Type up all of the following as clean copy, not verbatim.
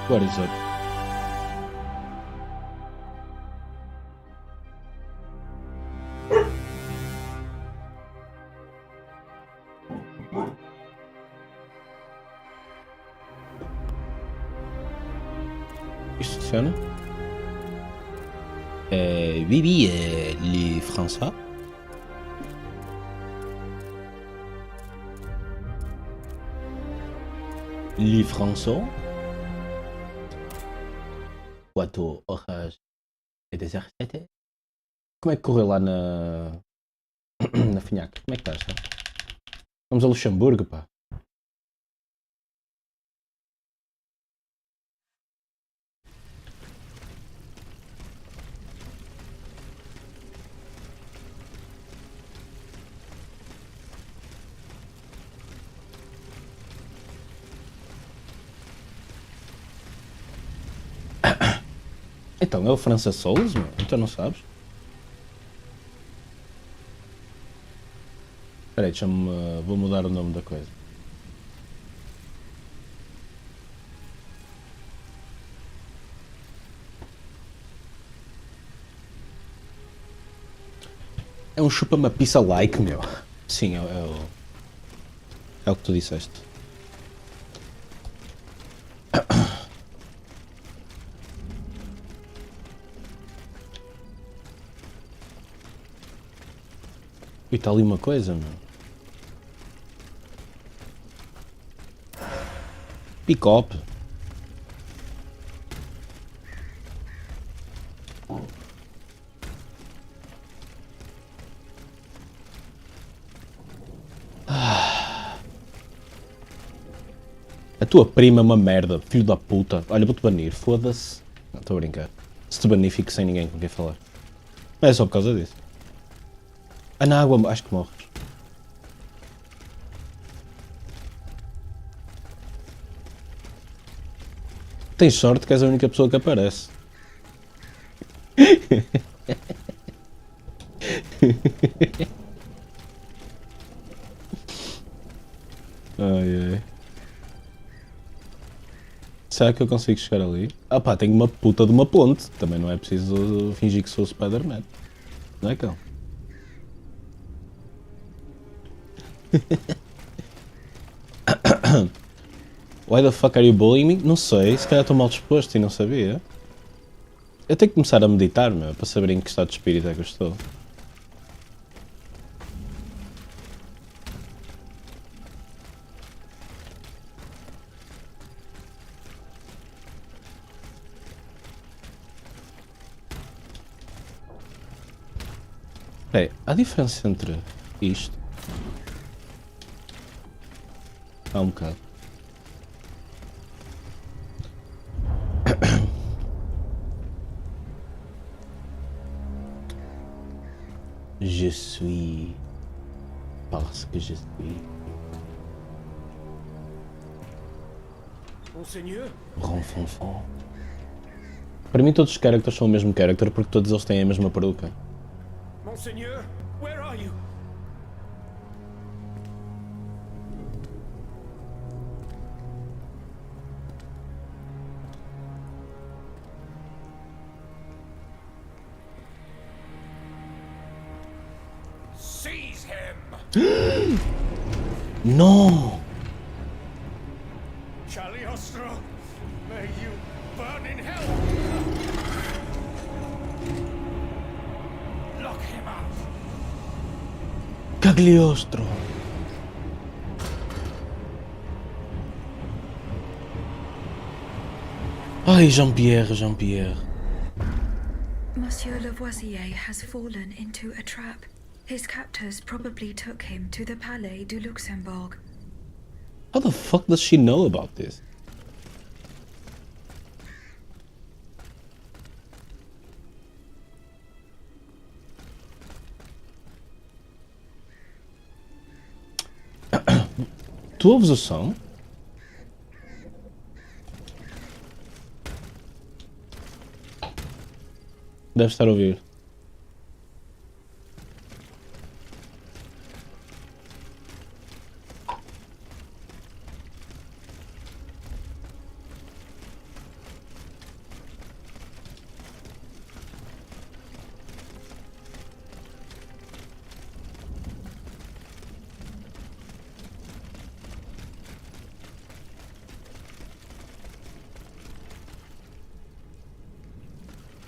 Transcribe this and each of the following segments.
What is it? Isto funciona? Oui, oui, les Français. Les Français. Quatro horas e 17. Como é que correu lá na Finhaque? Como é que estás? Vamos a Luxemburgo, pá. Então, é o França Souls, meu? Então não sabes? Espera aí, deixa-me... vou mudar o nome da coisa. É um chupa-me pizza like, meu. Sim, é o que tu disseste. E está ali uma coisa, meu. Pick-up. A tua prima é uma merda, filho da puta. Olha, vou-te banir, foda-se. Não, estou a brincar. Se te banir, fico sem ninguém com quem falar. Não é só por causa disso. Ah, na água, acho que morres. Tens sorte que és a única pessoa que aparece. Ai ai. Será que eu consigo chegar ali? Ah pá, tenho uma puta de uma ponte. Também não é preciso fingir que sou o Spider-Man. Não é, cão? Why the fuck are you bullying me? Não sei, se calhar estou mal disposto e não sabia. Eu tenho que começar a meditar, meu, para saber em que estado de espírito é que eu estou. Peraí, há diferença entre isto? Há um bocado. Je suis... Parce que je suis... Monseigneur? Ronfonfon. Para mim todos os characters são o mesmo character porque todos eles têm a mesma peruca. Monseigneur, where are you? Seize him! Não! Cagliostro, may you Cagliostro. Ai, Jean-Pierre, Jean-Pierre. Monsieur Lavoisier has fallen into a trap. His captors probably took him to the Palais du Luxembourg. How the fuck does she know about this? Tu ouves o som? Deve estar a ouvir.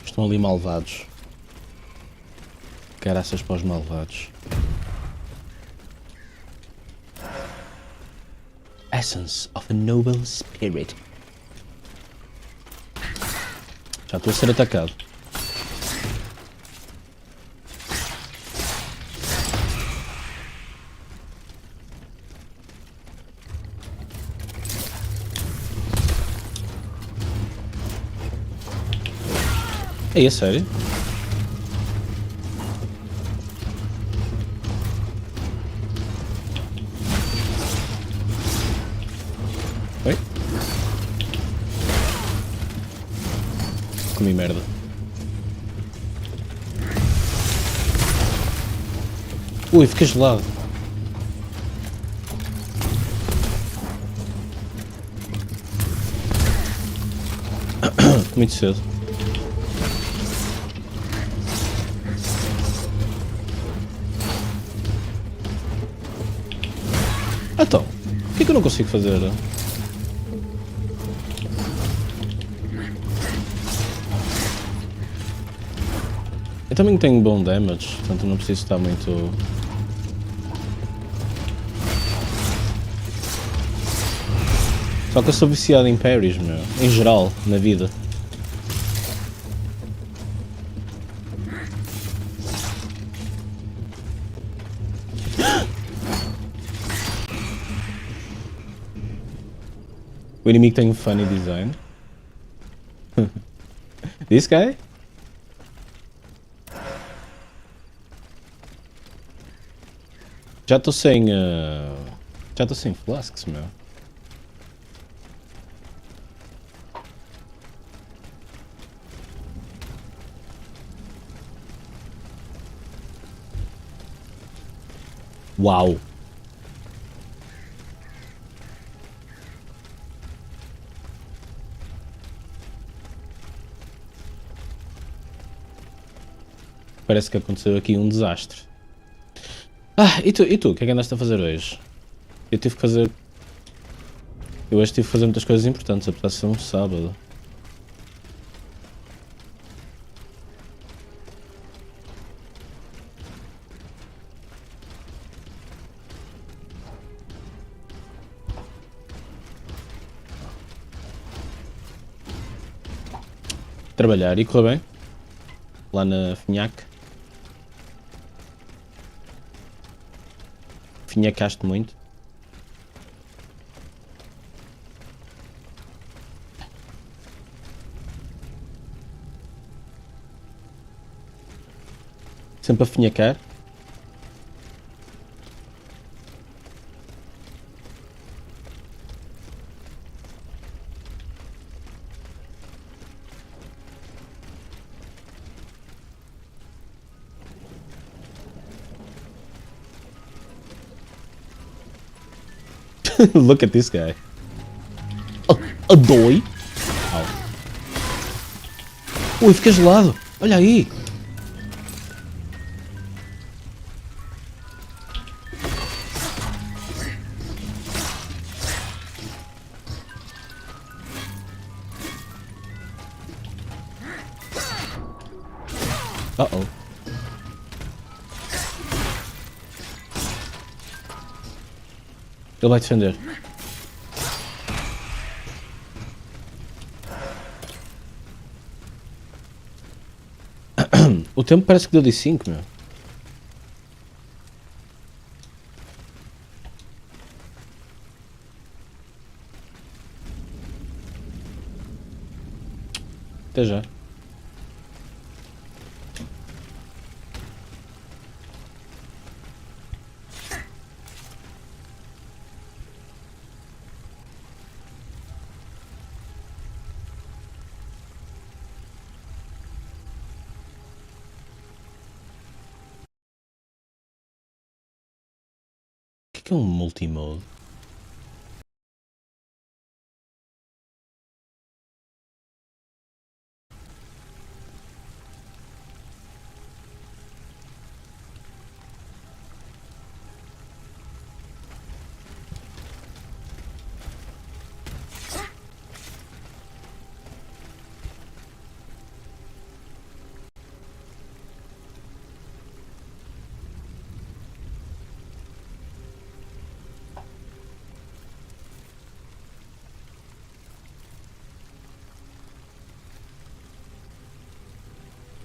Estão ali malvados. Caraças para os malvados. Essence of a noble spirit. Já estou a ser atacado. É sério? Oi? Comi merda. Ui, fiquei gelado. Muito cedo. Então, o que é que eu não consigo fazer? Eu também tenho bom damage, portanto não preciso estar muito... Só que eu sou viciado em parries, meu. Em geral, na vida. O inimigo tem um funny design. This guy? Já estou sem... Já estou sem flasks, meu. Uau! Parece que aconteceu aqui um desastre. Ah, e tu? O que é que andaste a fazer hoje? Eu tive que fazer... Eu hoje tive que fazer muitas coisas importantes, apesar de ser um sábado. Trabalhar e correr bem. Lá na Finhac. Finhacaste muito. Sempre a finhacar. Look at this guy. A doi? Au. Ui, fica gelado. Olha aí. Uh-oh. Ele vai defender. O tempo parece que deu de 5, meu. Até já. O que é um multimode?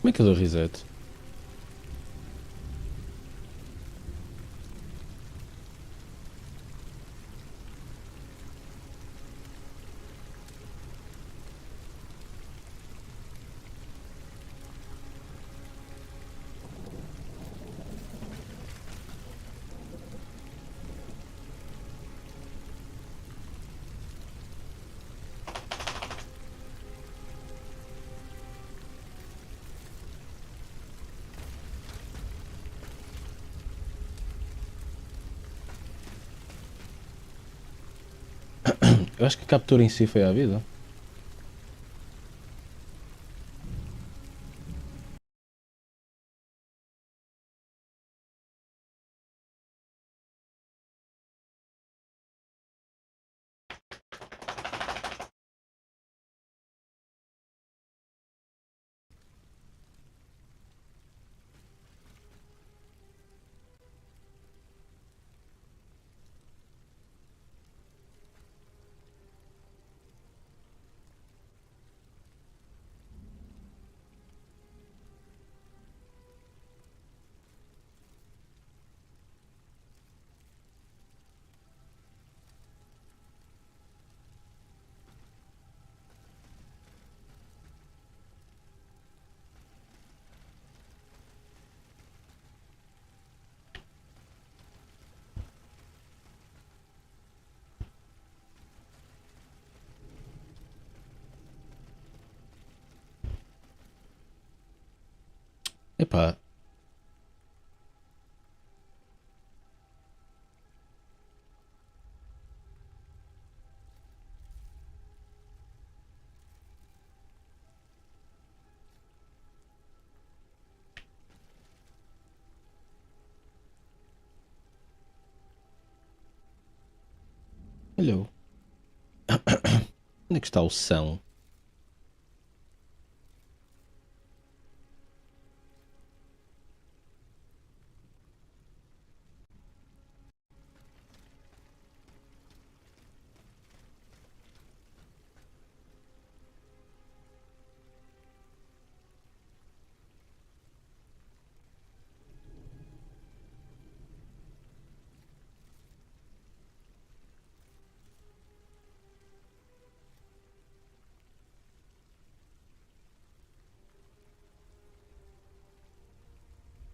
Como é que eu dou reset? Eu acho que a captura em si foi à vida. Epá. Hello. Onde é que está o São?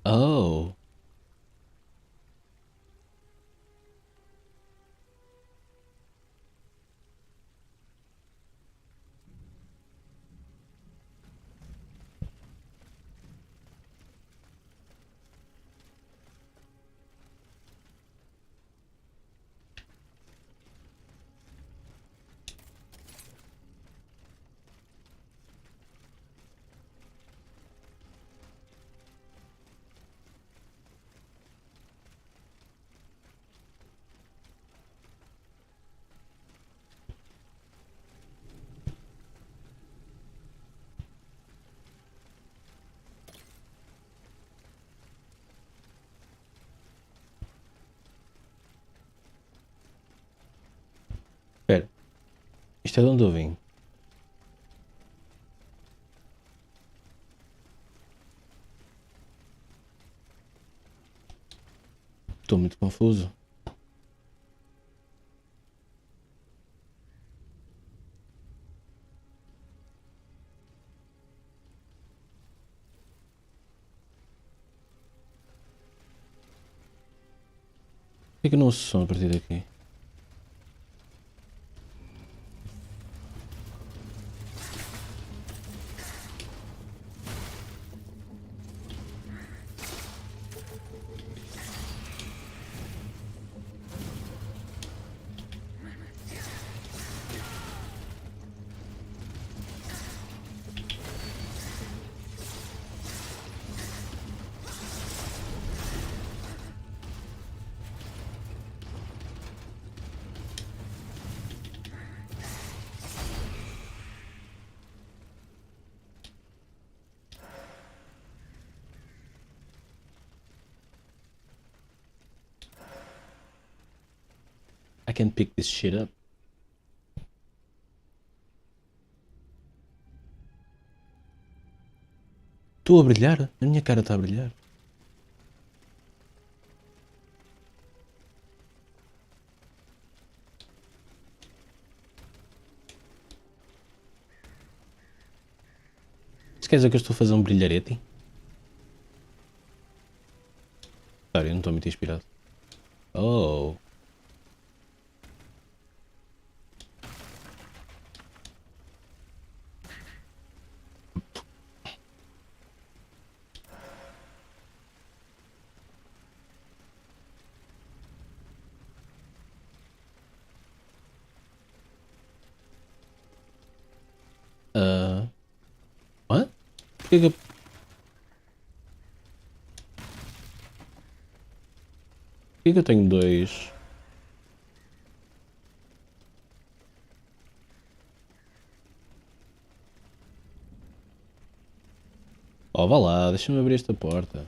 Oh. Isto é de onde eu vim. Estou muito confuso. Por que eu não ouço som a partir daqui? I can pick this shit up. Estou a brilhar? A minha cara está a brilhar. Se quer dizer que eu estou a fazer um brilharete? Claro, eu não estou muito inspirado. Oh. What? Porquê que eu... Porquê que eu tenho dois? Oh, vá lá, deixa-me abrir esta porta.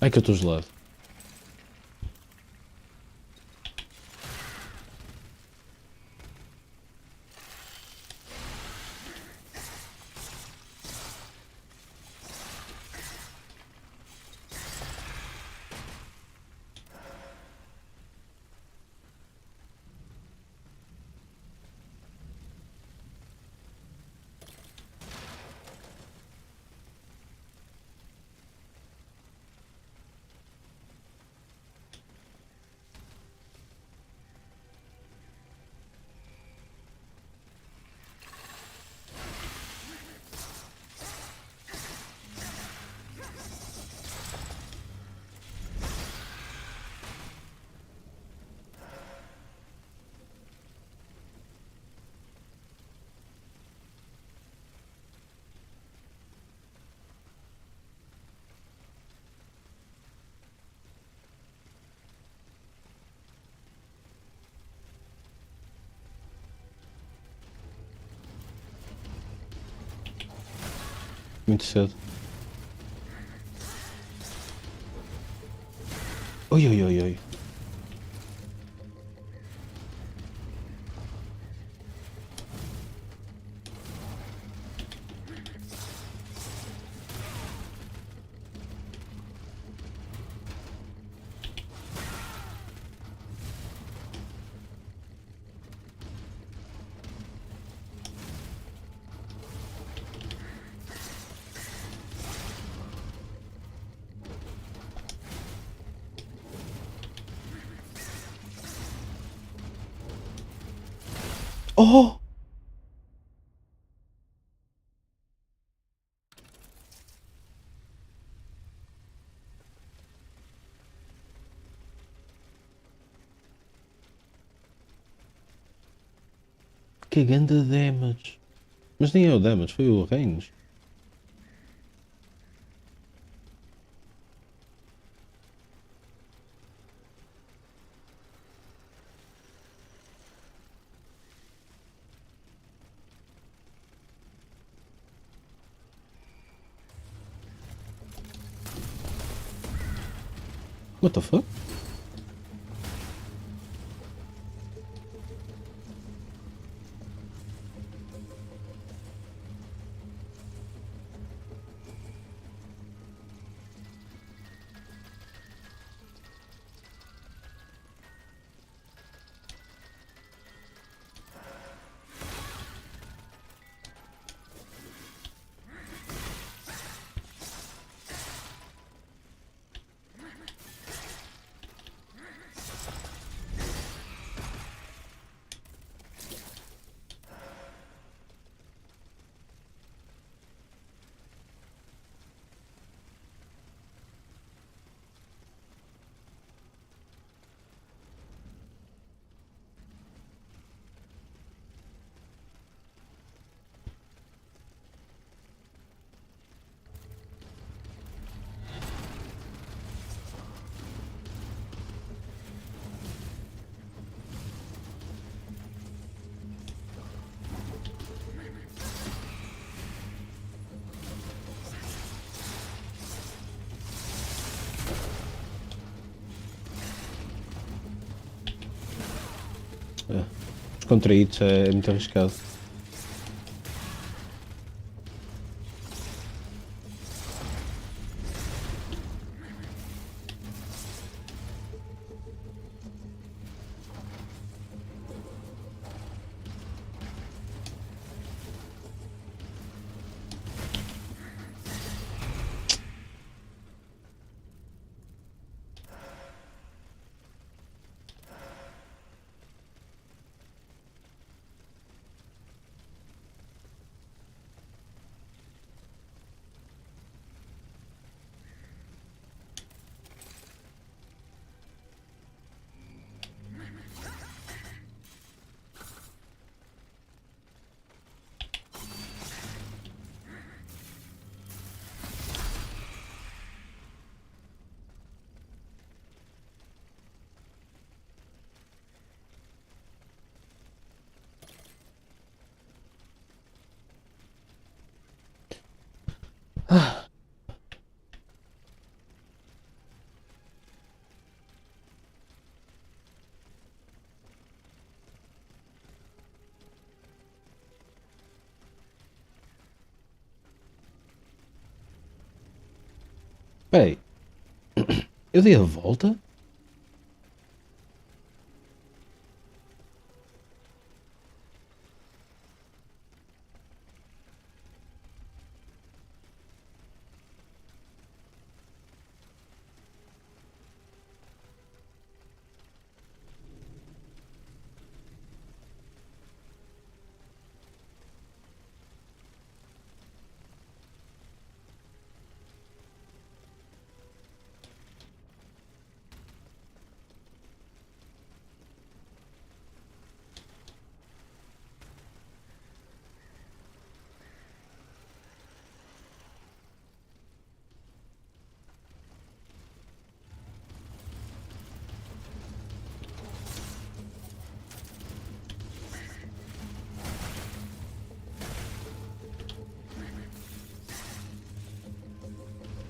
Ai que eu estou gelado. Muito cedo. Oi, oi, oi, oi. Oh! Que ganda damage. Mas nem é o damage, foi o range. What the fuck? É. Os contraídos é muito arriscado. Peraí, eu dei a volta?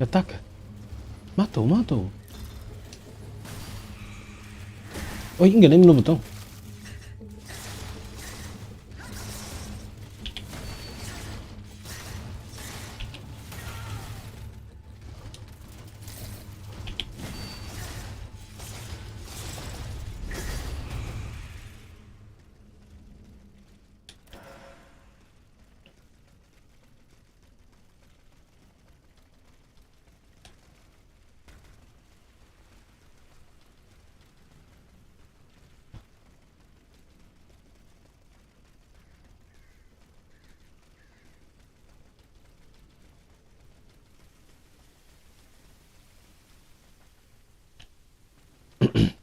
Ataca! Mata-o, mata-o! Oi, enganei-me no botão.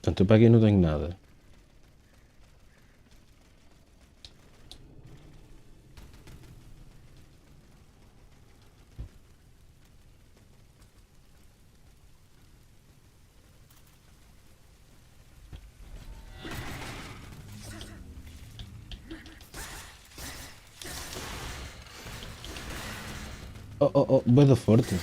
Portanto, eu para aqui não tenho nada. Oh, oh, oh, bué da forte.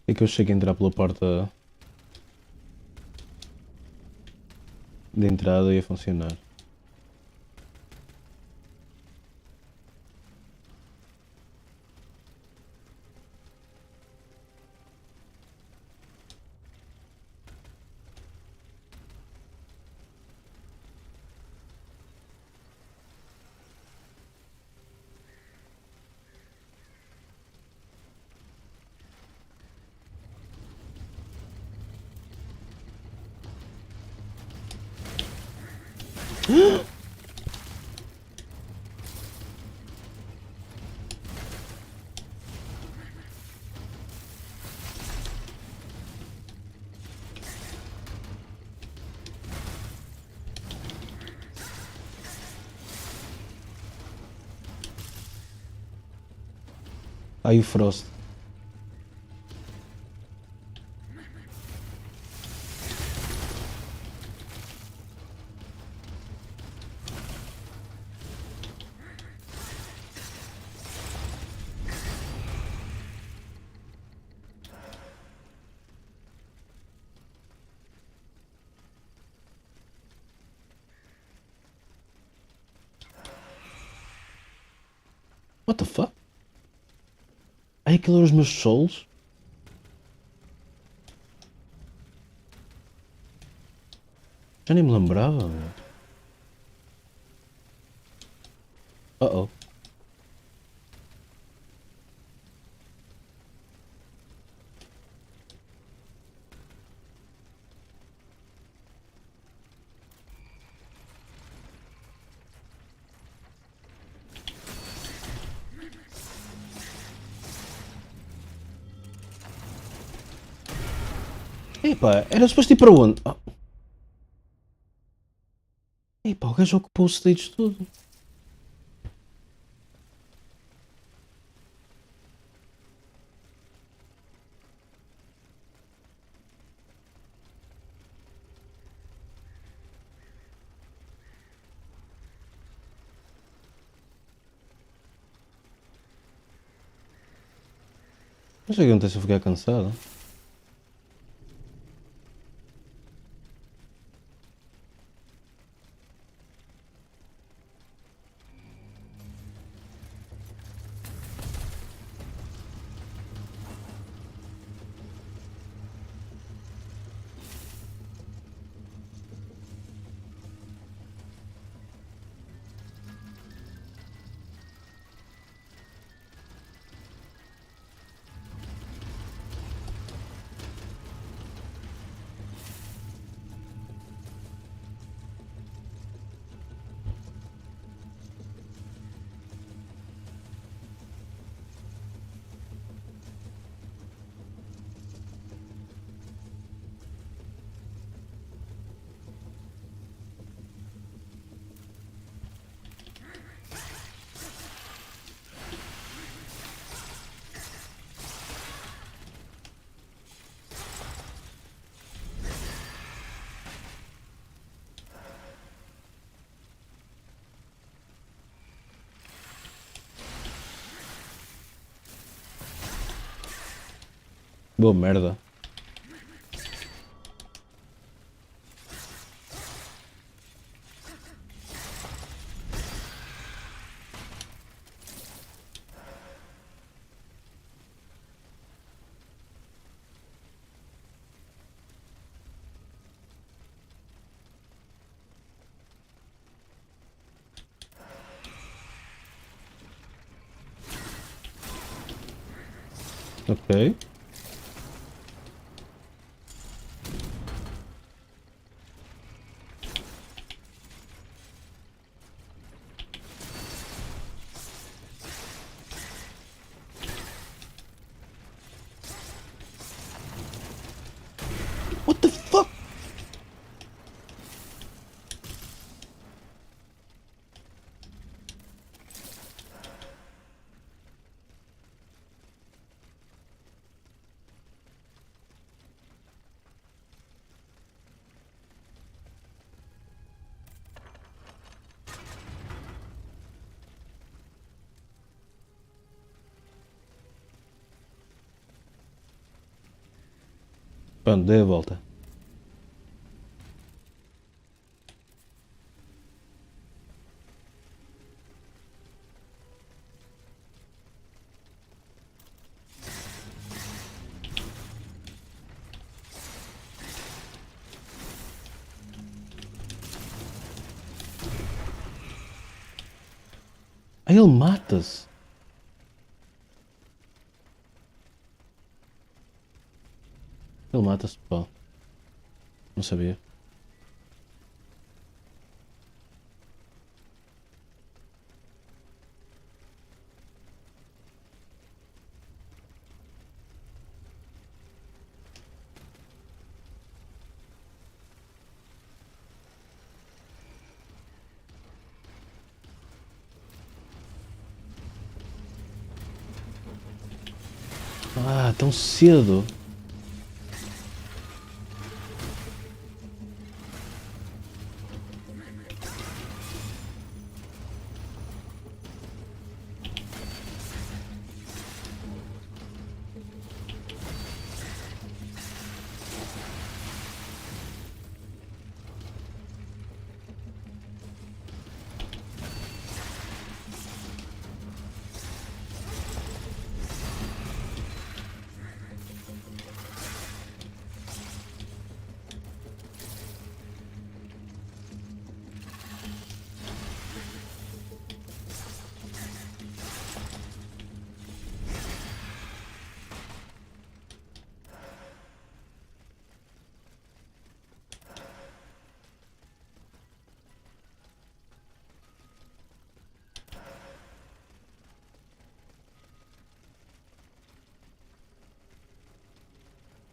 É que eu chego a entrar pela porta de entrada e a funcionar. Ai, o Frost. What the fuck? Ai, aquilo eram os meus souls? Já nem me lembrava, meu. Uh-oh. Epá, era suposto ir para onde? Oh. Epá, o gajo ocupou o stage todo. Mas o que acontece se eu ficar cansado? Boa merda. Ok. What the fuck? Pronto, dei a volta. Aí ele mata-se. Ele mata-se, pá. Não sabia. Ah, tão cedo.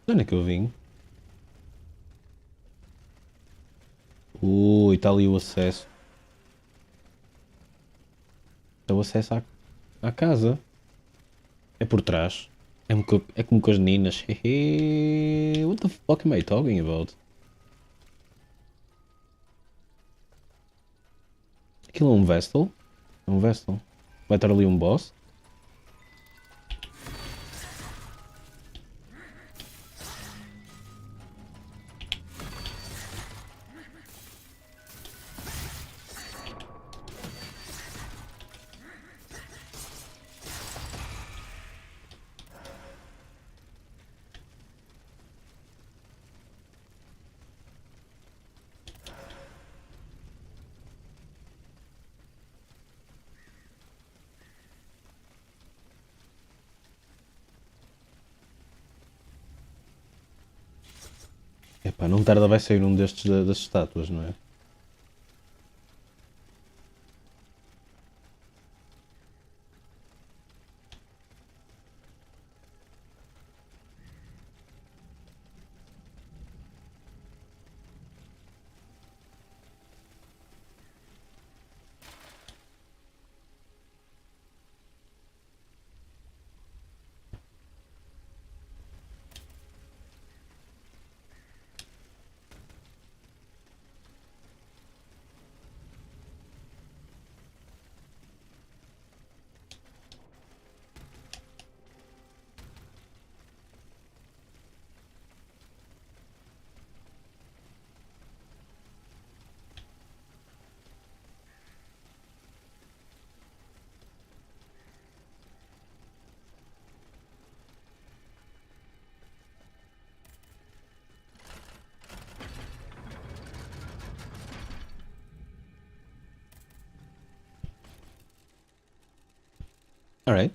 De onde é que eu vim? Ui, está ali o acesso. É o acesso à casa. É por trás. É como com as meninas. Hehe. What the fuck am I talking about? Aquilo é um Vestal? É um Vestal. Vai estar ali um boss? Epá, não tarda vai sair um destes das estátuas, não é? Alright.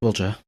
Volto já.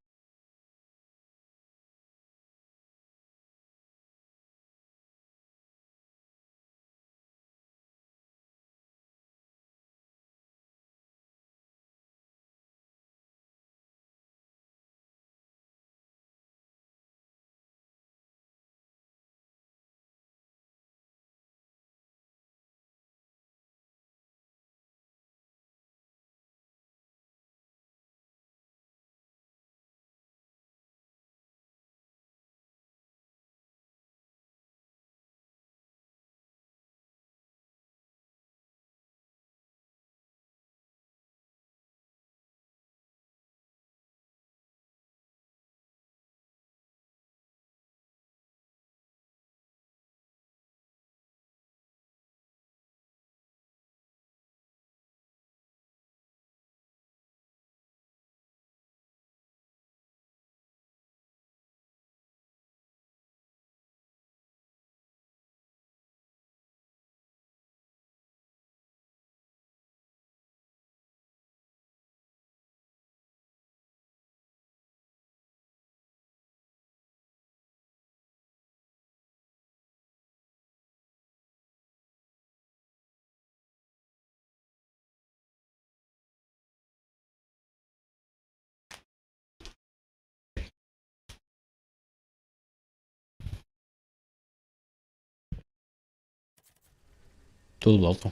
Tudo volta.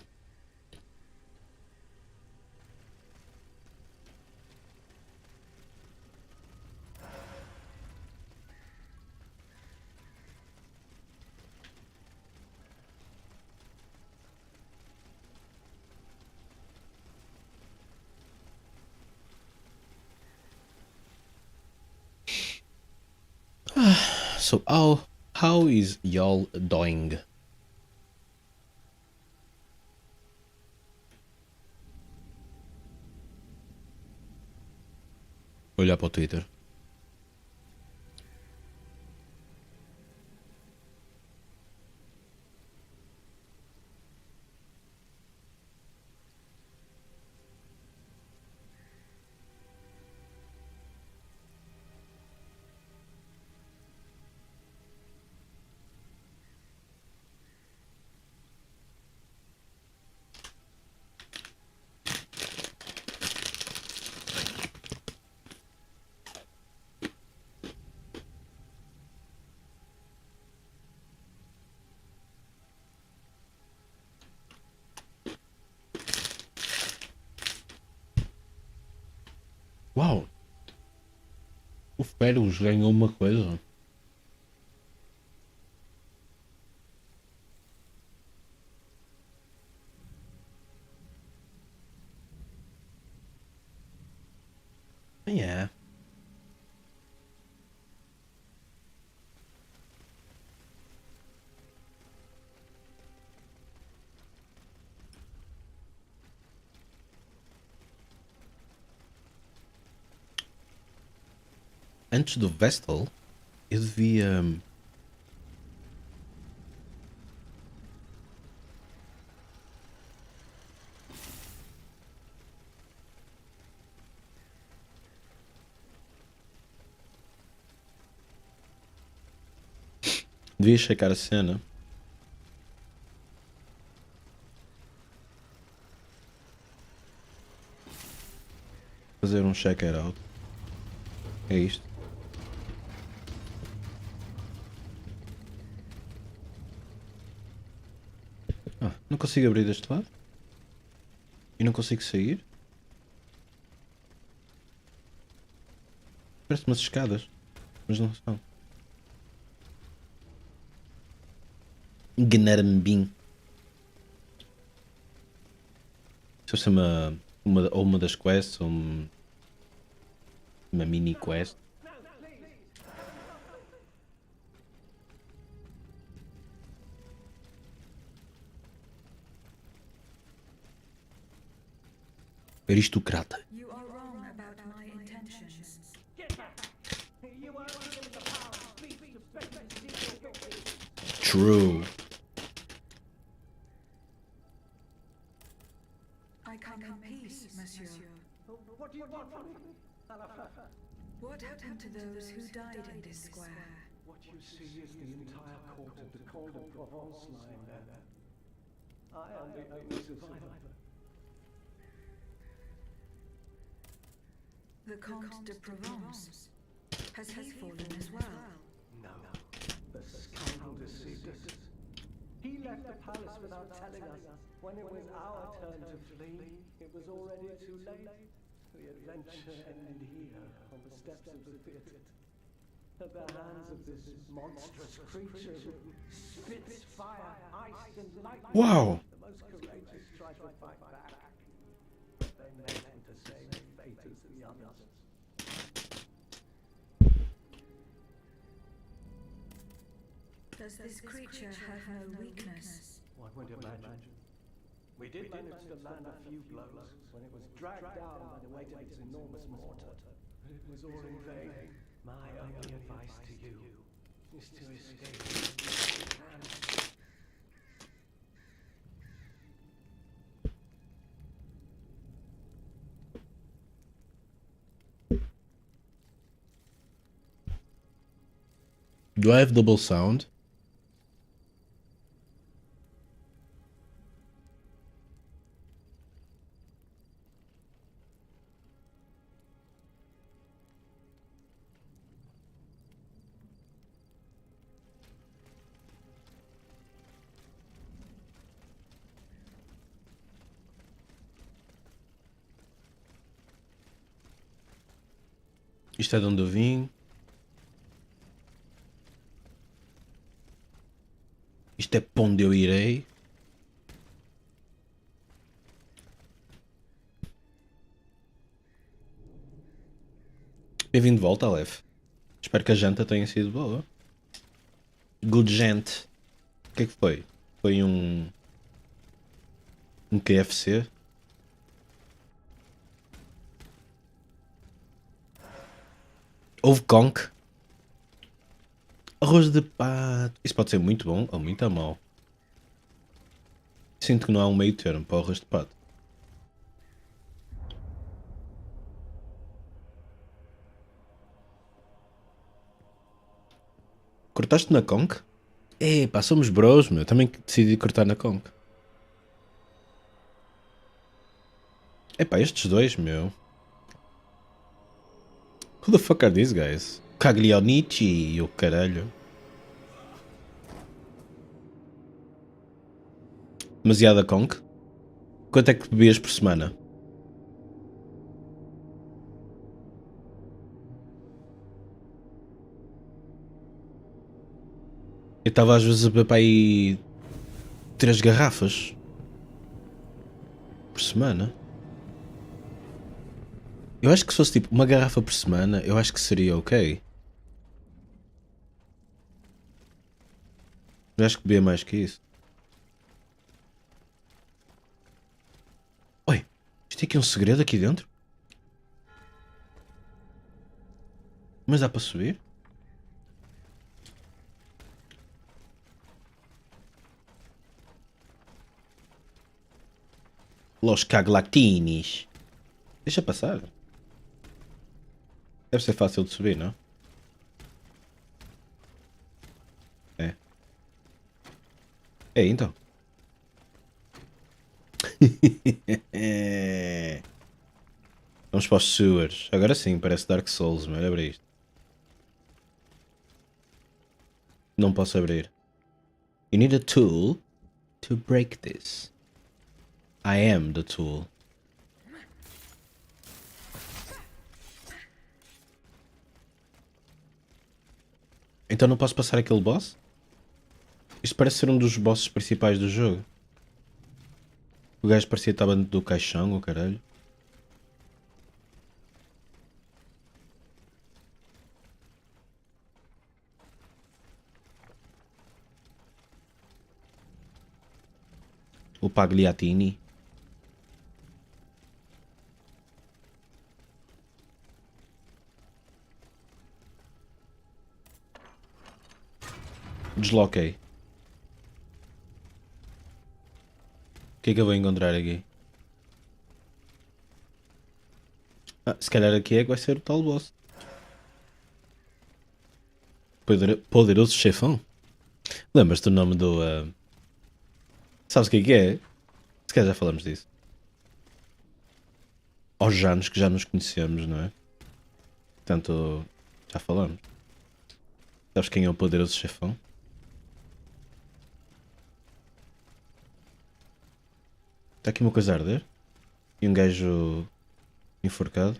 So how is y'all doing? Olhar para o Twitter. Uau! O Ferus ganhou uma coisa. Yeah. Antes do Vestal, eu devia checar a cena. Fazer um check it out. É isto. Ah, não consigo abrir deste lado. E não consigo sair. Parece umas escadas. Mas não são. Gnarambim. Se fosse ou uma das quests ou uma mini quest. Aristocrata. You are wrong about my intentions. True. I come in peace, monsieur. What happened to those who died in this square? What you see is the entire court of the Comte de Provence lying there. I am the only survivor. The Comte de Provence. Has he fallen as well? No, the scoundrel deceived us. He left the palace without telling us. When it was our turn to flee, it was already too late. The adventure ended here, on the steps of the theatre. At the hands of this monstrous creature who spits fire, ice, and lightning. Wow. The most courageous try to fight back. But they met with the same fate as the others. Does this creature have no weakness? One would imagine. We did manage to land a few blows when it was dragged down by the weight of its enormous mortar. But it was all in vain. My only advice to you is to escape if you can. Do I have double sound? Isto é de onde eu vim. Isto é para onde eu irei. Bem-vindo de volta, Aleph. Espero que a janta tenha sido boa. Good gente. O que é que foi? Foi um KFC? Houve conch. Arroz de pato. Isso pode ser muito bom ou muito mau. Sinto que não há um meio termo para o arroz de pato. Cortaste na conch? Epá, somos bros, meu. Também decidi cortar na conch. Epá, estes dois, meu. Who the fuck are these guys? Caglionici e o caralho. Demasiada conch? Quanto é que bebias por semana? Eu estava às vezes a beber para aí 3 garrafas por semana. Eu acho que se fosse tipo uma garrafa por semana, eu acho que seria ok. Eu acho que bebia mais que isso. Oi, isto tem aqui um segredo aqui dentro? Mas dá para subir? Los Caglatinis. Deixa passar. Deve ser fácil de subir, não? É. É, então. Vamos para os sewers. Agora sim, parece Dark Souls, mas olha para isto. Não posso abrir. You need a tool to break this. I am the tool. Então não posso passar aquele boss? Isto parece ser um dos bosses principais do jogo. O gajo parecia que estava dentro do caixão, o caralho. O Pagliatini. Desloquei. O que é que eu vou encontrar aqui? Ah, se calhar aqui é que vai ser o tal boss. Poderoso Chefão? Lembras-te do nome do. Sabes o que é? Se calhar já falamos disso. Aos anos que já nos conhecemos, não é? Portanto, já falamos. Sabes quem é o Poderoso Chefão? Está aqui uma coisa a arder. E um gajo enforcado.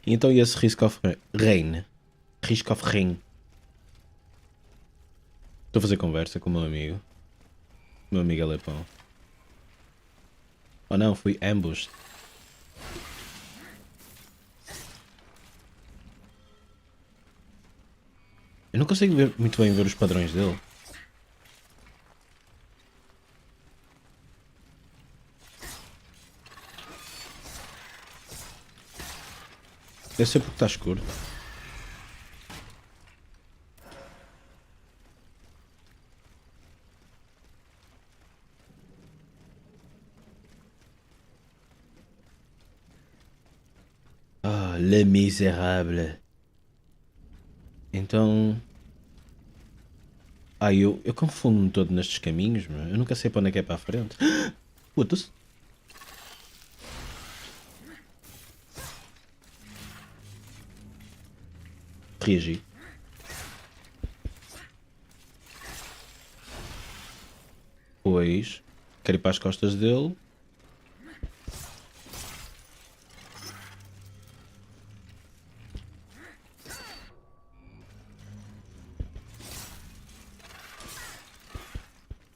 Então e esse Risk of Rain? Risk of Rain. Estou a fazer conversa com o meu amigo. O meu amigo Alepão. Oh não, fui ambushed. Eu não consigo ver, muito bem ver os padrões dele. Deve ser porque está escuro. Ah, Le Miserable. Então. Ah, eu confundo-me todo nestes caminhos, meu. Eu nunca sei para onde é que é para a frente. Puta-se. Reagi. Pois. Quero ir para as costas dele.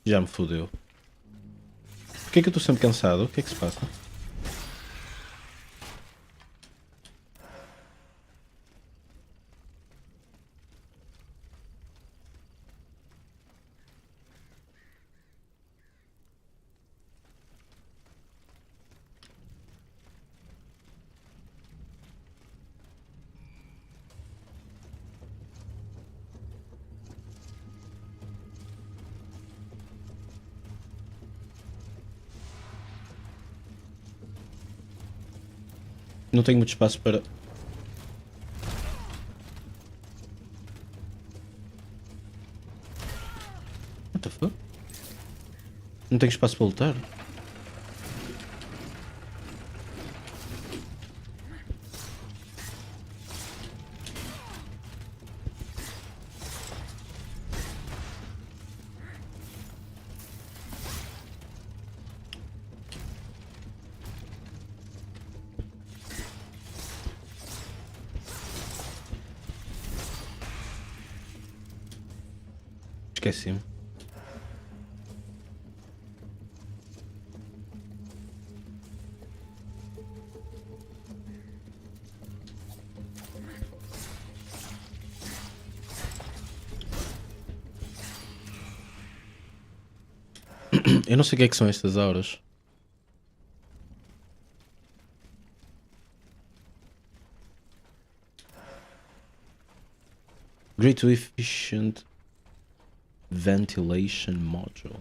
Já me fodeu. Porquê é que eu estou sempre cansado? O que é que se passa? Não tenho muito espaço para... What the fuck? Não tenho espaço para lutar? Esqueci-me. Eu não sei o que é que são estas auras. Great to efficient ventilation module.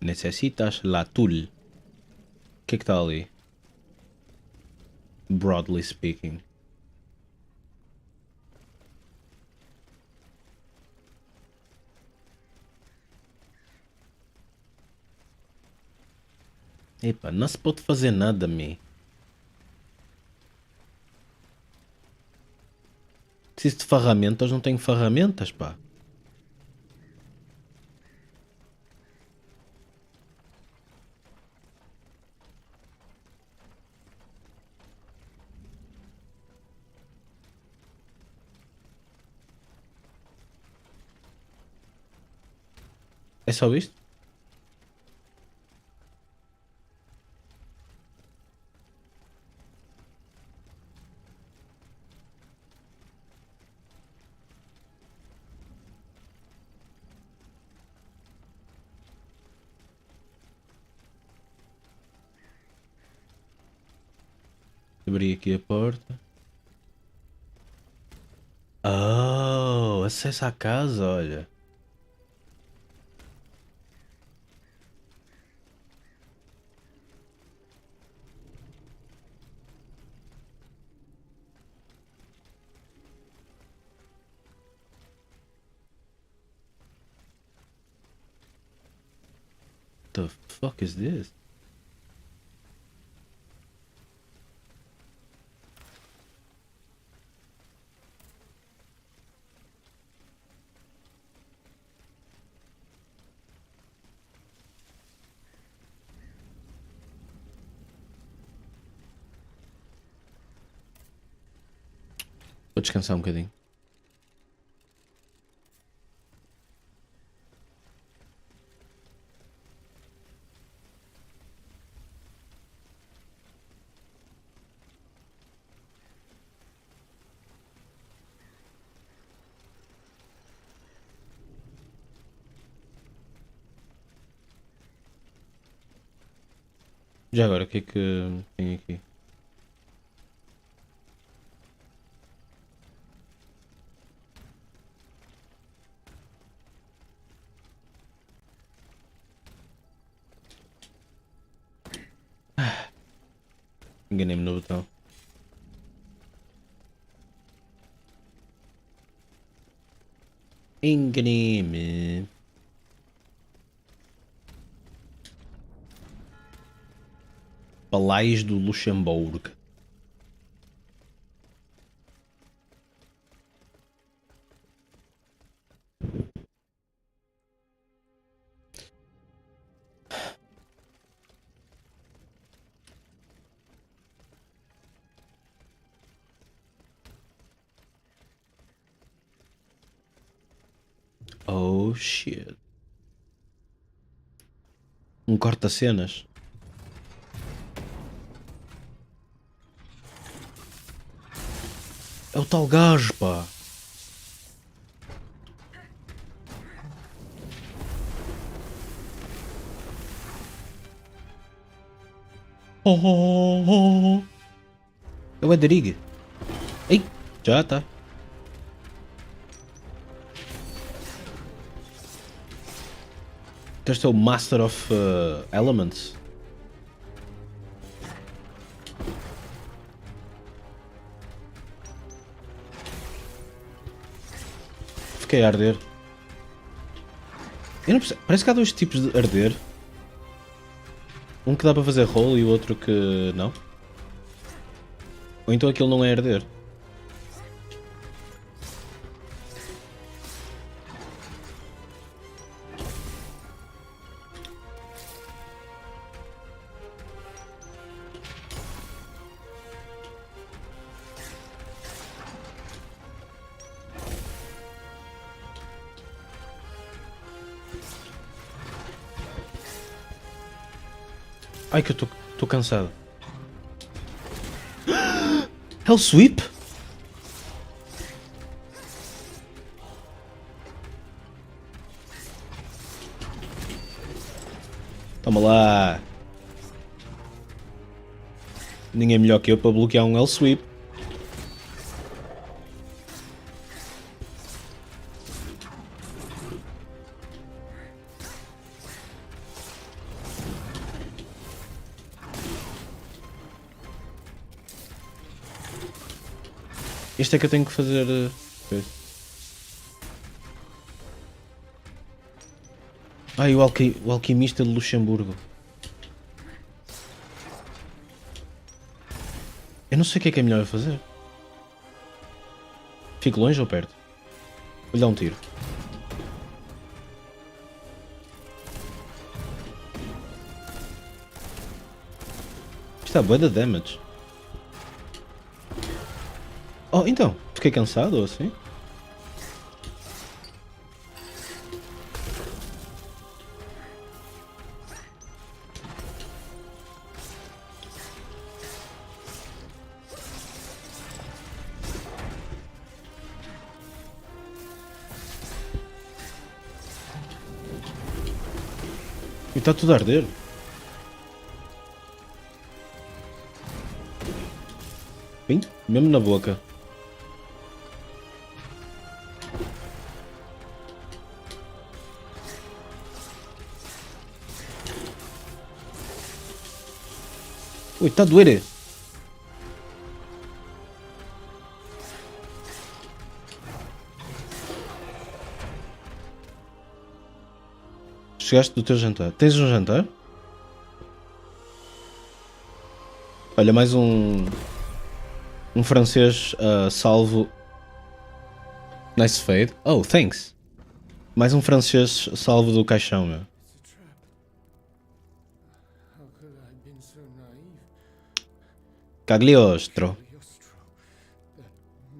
Necessitas la tool. O que é que está ali? Broadly speaking. Epa, não se pode fazer nada, me. Preciso de ferramentas, não tenho ferramentas, pá. É só isto? Abri aqui a porta. Oh, acesso à casa, olha. The fuck is this? Vou descansar um bocadinho. Já agora, o que é que tem aqui? Enganei-me no botão. Enganei-me. Palais do Luxemburgo. Oh shit. Um corta-cenas. É o tal gajo, pá. Oh, oh, oh, oh. É o Edrigue. Ei, já tá. Este é o Master of Elements. Fiquei a arder. Eu não percebo. Parece que há dois tipos de arder. Um que dá para fazer roll e o outro que não. Ou então aquilo não é arder. Ai que eu estou cansado. Hell Sweep? Toma lá. Ninguém melhor que eu para bloquear um Hell Sweep. Isto é que eu tenho que fazer. Ai, o alquimista de Luxemburgo. Eu não sei o que é melhor a fazer. Fico longe ou perto? Vou-lhe dar um tiro. Isto é bué de damage. Oh, então, fiquei cansado ou assim? E está tudo a arder. Bem, mesmo na boca. Ui, tá a doer. Chegaste do teu jantar. Tens um jantar? Olha, mais um francês salvo. Nice fade. Oh, thanks. Mais um francês salvo do caixão, meu. How could I have been so naive? Cagliostro.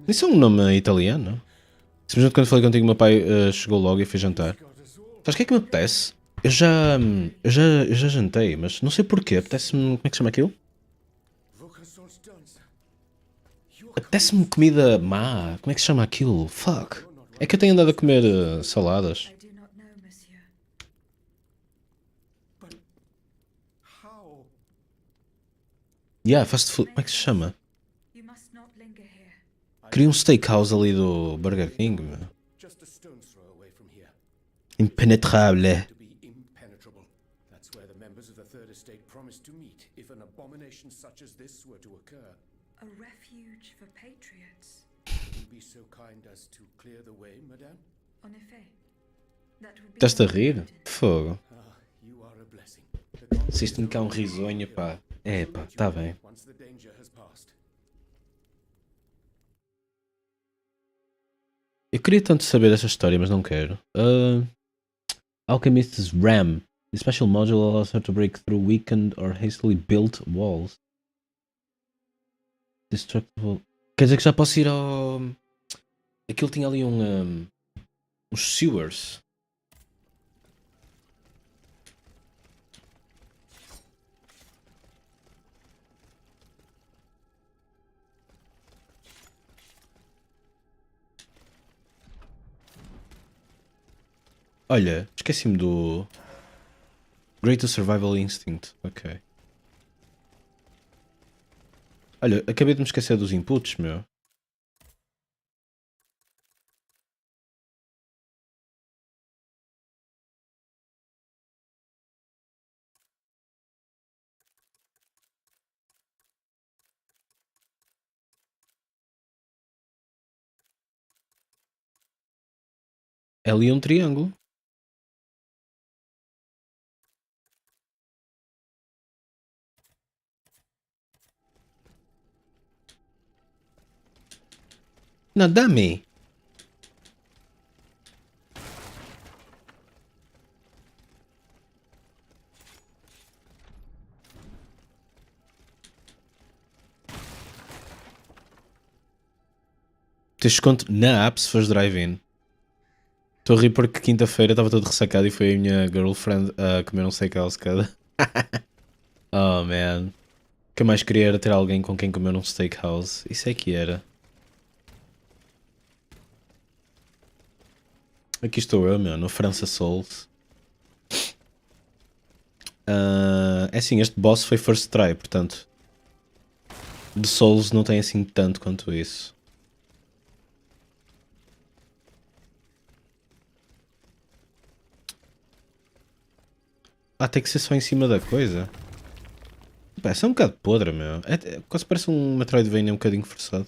Isso é um nome italiano? Simplesmente quando falei contigo, meu pai chegou logo e fez jantar. Sabes o que é que me apetece? Eu já jantei, mas não sei porquê. Apetece-me. Como é que se chama aquilo? Apetece-me comida má. Como é que se chama aquilo? Fuck. É que eu tenho andado a comer saladas. I do not know, monsieur. How? Yeah, fast food. Como é que se chama? You must not linger here. Queria um steakhouse ali do Burger King, meu. Just a stone's throw away from here. Impenetrable. To be impenetrable. That's where the members of the Third Estate promised to meet if an abomination such as this were to occur. A refuge for patriots. Will you be so kind as to clear the way, madame? En effet. That would be Estás-te a well rir? noted. Fogo. Ah, you are a blessing. The gods Assiste-me cá um risonho, pá. É, pá, tá bem. once the danger has passed. Eu queria tanto saber dessa história, mas não quero. Alchemist's Ram. The special module allows her to break through weakened or hastily built walls. Destructible. Quer dizer que já posso ir ao. Aquilo tinha ali uns sewers. Olha, esqueci-me do Greatest Survival Instinct. Ok. Olha, acabei de me esquecer dos inputs, meu. É ali um triângulo. Não, dá-me. Tens desconto na app se fores drive-in. Estou a rir porque quinta-feira estava todo ressacado e foi a minha girlfriend a comer um steakhouse cada. Oh man. O que eu mais queria era ter alguém com quem comer um steakhouse. Isso é que era. Aqui estou eu, meu, no França Souls. É assim, este boss foi first try, portanto. De Souls não tem assim tanto quanto isso. Ah, tem que ser só em cima da coisa. Pá, essa é um bocado podre, meu. Quase parece um Metroidvania um bocadinho forçado.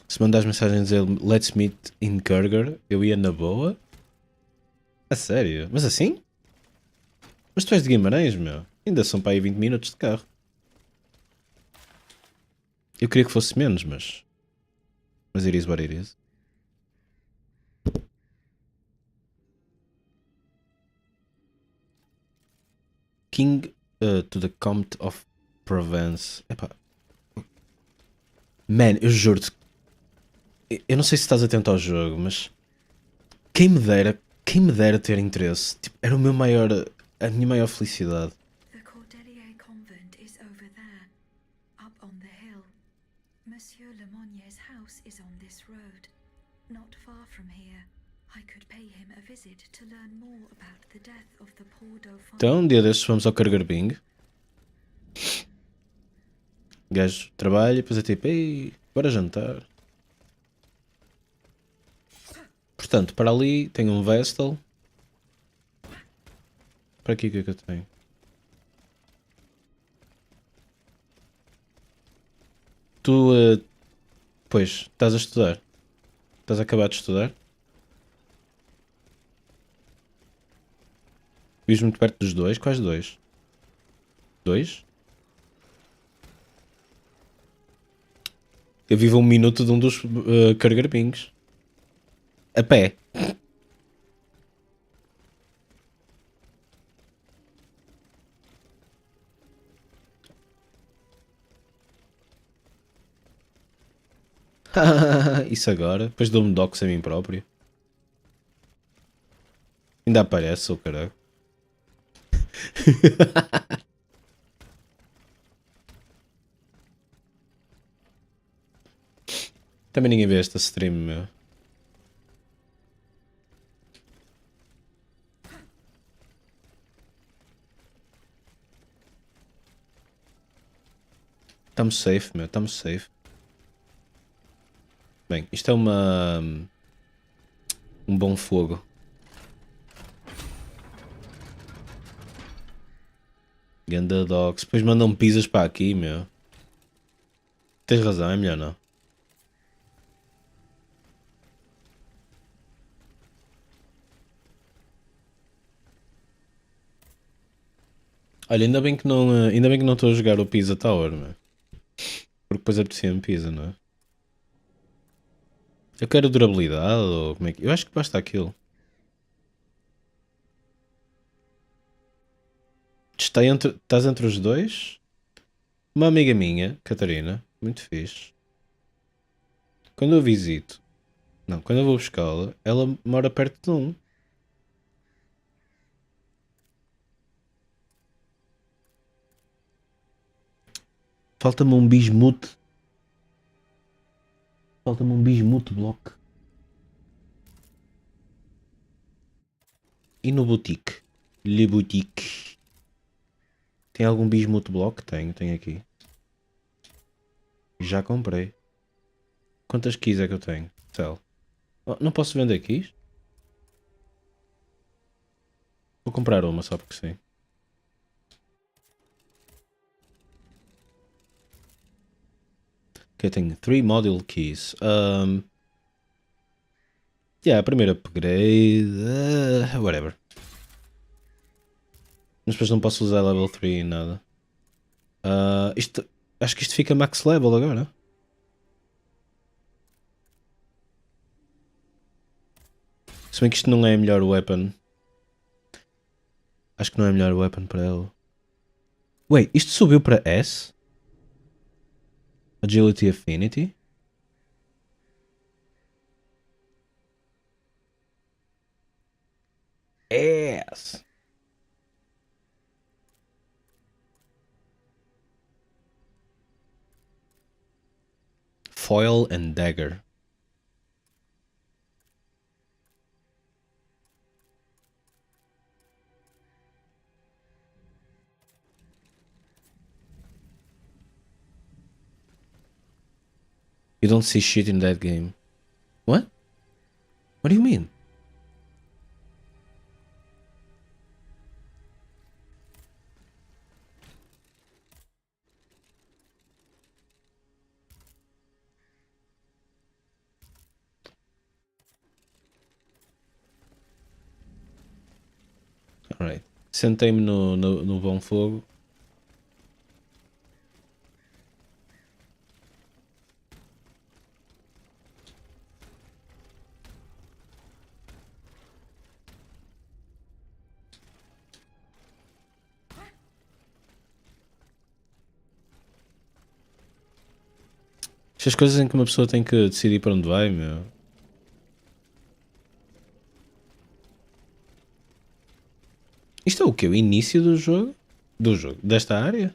Se mandares mensagem a dizer Let's meet in Kurger, eu ia na boa? A sério? Mas assim? Mas tu és de Guimarães, meu. Ainda são para aí 20 minutos de carro. Eu queria que fosse menos, mas... Mas it is what it is. King to the Comte of Provence. Epá. Man, eu juro-te. Eu não sei se estás atento ao jogo, mas... Quem me dera ter interesse. Tipo, era o meu maior... A minha maior felicidade. The Cordelier convent is over there, up on the hill. Monsieur Lemonier's house is on this road, not far from here. I could pay him a visit to learn more about the death of the poor Dauphin. Então, um dia destes vamos ao Kurger Bing. O gajo trabalha e depois é tipo, ei, bora jantar. Portanto, para ali tenho um Vestal. Para aqui o que é que eu tenho? Tu, pois, estás a estudar. Estás a acabar de estudar. Vives muito perto dos dois? Quais dois? Dois? Eu vivo a 1 minuto de um dos cargarpinhos. A pé. Isso agora. Depois dou-me docs a mim próprio. Ainda aparece, o caralho. Também ninguém vê esta stream, meu. Estamos safe, meu. Estamos safe. Bem, isto é um bom fogo. Ganda dogs. Depois mandam pizzas para aqui, meu. Tens razão, é melhor não. Olha, ainda bem que não estou a jogar o Pizza Tower, meu. Porque depois aprecia-me Pizza, não é? Eu quero durabilidade ou como é que... Eu acho que basta aquilo. Estás entre os dois? Uma amiga minha, Catarina, muito fixe. Quando eu visito... Não, quando eu vou buscá-la, ela mora perto de um. Falta-me um bismuth. Falta-me um bismuth block. E no boutique? Le boutique. Tem algum bismuth block? Tenho aqui. Já comprei. Quantas keys é que eu tenho? Cell. Oh, não posso vender keys? Vou comprar uma só porque sim. Ok, tenho 3 module keys. Yeah, primeiro upgrade. Whatever. Mas depois não posso usar level 3 e nada. Acho que isto fica max level agora. Se bem que isto não é a melhor weapon. Acho que não é a melhor weapon para ela. Wait, isto subiu para S? Agility Affinity? S! Foil and Dagger. You don't see shit in that game. What? What do you mean? Alright. Sentei-me no bom fogo. Estas coisas em que uma pessoa tem que decidir para onde vai, meu. Isto é o quê? O início do jogo? Do jogo? Desta área?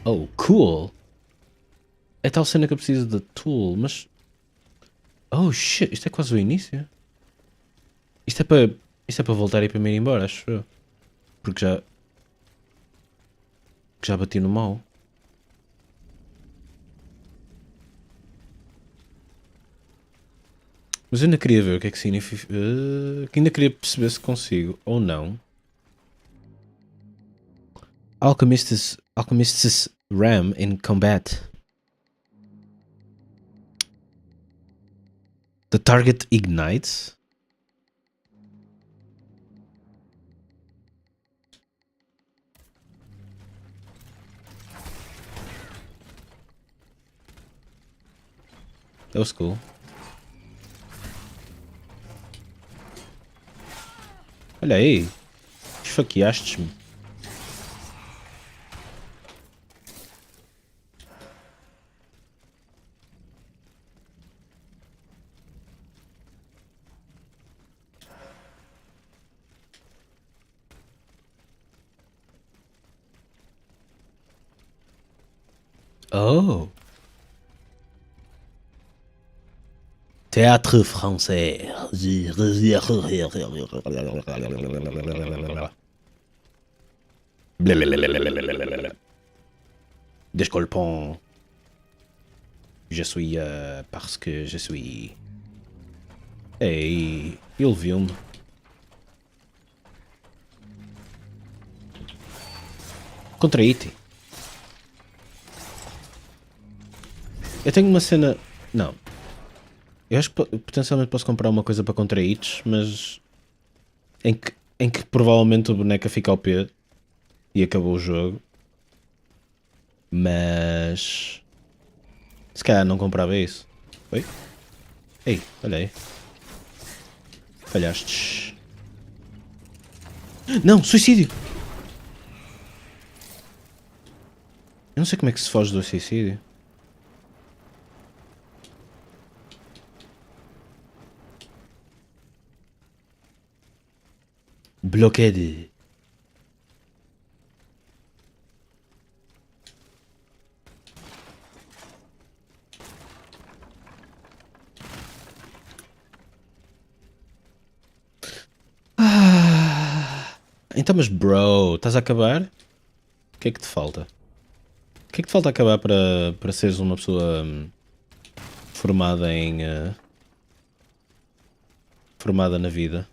Oh, cool! É tal cena que eu preciso de tool, mas... Oh shit, isto é quase o início? Isto é para voltar e para me ir embora, acho eu. Porque já bati no mal. Mas eu ainda queria ver o que é que significa. Que ainda queria perceber se consigo ou não. Alchemist's Ram in combat. The target ignites. That was cool. Olha aí. Esfaqueaste-me. Oh. Théâtre français. Descolpant. Je suis parce que je suis. Ei, ele viu-me. Contraí-te. Eu tenho uma cena. Não. Eu acho que potencialmente posso comprar uma coisa para contra hits, mas em que provavelmente o boneco fica ao pé e acabou o jogo. Mas se calhar não comprava isso. Oi? Ei, olha aí. Falhaste. Não, suicídio! Eu não sei como é que se foge do suicídio. Bloqueado. Então, mas bro, estás a acabar? O que é que te falta? O que é que te falta acabar para seres uma pessoa formada em... formada na vida?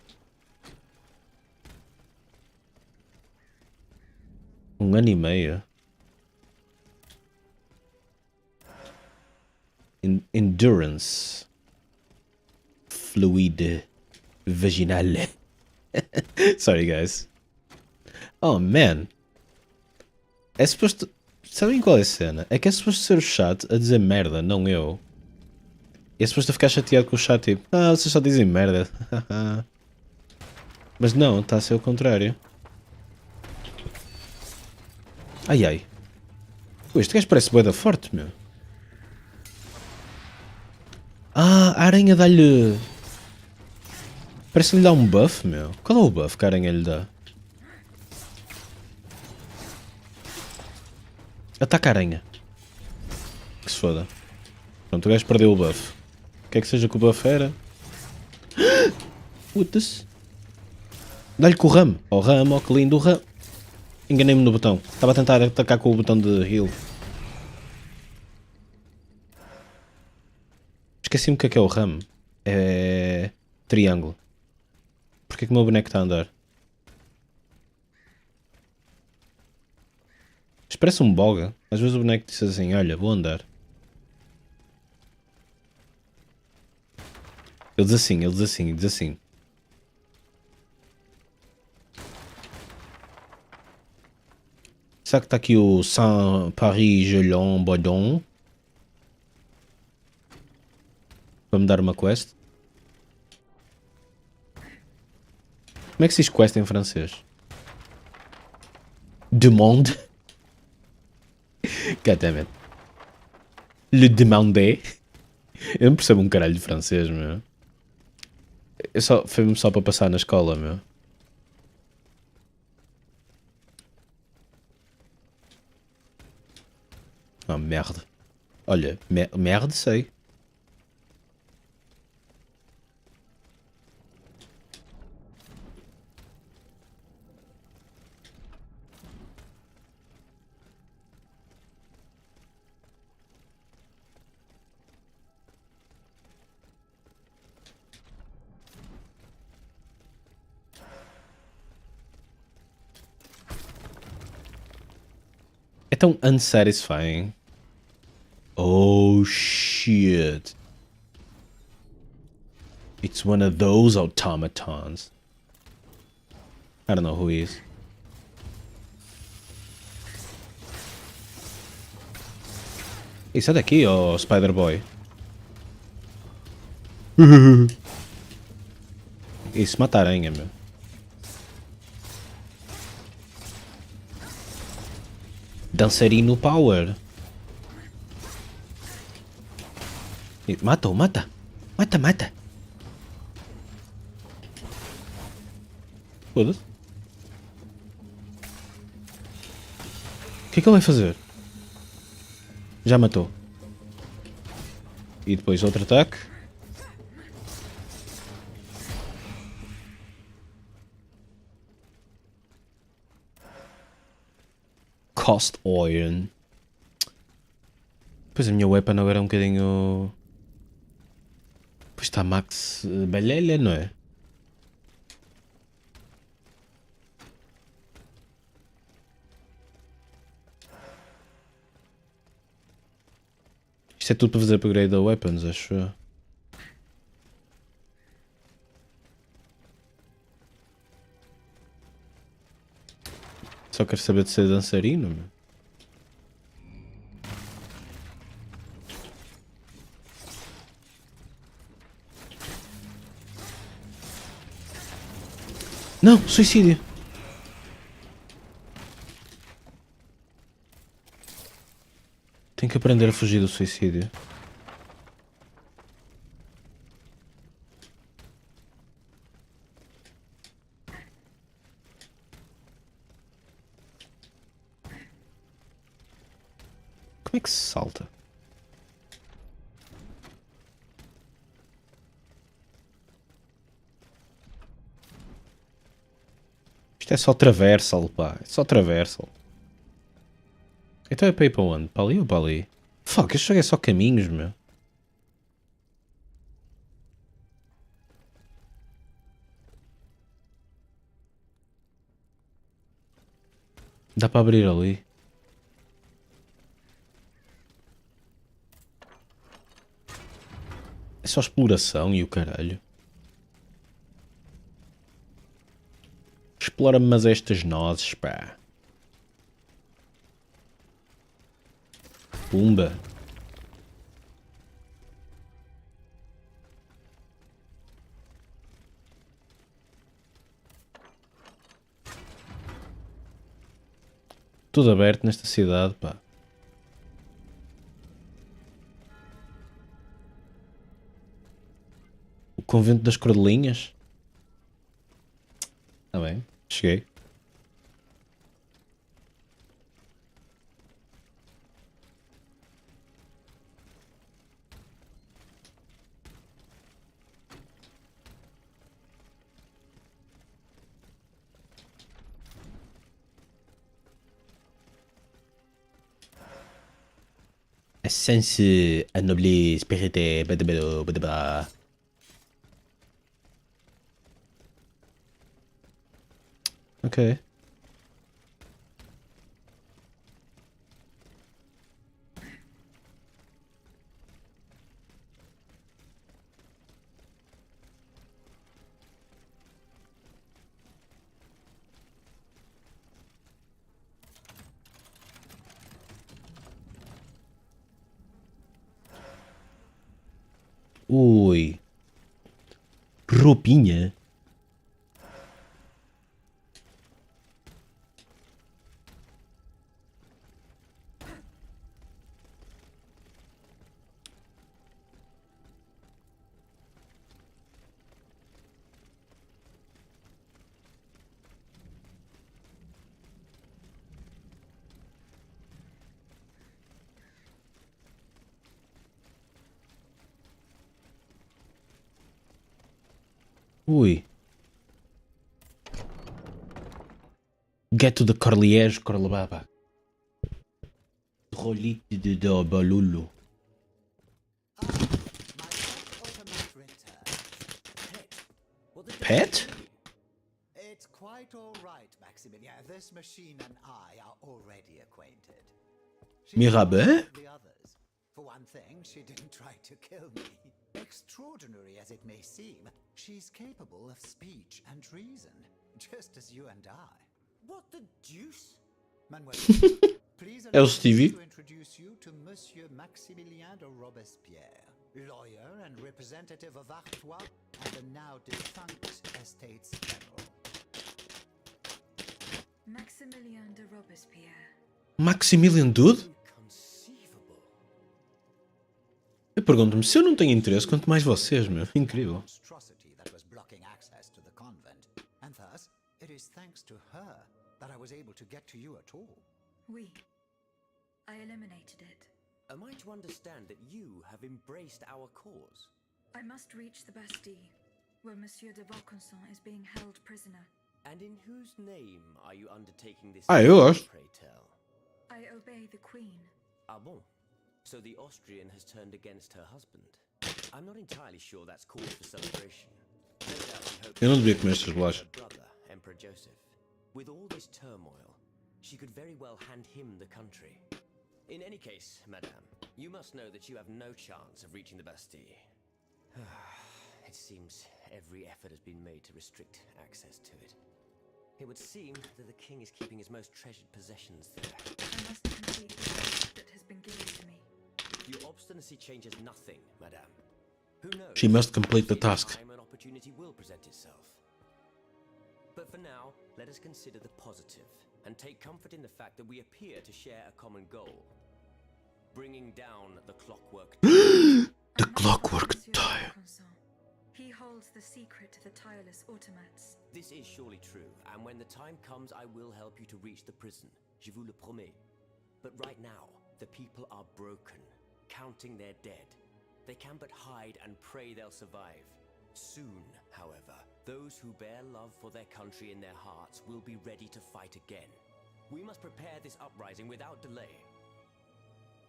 Um ano e meio? Endurance. Fluid vaginal. Sorry, guys. Oh, man. É suposto... Sabem qual é a cena? É que é suposto ser o chat a dizer merda, não eu. É suposto ficar chateado com o chat, tipo... Ah, vocês só dizem merda. Mas não, está a ser o contrário. Ai, ai. Pô, este gajo parece bué da forte, meu. Ah, a aranha dá-lhe... Parece que lhe dá um buff, meu. Qual é o buff que a aranha lhe dá? Ataca a aranha. Que se foda. Pronto, o gajo perdeu o buff. O que é que seja que o buff era? Puta-se. Dá-lhe com o ramo. Oh ramo, oh que lindo o ramo. Enganei-me no botão. Estava a tentar atacar com o botão de heal. Esqueci-me o que é o ramo. É... triângulo. Porquê que o meu boneco está a andar? Isto parece um boga. Às vezes o boneco diz assim, olha, vou andar. Ele diz assim. Será que está aqui o Saint-Paris-Gelon-Bodon? Para me dar uma quest? Como é que se diz quest em francês? Demande? Goddammit. Le demander? Eu não percebo um caralho de francês, meu. Foi-me só para passar na escola, meu. Ah, merda. Olha, merda, sei. tão unsatisfying. Oh shit. It's one of those automatons. I don't know who he is. Isso é daqui, oh Spider-Boy. Isso mata aranha, meu. Dançarino Power. Mata-o, mata. Mata, mata. Foda-se. O que é que ele vai fazer? Já matou. E depois outro ataque. Cost Iron. Pois a minha weapon agora é um bocadinho... Pois está Max Balhelha, não é? Isto é tudo para fazer upgrade da weapons, acho eu. Só quero saber de ser dançarino, meu. Não, suicídio. Tenho que aprender a fugir do suicídio. Como é que se salta? Isto é só traversal, pá. É só traversal. Então é para ir para onde? Para ali ou para ali? Fuck, este jogo é só caminhos, meu. Dá para abrir ali. É só exploração e o caralho. Explora-me mas estas nozes, pá. Pumba. Tudo aberto nesta cidade, pá. O convento das Cordelinhas? Tá bem, cheguei. Essence anobli spirite badabada. Ok. Ui. Roupinha. Ui. Get to the Corliege Corlebaba. Rolite de Balulu. Pet? It's quite all right, Maximilian. This machine and I are already acquainted. Mirabeau? The others. For one thing, she didn't try to kill me. Extraordinary as it may seem, she's capable of speech and reason, just as you and I. What the deuce? Manuel, please El allow Stevie. me to introduce you to Monsieur Maximilien de Robespierre, lawyer and representative of Artois and the now defunct Estates General. Maximilien de Robespierre. Maximilian Dude? Inconceivable. Eu pergunto-me, se eu não tenho interesse, quanto mais vocês, meu. Incrível. Monstrosity that was blocking access to the convent, and thus it is thanks to her that I was able to get to you at all. Oui. I eliminated it. Am I to understand that you have embraced our cause? I must reach the Bastille, where Monsieur de Vaucanson is being held prisoner. And in whose name are you undertaking this? Ah, eu acho. Pray tell. I obey the Queen. Ah bon. So the Austrian has turned against her husband. I'm not entirely sure that's cause for celebration. No doubt she hoped Eu não to devia comer save estas her bolachas. brother, Emperor Joseph. With all this turmoil, she could very well hand him the country. In any case, madame, you must know that you have no chance of reaching the Bastille. It seems every effort has been made to restrict access to it. It would seem that the king is keeping his most treasured possessions there. I must complete the task that has been given to me. Your obstinacy changes nothing, madame. Who knows? She must complete the Maybe in task. time an opportunity will present itself. But for now, let us consider the positive and take comfort in the fact that we appear to share a common goal. Bringing down the clockwork. The I must Clockwork find Monsieur de Tower. Vaucanson. He holds the secret to the tireless automats. This is surely true, and when the time comes, I will help you to reach the prison. Je vous le promets. But right now, the people are broken, counting their dead. They can but hide and pray they'll survive. Soon, however, those who bear love for their country in their hearts will be ready to fight again. We must prepare this uprising without delay.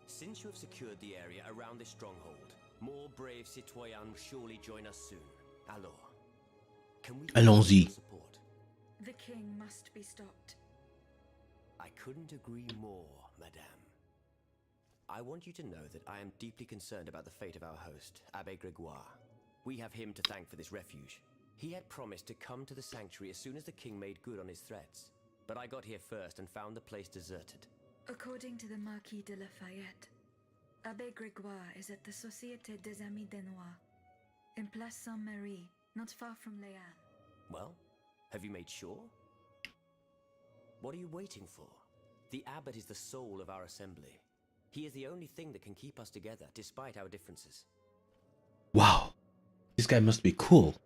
Since you have secured the area around this stronghold, more brave citoyens will surely join us soon. Alors, can we Allons-y. your support? The king must be stopped. I couldn't agree more, madame. I want you to know that I am deeply concerned about the fate of our host, Abbé Grégoire. We have him to thank for this refuge. He had promised to come to the sanctuary as soon as the king made good on his threats. But I got here first and found the place deserted. According to the Marquis de Lafayette, Abbé Grégoire is at the Société des Amis des Noirs, in Place Saint-Marie, not far from Les Halles. Well, have you made sure? What are you waiting for? The abbot is the soul of our assembly. He is the only thing that can keep us together, despite our differences. Wow. This guy must be cool.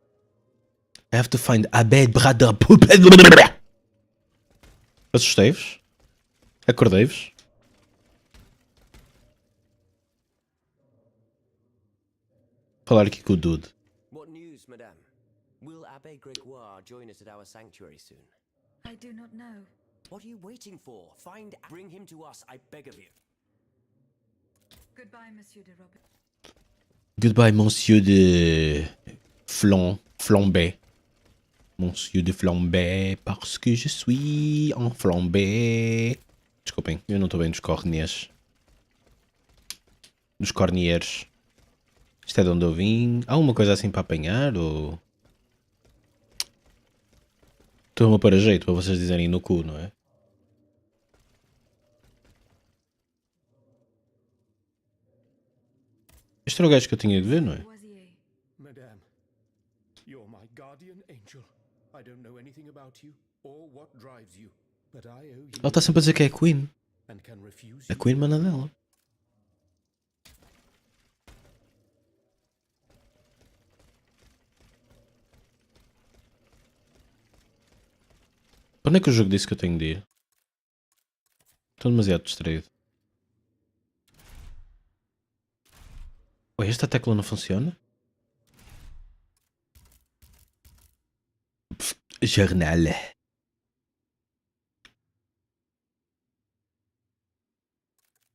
I have to find Abed Brother. Assustei-vos? Acordei-vos? Falar aqui com o Dude. What news, madame? Will Abbé Grégoire join us at our sanctuary soon? I do not know. What are you waiting for? Bring him to us, I beg of you. Goodbye, Monsieur de Robert. Goodbye, monsieur de flambé. Monsieur de flambé, parce que je suis en flambé. Desculpem, eu não estou bem dos corniers. Dos corniers. Isto é de onde eu vim. Há alguma coisa assim para apanhar ou... Estou-me a para jeito para vocês dizerem no cu, não é? Este era o gajo que eu tinha de ver, não é? Boisier. Madame, you're my guardian angel. I don't know anything about you or what drives you, but I owe you Ela está sempre a dizer que é a Queen. and can refuse A you. Queen mana dela. Para onde é que o jogo disse que eu tenho de ir? Estou demasiado distraído. Ué, esta tecla não funciona? Jornal.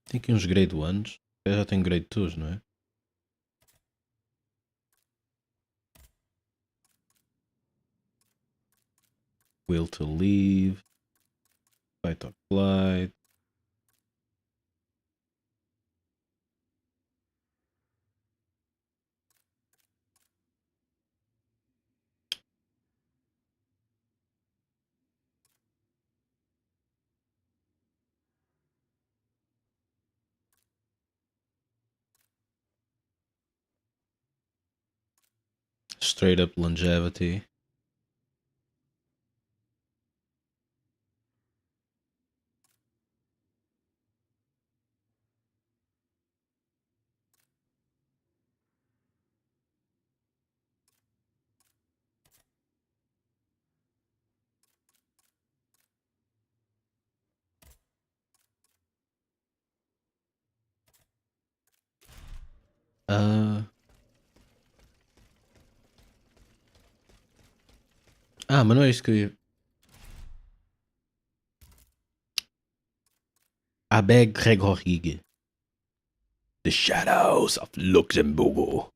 Tem aqui uns grade 1s. Eu já tenho grade 2, não é? Will to leave. Fight or flight. Straight up longevity. Mas não é isto que eu ia... Abeg Gregorrig. The Shadows of Luxembourg.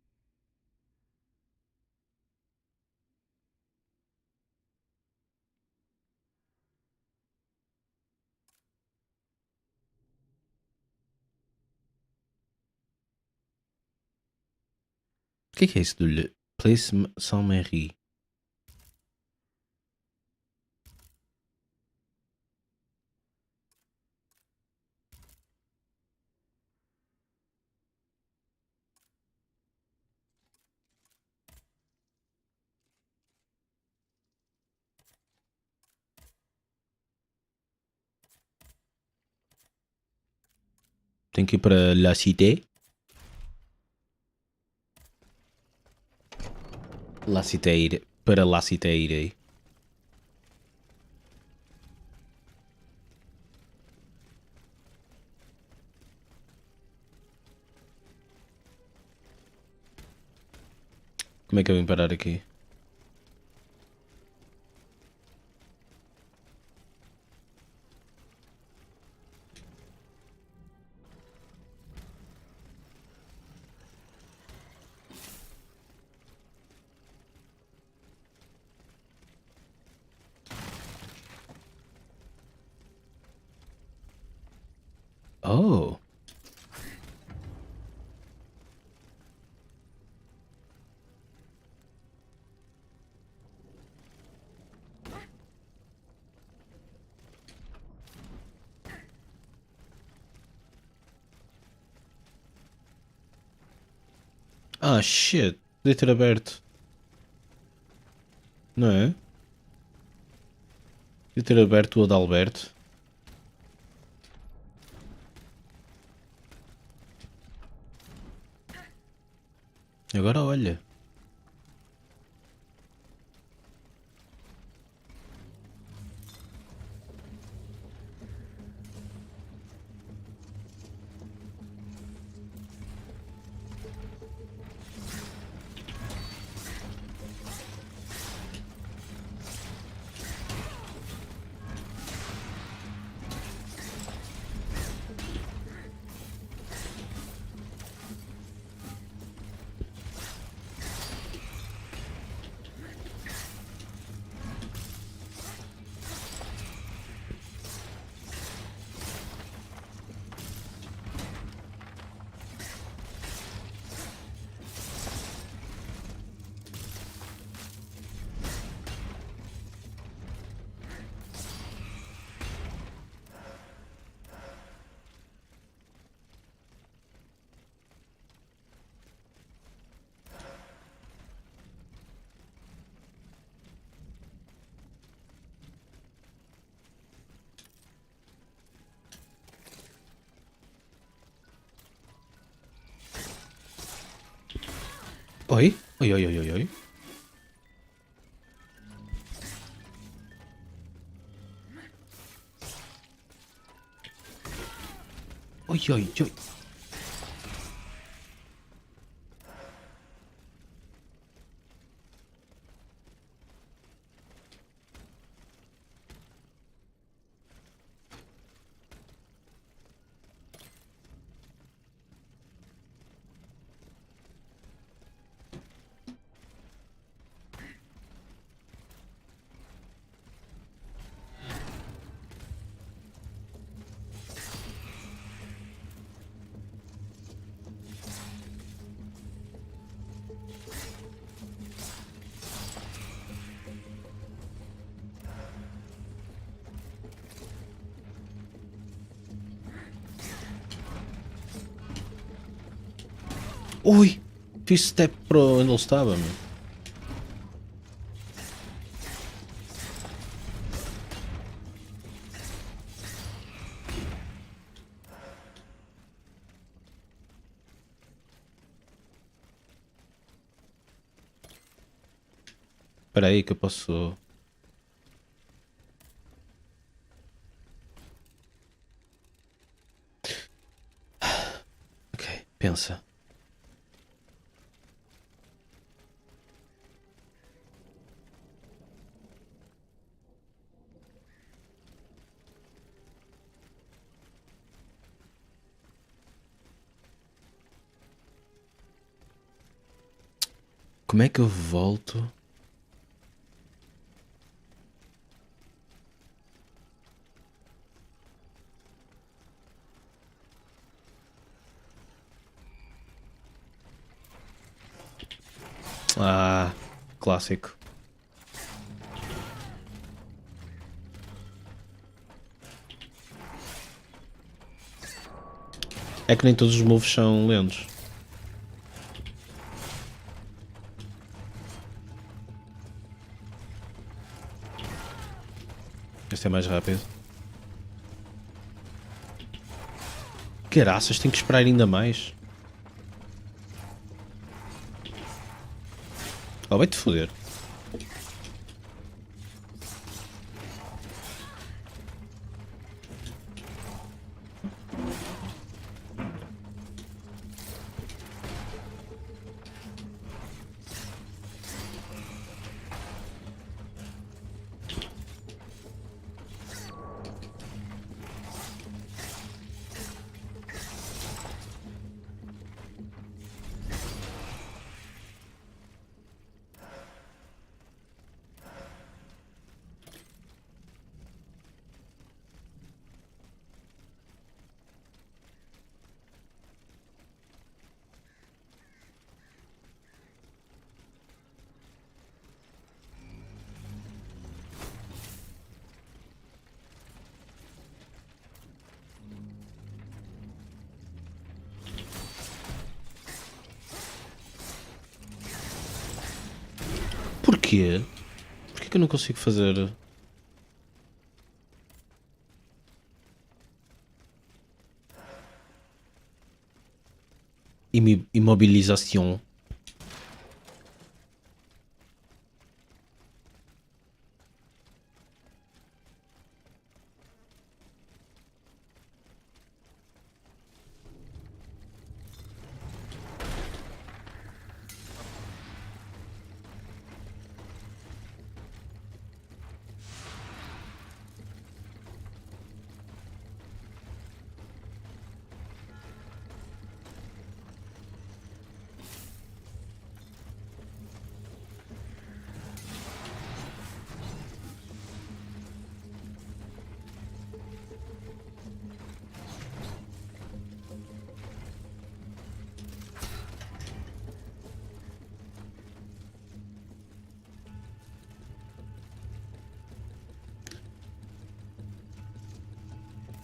O que é isso do Le Place Saint-Marie? Tenho que ir para La Cité. La Cité, para La Cité irei. Como é que eu vim parar aqui? Oh. Ah, shit. Podia ter aberto. Não é? Podia ter aberto o Adalberto. Agora olha. Oi? Oi, oi, oi, oi, oi. Oi, oi, oi. Ui! Fiz step para onde ele estava, meu. Espera aí que eu posso... Ok, pensa. Como é que eu volto? Ah, clássico. É que nem todos os moves são lentos. Este é mais rápido. Caraças, tenho que esperar ainda mais. Oh, vai-te foder. Porquê? Porquê que eu não consigo fazer... Imobilização.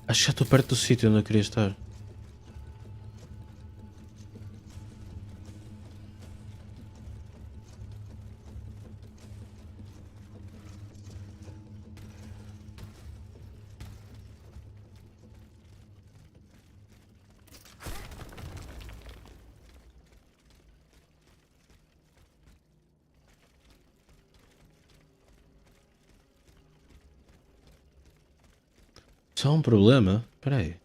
Acho que já estou perto do sítio onde eu queria estar. Só um problema? Espera aí.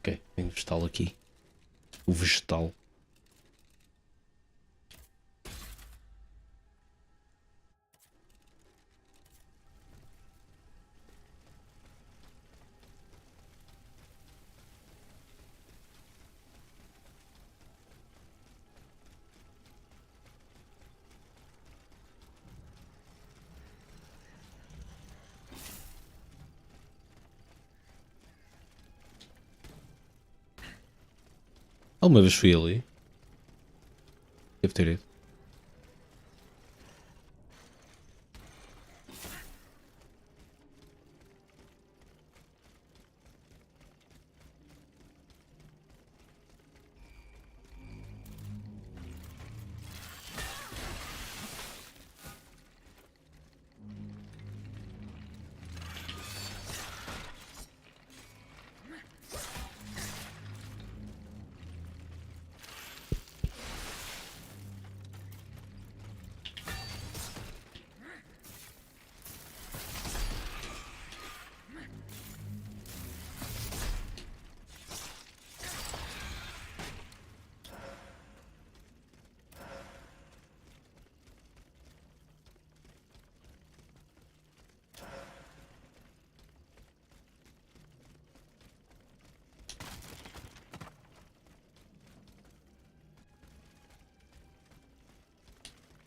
Ok, tem vegetal aqui. O vegetal. Alguma vez fui ali? Devo ter ido.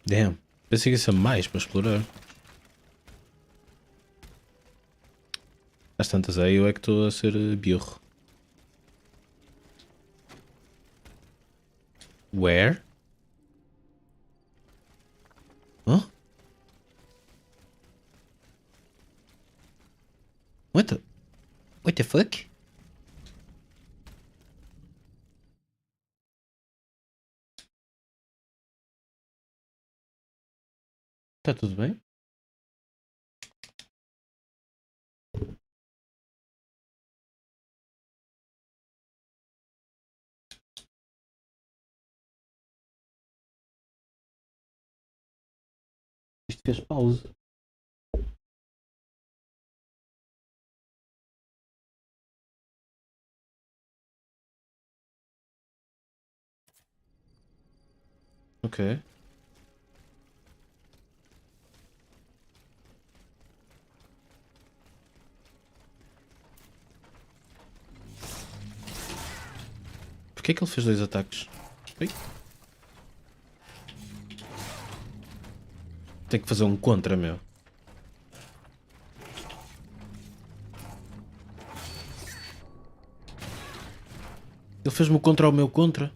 Damn. Pensei que isso é mais para explorar. Às tantas aí eu é que estou a ser biorro. Where? Hã? What the fuck? Tá tudo bem? Isto fez pausa. Ok. Porquê que ele fez 2 ataques? Ui. Tem que fazer um contra, meu. Ele fez-me o contra ao meu contra.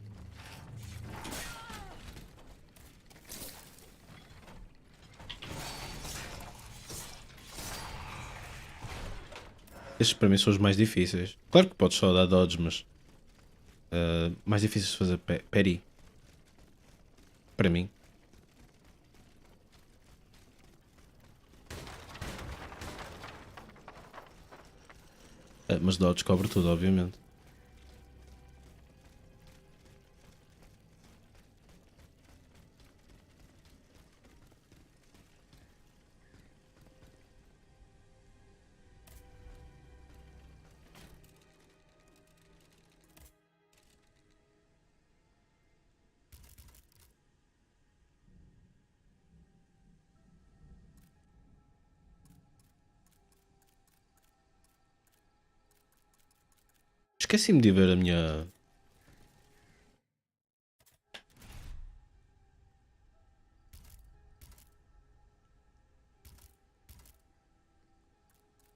Estes para mim são os mais difíceis. Claro que podes só dar dodge, mas... mais difíceis de fazer parry. Para mim. Mas dodge cobre tudo, obviamente. Esqueci-me de ver a minha...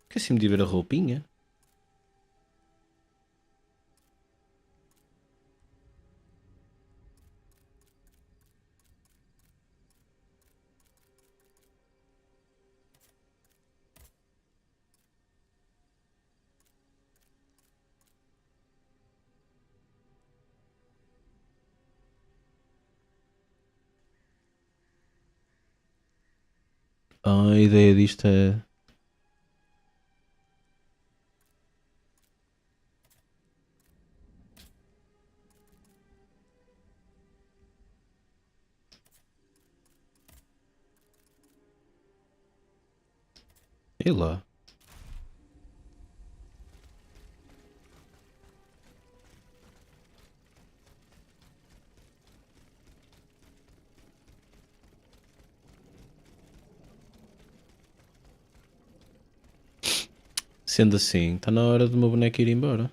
Esqueci-me de ver a roupinha. A ideia disto é... Sei lá. Sendo assim, está na hora do meu boneco ir embora.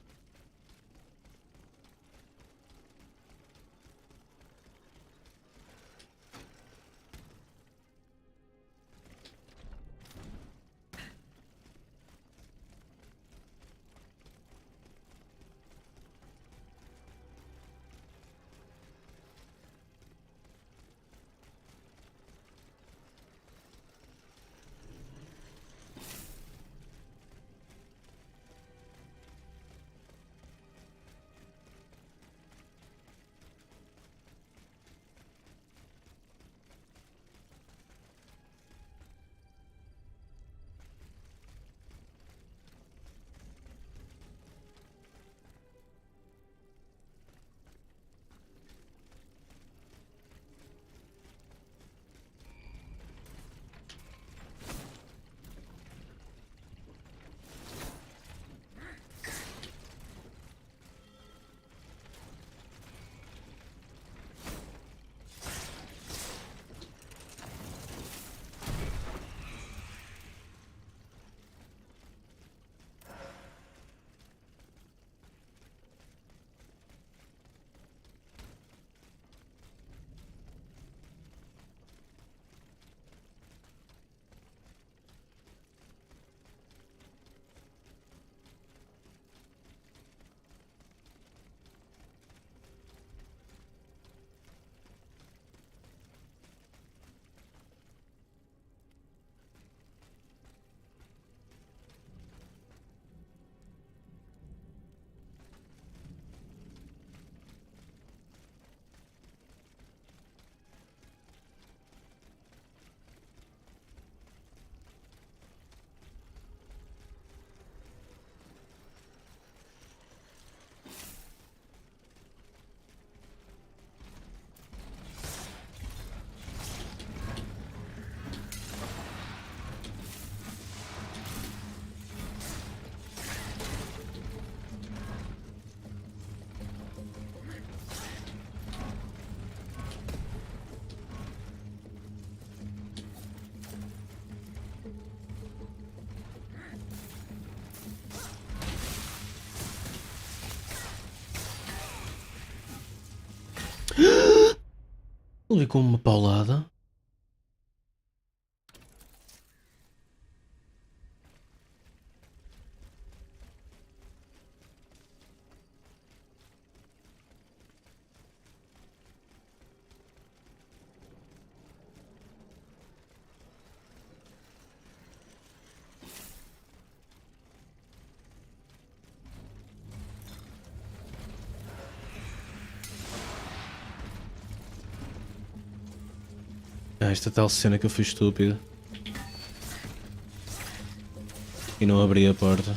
Ele com uma paulada. Ah, esta tal cena que eu fui estúpido. E não abri a porta.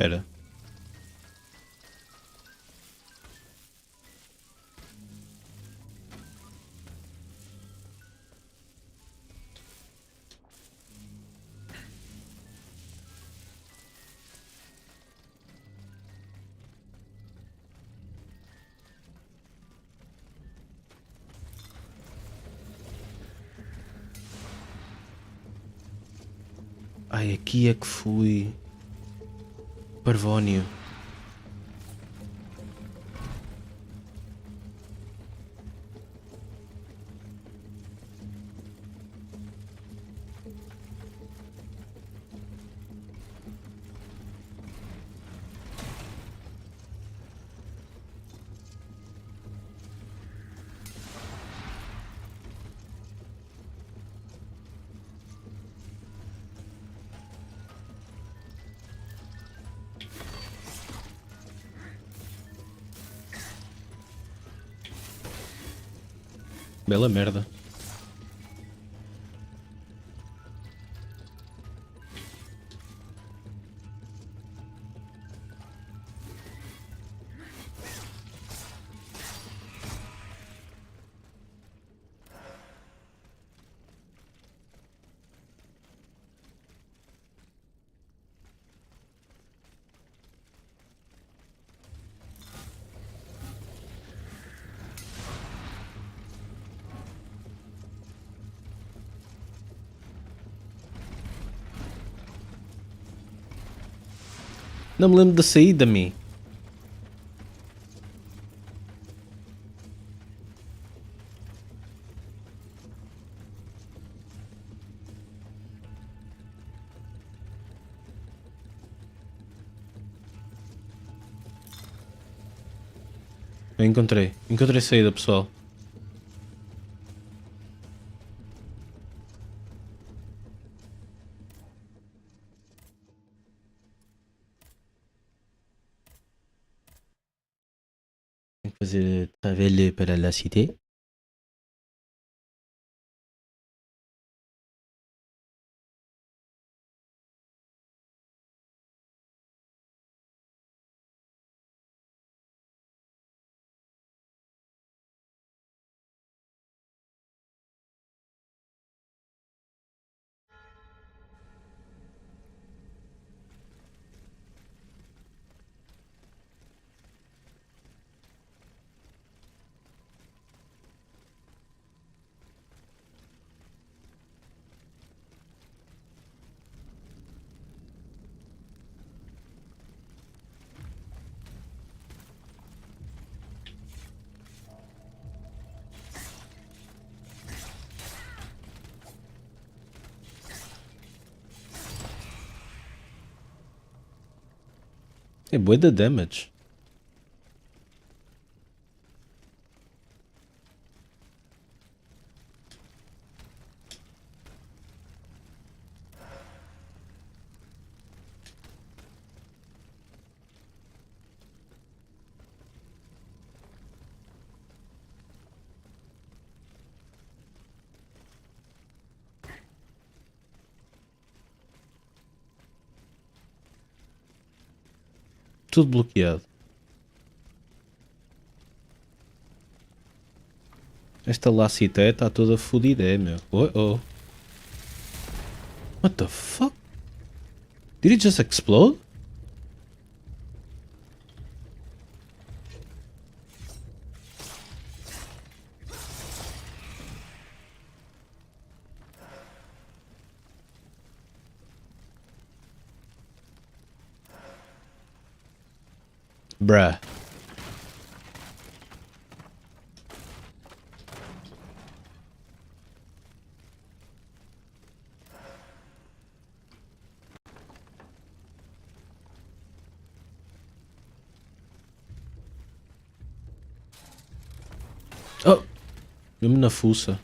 Espera. Ai, aqui é que fui. Parvónio. Bela merda. Não me lembro da saída, me. Eu encontrei. Encontrei saída, pessoal. Tenho que fazer travelho para la cité. É bué da damage. tudo bloqueado. Esta lacité está toda fodida, meu. Oh, oh. What the fuck? Did it just explode? Bruh. Oh! Mesmo na fuça.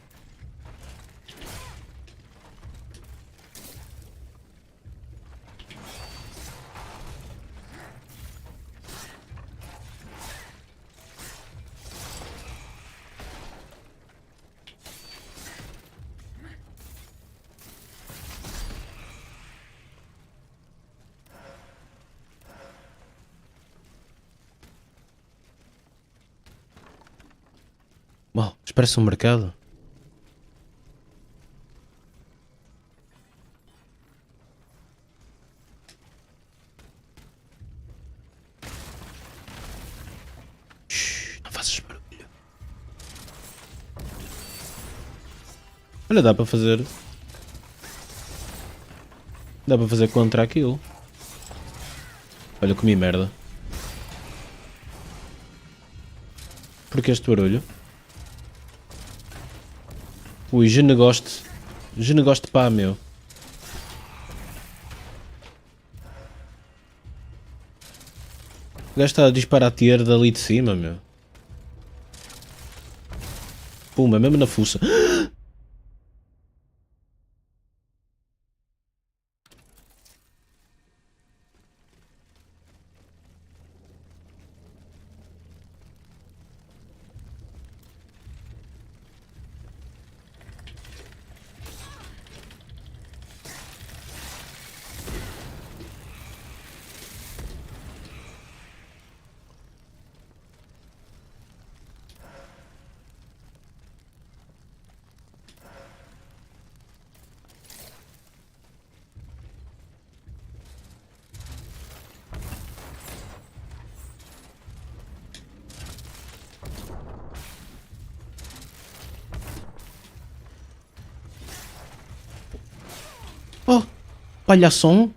Bom, isto parece um mercado. Shhh, não faças barulho. Olha, dá para fazer. Dá para fazer contra aquilo. Olha, comi merda. Porque este barulho? Ui, je ne gosto. Je ne gosto pá, meu. O gajo está a disparar tier dali de cima, meu. Pumba, mesmo na fuça. Oh, palhação.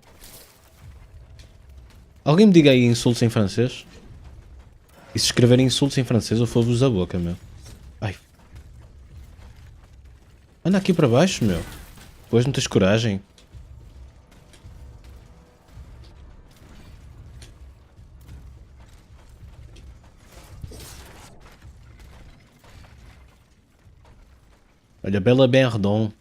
Alguém me diga aí insultos em francês? E se escreverem insultos em francês eu fogo-vos a boca, meu. Ai. Anda aqui para baixo, meu. Depois não tens coragem. Olha, Bela Berdon.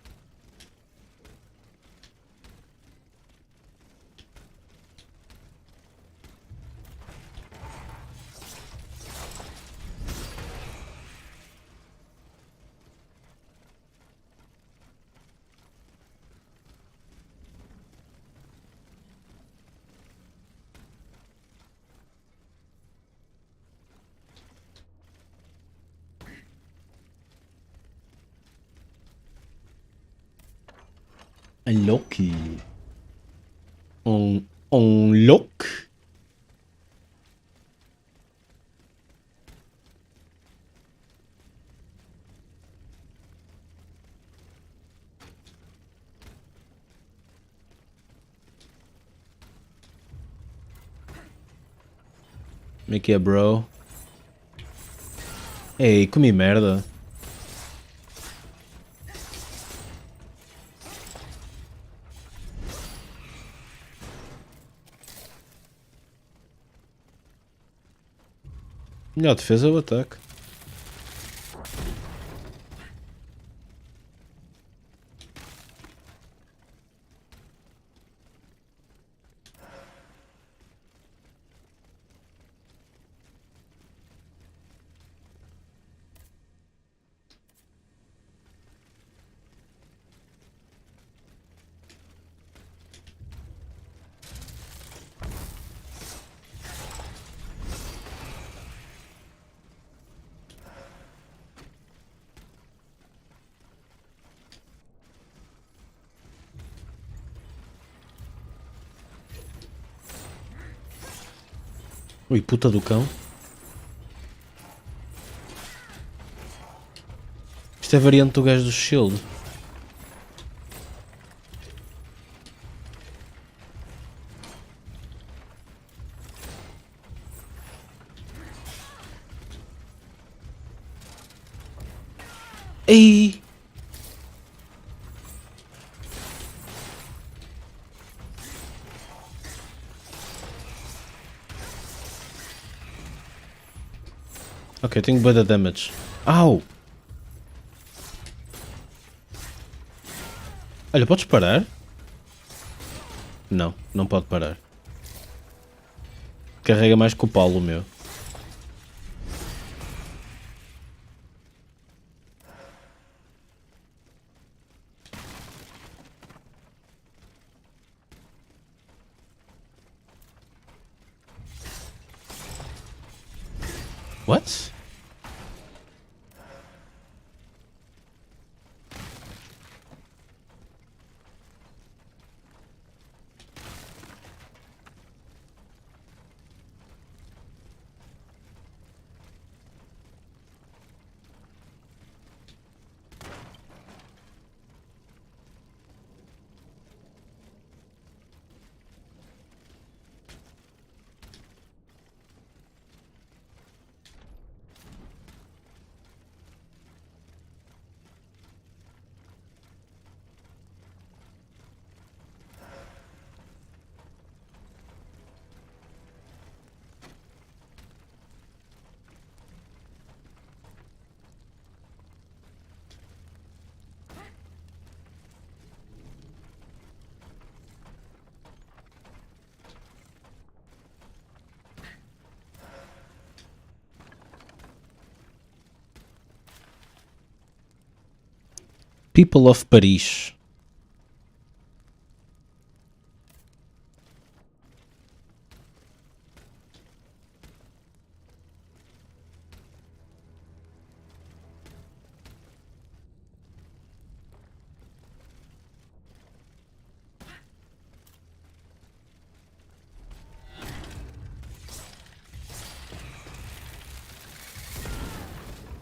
Loki. Look. Como é que é, bro? Ei, comi merda. Melhor defesa é o ataque. Ui, puta do cão. Isto é variante do gajo do Shield. Ei! Ok, tenho bué de damage. Au! Olha, podes parar? Não, não pode parar. Carrega mais que o Paulo, meu. What? People of Paris.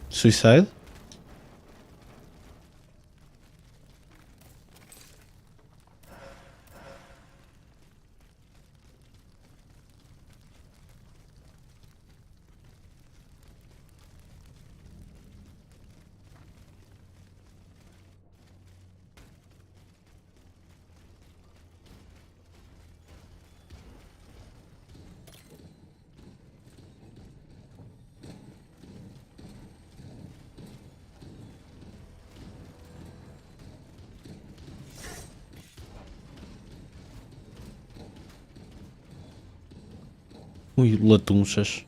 Suicide? Ui, latunchas.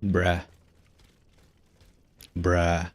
Bruh. Bruh.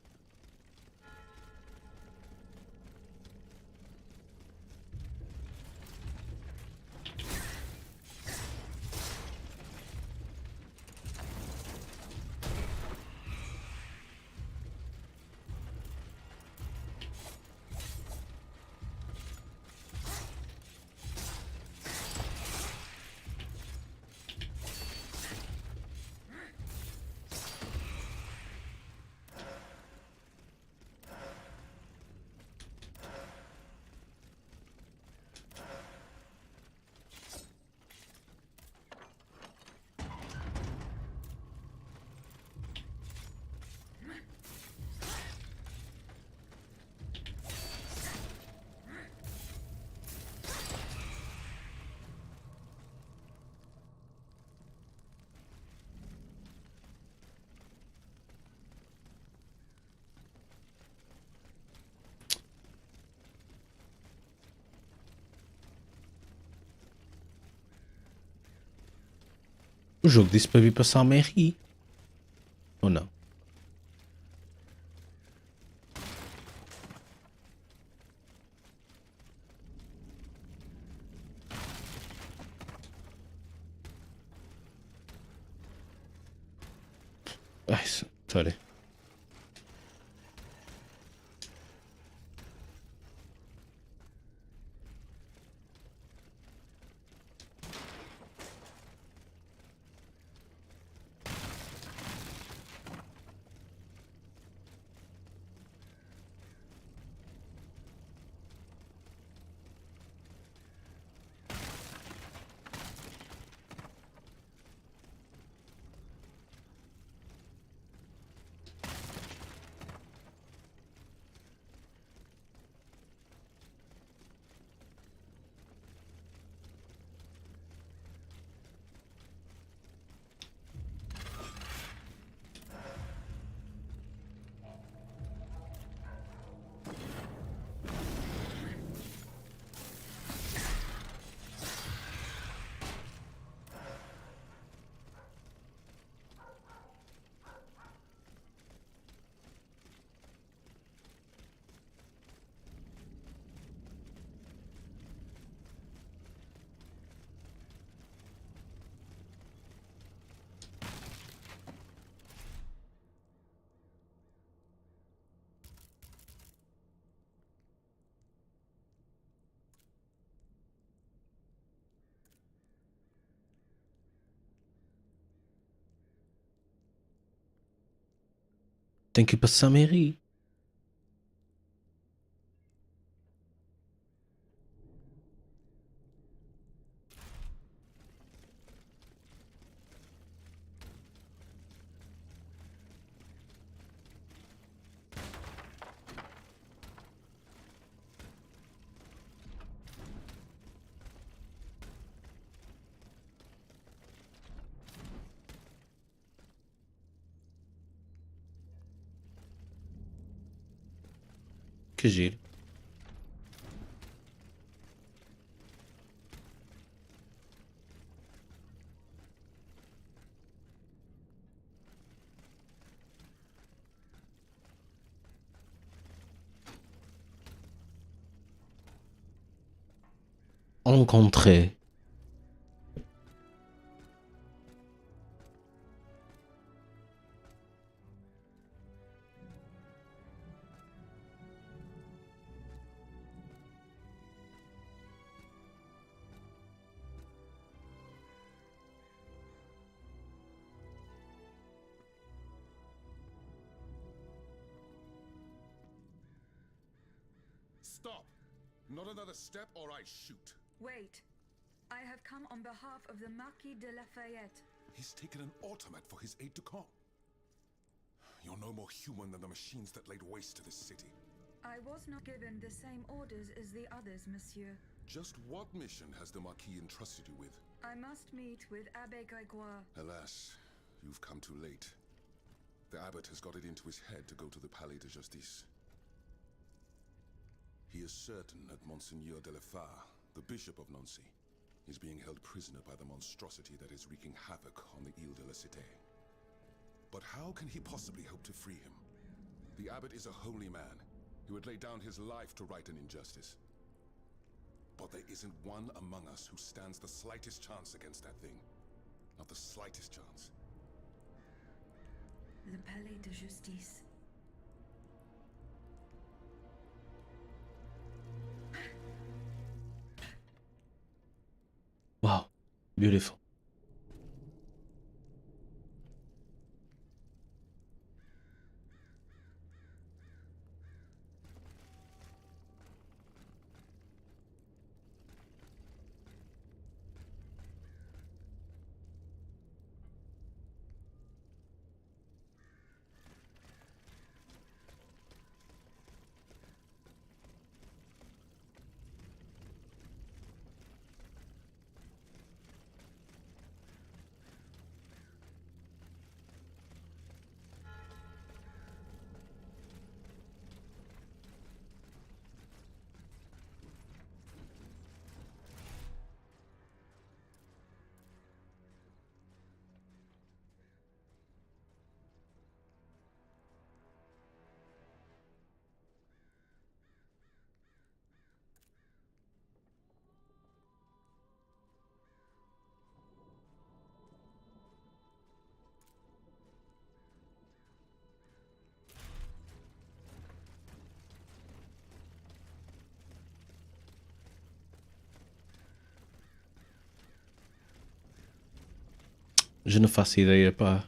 O jogo disse para vir passar a Mary. Ou não? Ai, sorry. Tem que ir para Saint-Méry. Que giro. Encontré. Stop! Not another step or I shoot. Wait. I have come on behalf of the Marquis de Lafayette. He's taken an automat for his aide-de-camp. You're no more human than the machines that laid waste to this city. I was not given the same orders as the others, monsieur. Just what mission has the Marquis entrusted you with? I must meet with Abbe Grégoire. Alas, you've come too late. The abbot has got it into his head to go to the Palais de Justice. He is certain that Monseigneur de la Fare, the Bishop of Nancy, is being held prisoner by the monstrosity that is wreaking havoc on the Ile de la Cité. But how can he possibly hope to free him? The abbot is a holy man. He would lay down his life to right an injustice. But there isn't one among us who stands the slightest chance against that thing. Not the slightest chance. Le Palais de Justice. Wow. Beautiful. Já não faço ideia, pá.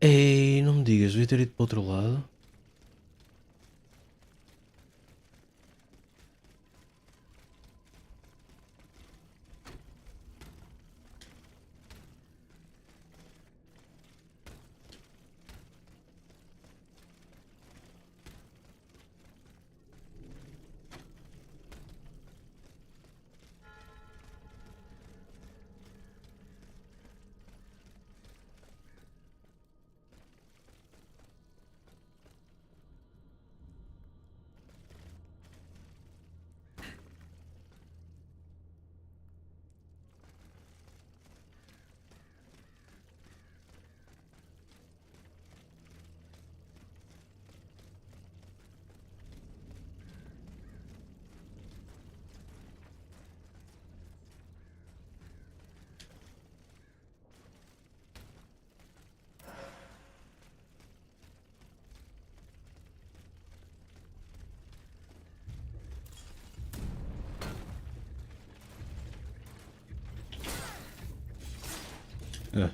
Ei, não me digas, devia ter ido para o outro lado. Ah.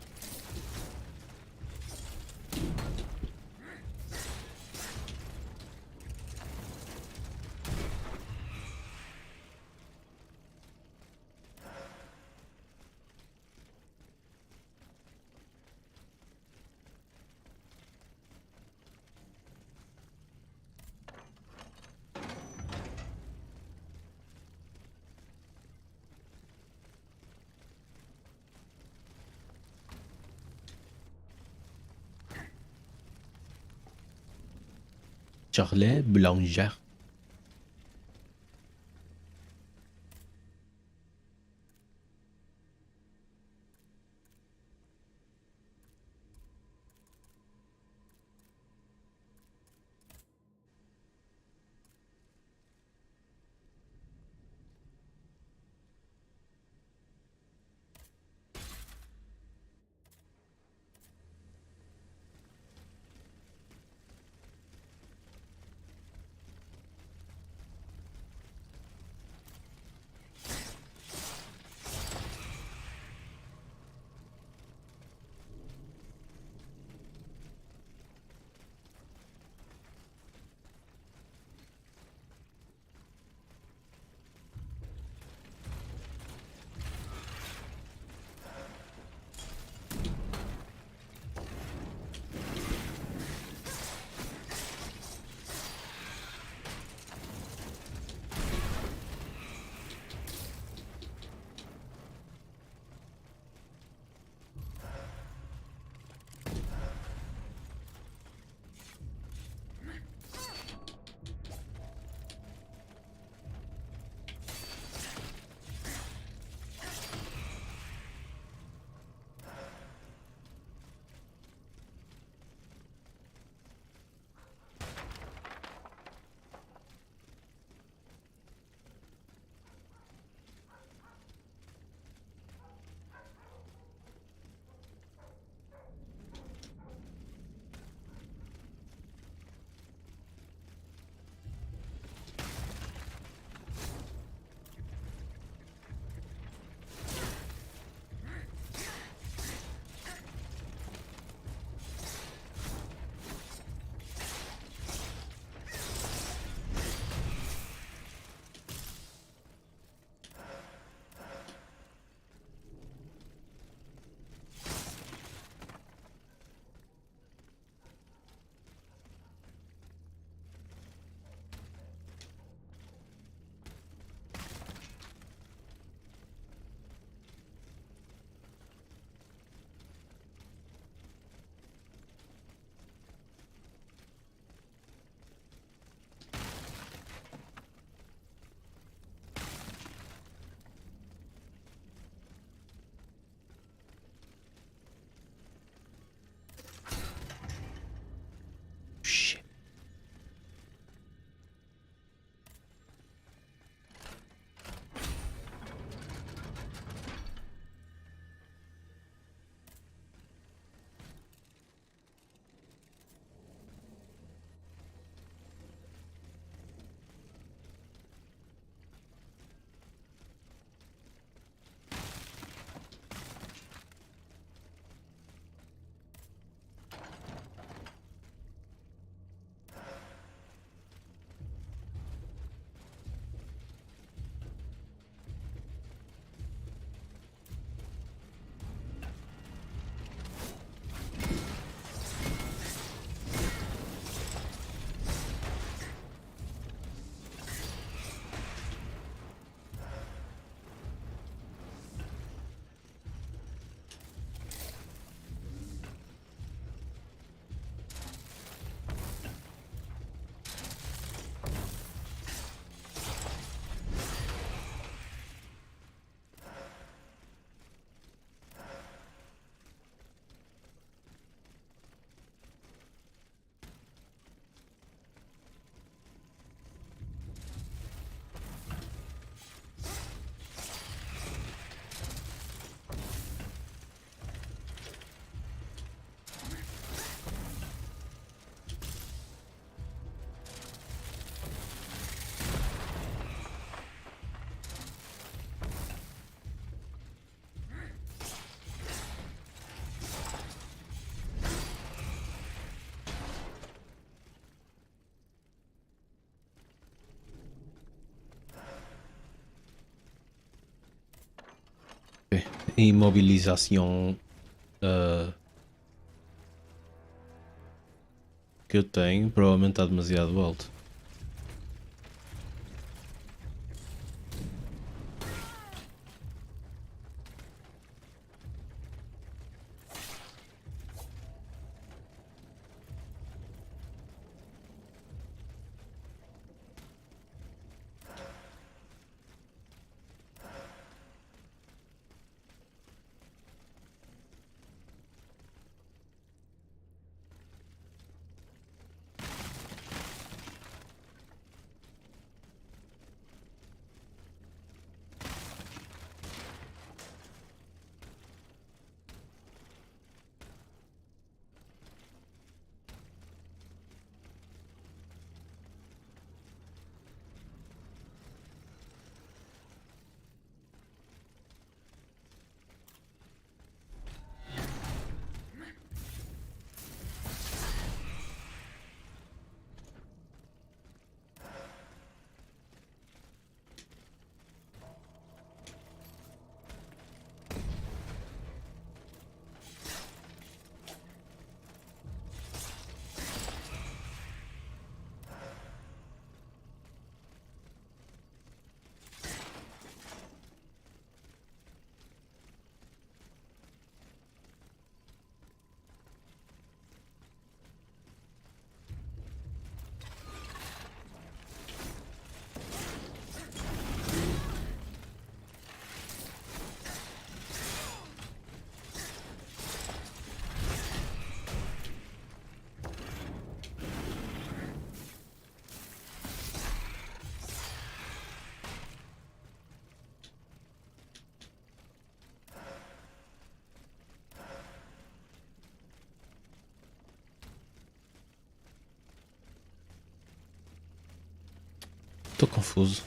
Charlie Boulanger. Ok. A imobilização que eu tenho provavelmente está demasiado alto. Estou confuso.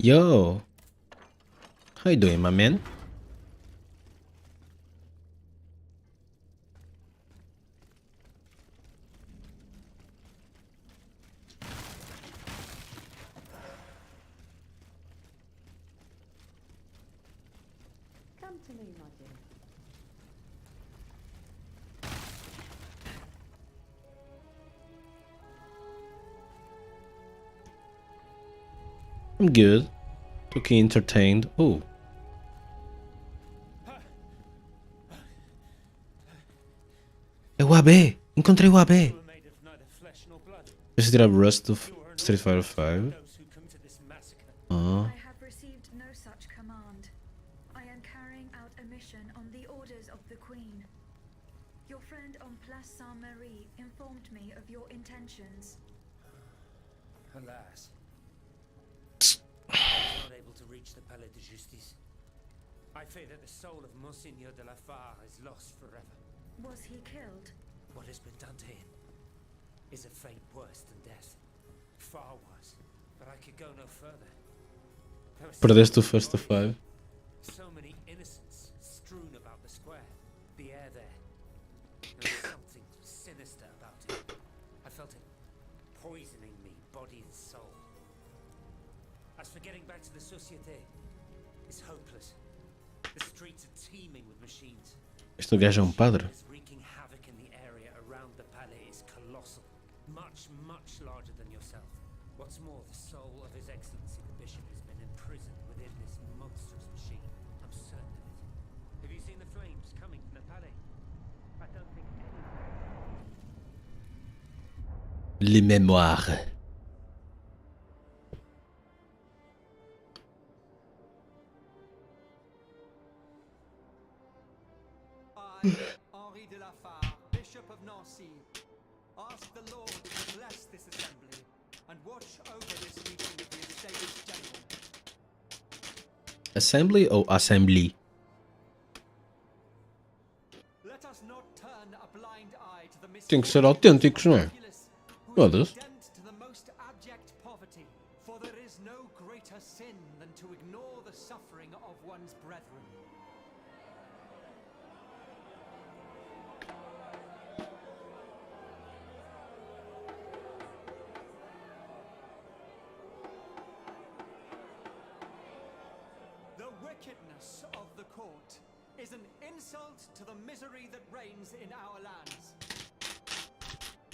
Yo, how you doing, my man? Come to me, my dear. I'm good. Okay, entertained. Oh, é o AB! Encontrei o AB! Were made of neither flesh nor blood. Deixa eu tirar Rust do You are an Street Fighter orphan 5. those who come to this massacre. Ah, I have received no such command. I am carrying out a mission on the orders of the Queen. Your friend on Place Saint-Marie informed me of your intentions. Alas. I was not able to reach the Palais de Justice. I fear that the soul of Monseigneur de la Fare is lost forever. Was he killed? What has been done to him is a fate worse than death. Far worse. But I could go no further. There were perdeste o so many first of bodies, 5. so many innocents strewn about the square. The air there. There was something sinister about it. I felt it poisoning me, body and soul. As for getting back to the Société, it's hopeless. The streets are teeming with machines. Este gajo é um padre? Is wreaking havoc in the area around the palais is colossal. Much, much larger than yourself. What's more, the soul of His Excellency the Bishop has been imprisoned within this monstrous machine. I'm certain of it. Have you seen the flames coming from the palais? I don't think anyone Le Mémoire. I, Henri de la Fare, Bishop of Nancy, ask the Lord to bless this assembly and watch over this meeting of the Estates General. Assembly ou Assembly? Let us not turn a blind eye to the Tem que ser autênticos, não é? Foda-se. condemned to the most abject poverty, for there is no greater sin than to ignore the suffering of one's brethren. The wickedness of the court is an insult to the misery that reigns in our lands.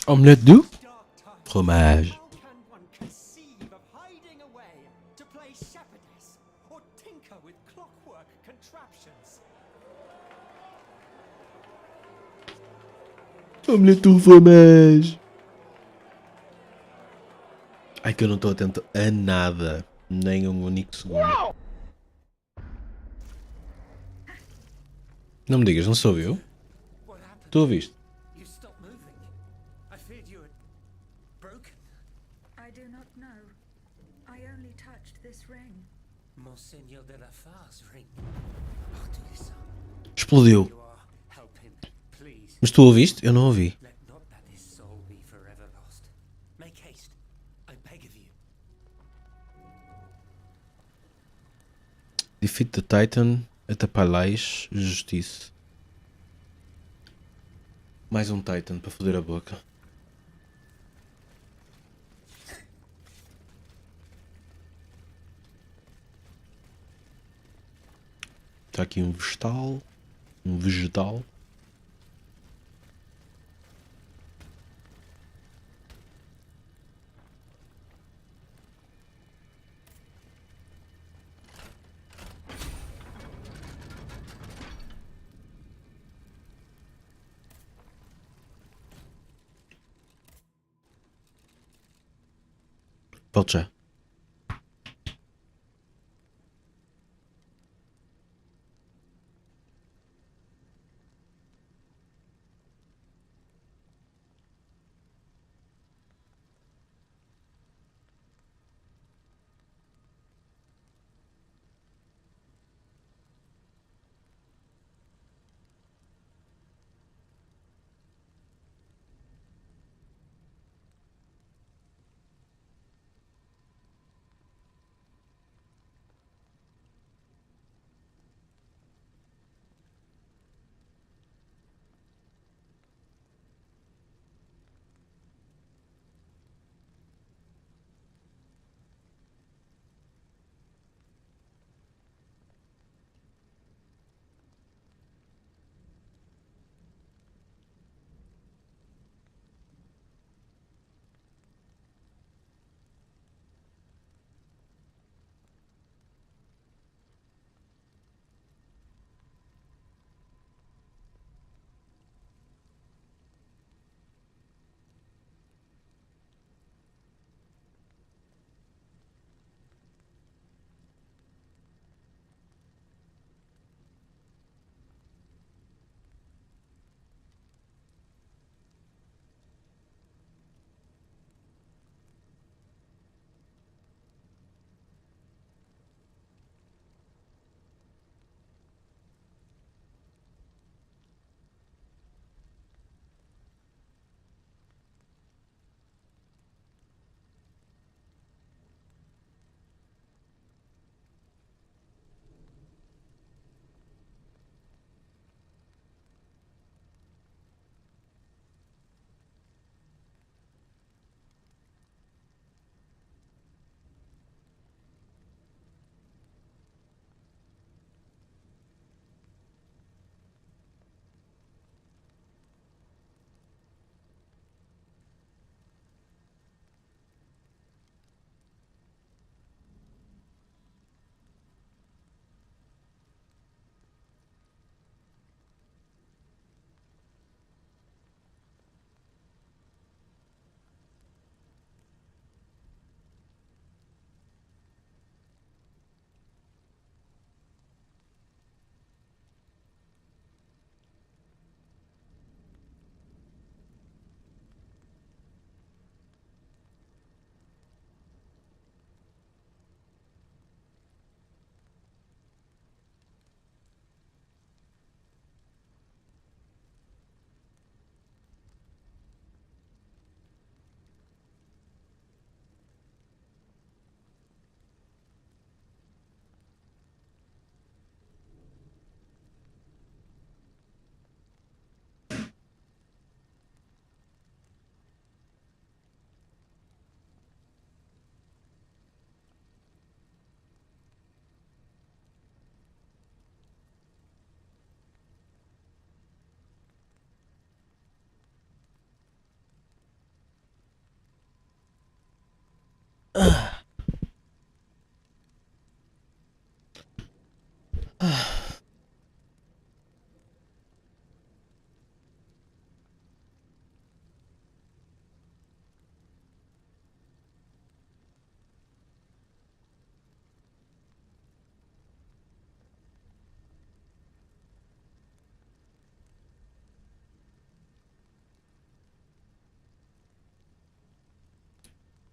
Omelette de Dark times. fromage. How can one conceive of hiding away to play shepherdess or tinker with clockwork contraptions? Omelette de fromage. Ai que eu não estou atento a nada. Nem um único segundo. Não me digas, não se ouviu? What happened? Tu ouviste? You stopped moving. I feared you had broken. I do not know. I only touched this ring. Monseigneur de la Fare's ring. Arthur, Explodiu. you are. Help him, please. Mas tu ouviste? Eu não ouvi. Let not that his soul be forever lost. Make haste, I beg of you. Defeat the Titan. Atapalais. Justiça. Mais um Titan para foder a boca. Está aqui um vegetal. Um vegetal. Volte já.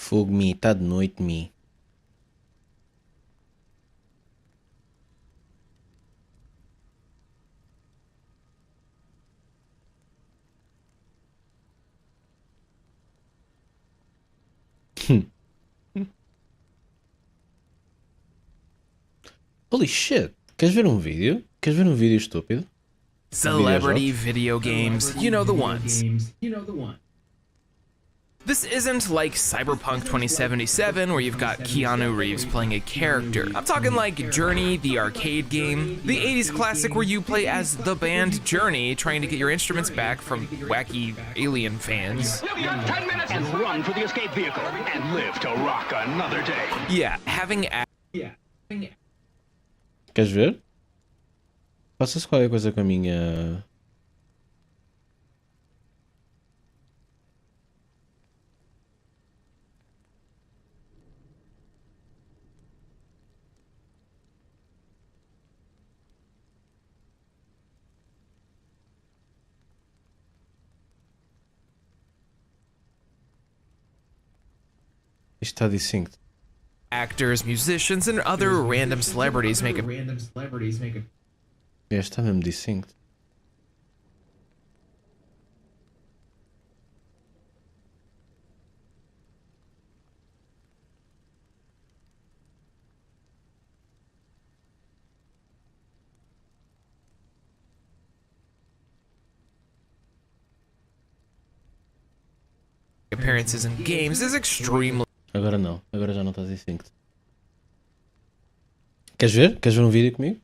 Fogo, Mi, tá de noite, Mi. Holy shit. Queres ver um vídeo? Queres ver um vídeo estúpido? Celebrity video games, you know the ones. This isn't like Cyberpunk 2077 where you've got Keanu Reeves playing a character. I'm talking like Journey, the arcade game, the 80s classic where you play as the band Journey trying to get your instruments back from wacky alien fans. You got 10 minutes and run for the escape vehicle and live to rock another day. Yeah, having Queres ver? Faça-se qualquer coisa com a minha... Isto está distinct. actors, musicians, and other random celebrities make a Este está mesmo distinct. appearances in games is extremely Agora não, agora já não está distinct. Queres ver? Queres ver um vídeo comigo?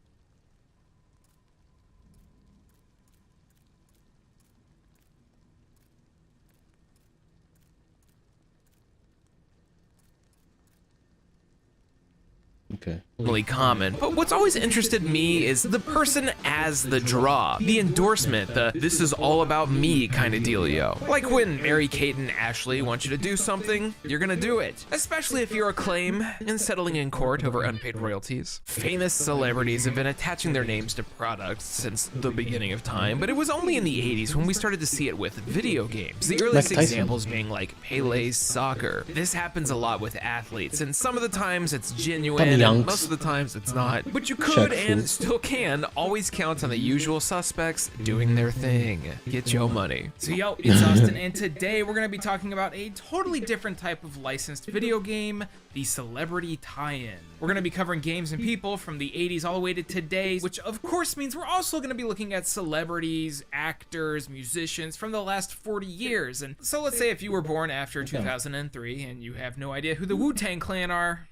Okay. Common, but what's always interested me is the person as the draw, the endorsement, the this is all about me kind of dealio. Like when Mary-Kate and Ashley want you to do something, you're gonna do it. Especially if you're a claim and settling in court over unpaid royalties. Famous celebrities have been attaching their names to products since the beginning of time, but it was only in the 80s when we started to see it with video games. The earliest examples being like Pele's soccer. This happens a lot with athletes, and some of the times it's genuine, and most of the times it's not. But you could and still can always count on the usual suspects doing their thing. Get your money. So yo, it's Austin, and today we're gonna be talking about a totally different type of licensed video game, the Celebrity Tie-In. We're gonna be covering games and people from the 80s all the way to today, which of course means we're also gonna be looking at celebrities, actors, musicians from the last 40 years. And so let's say if you were born after 2003 and you have no idea who the Wu-Tang Clan are,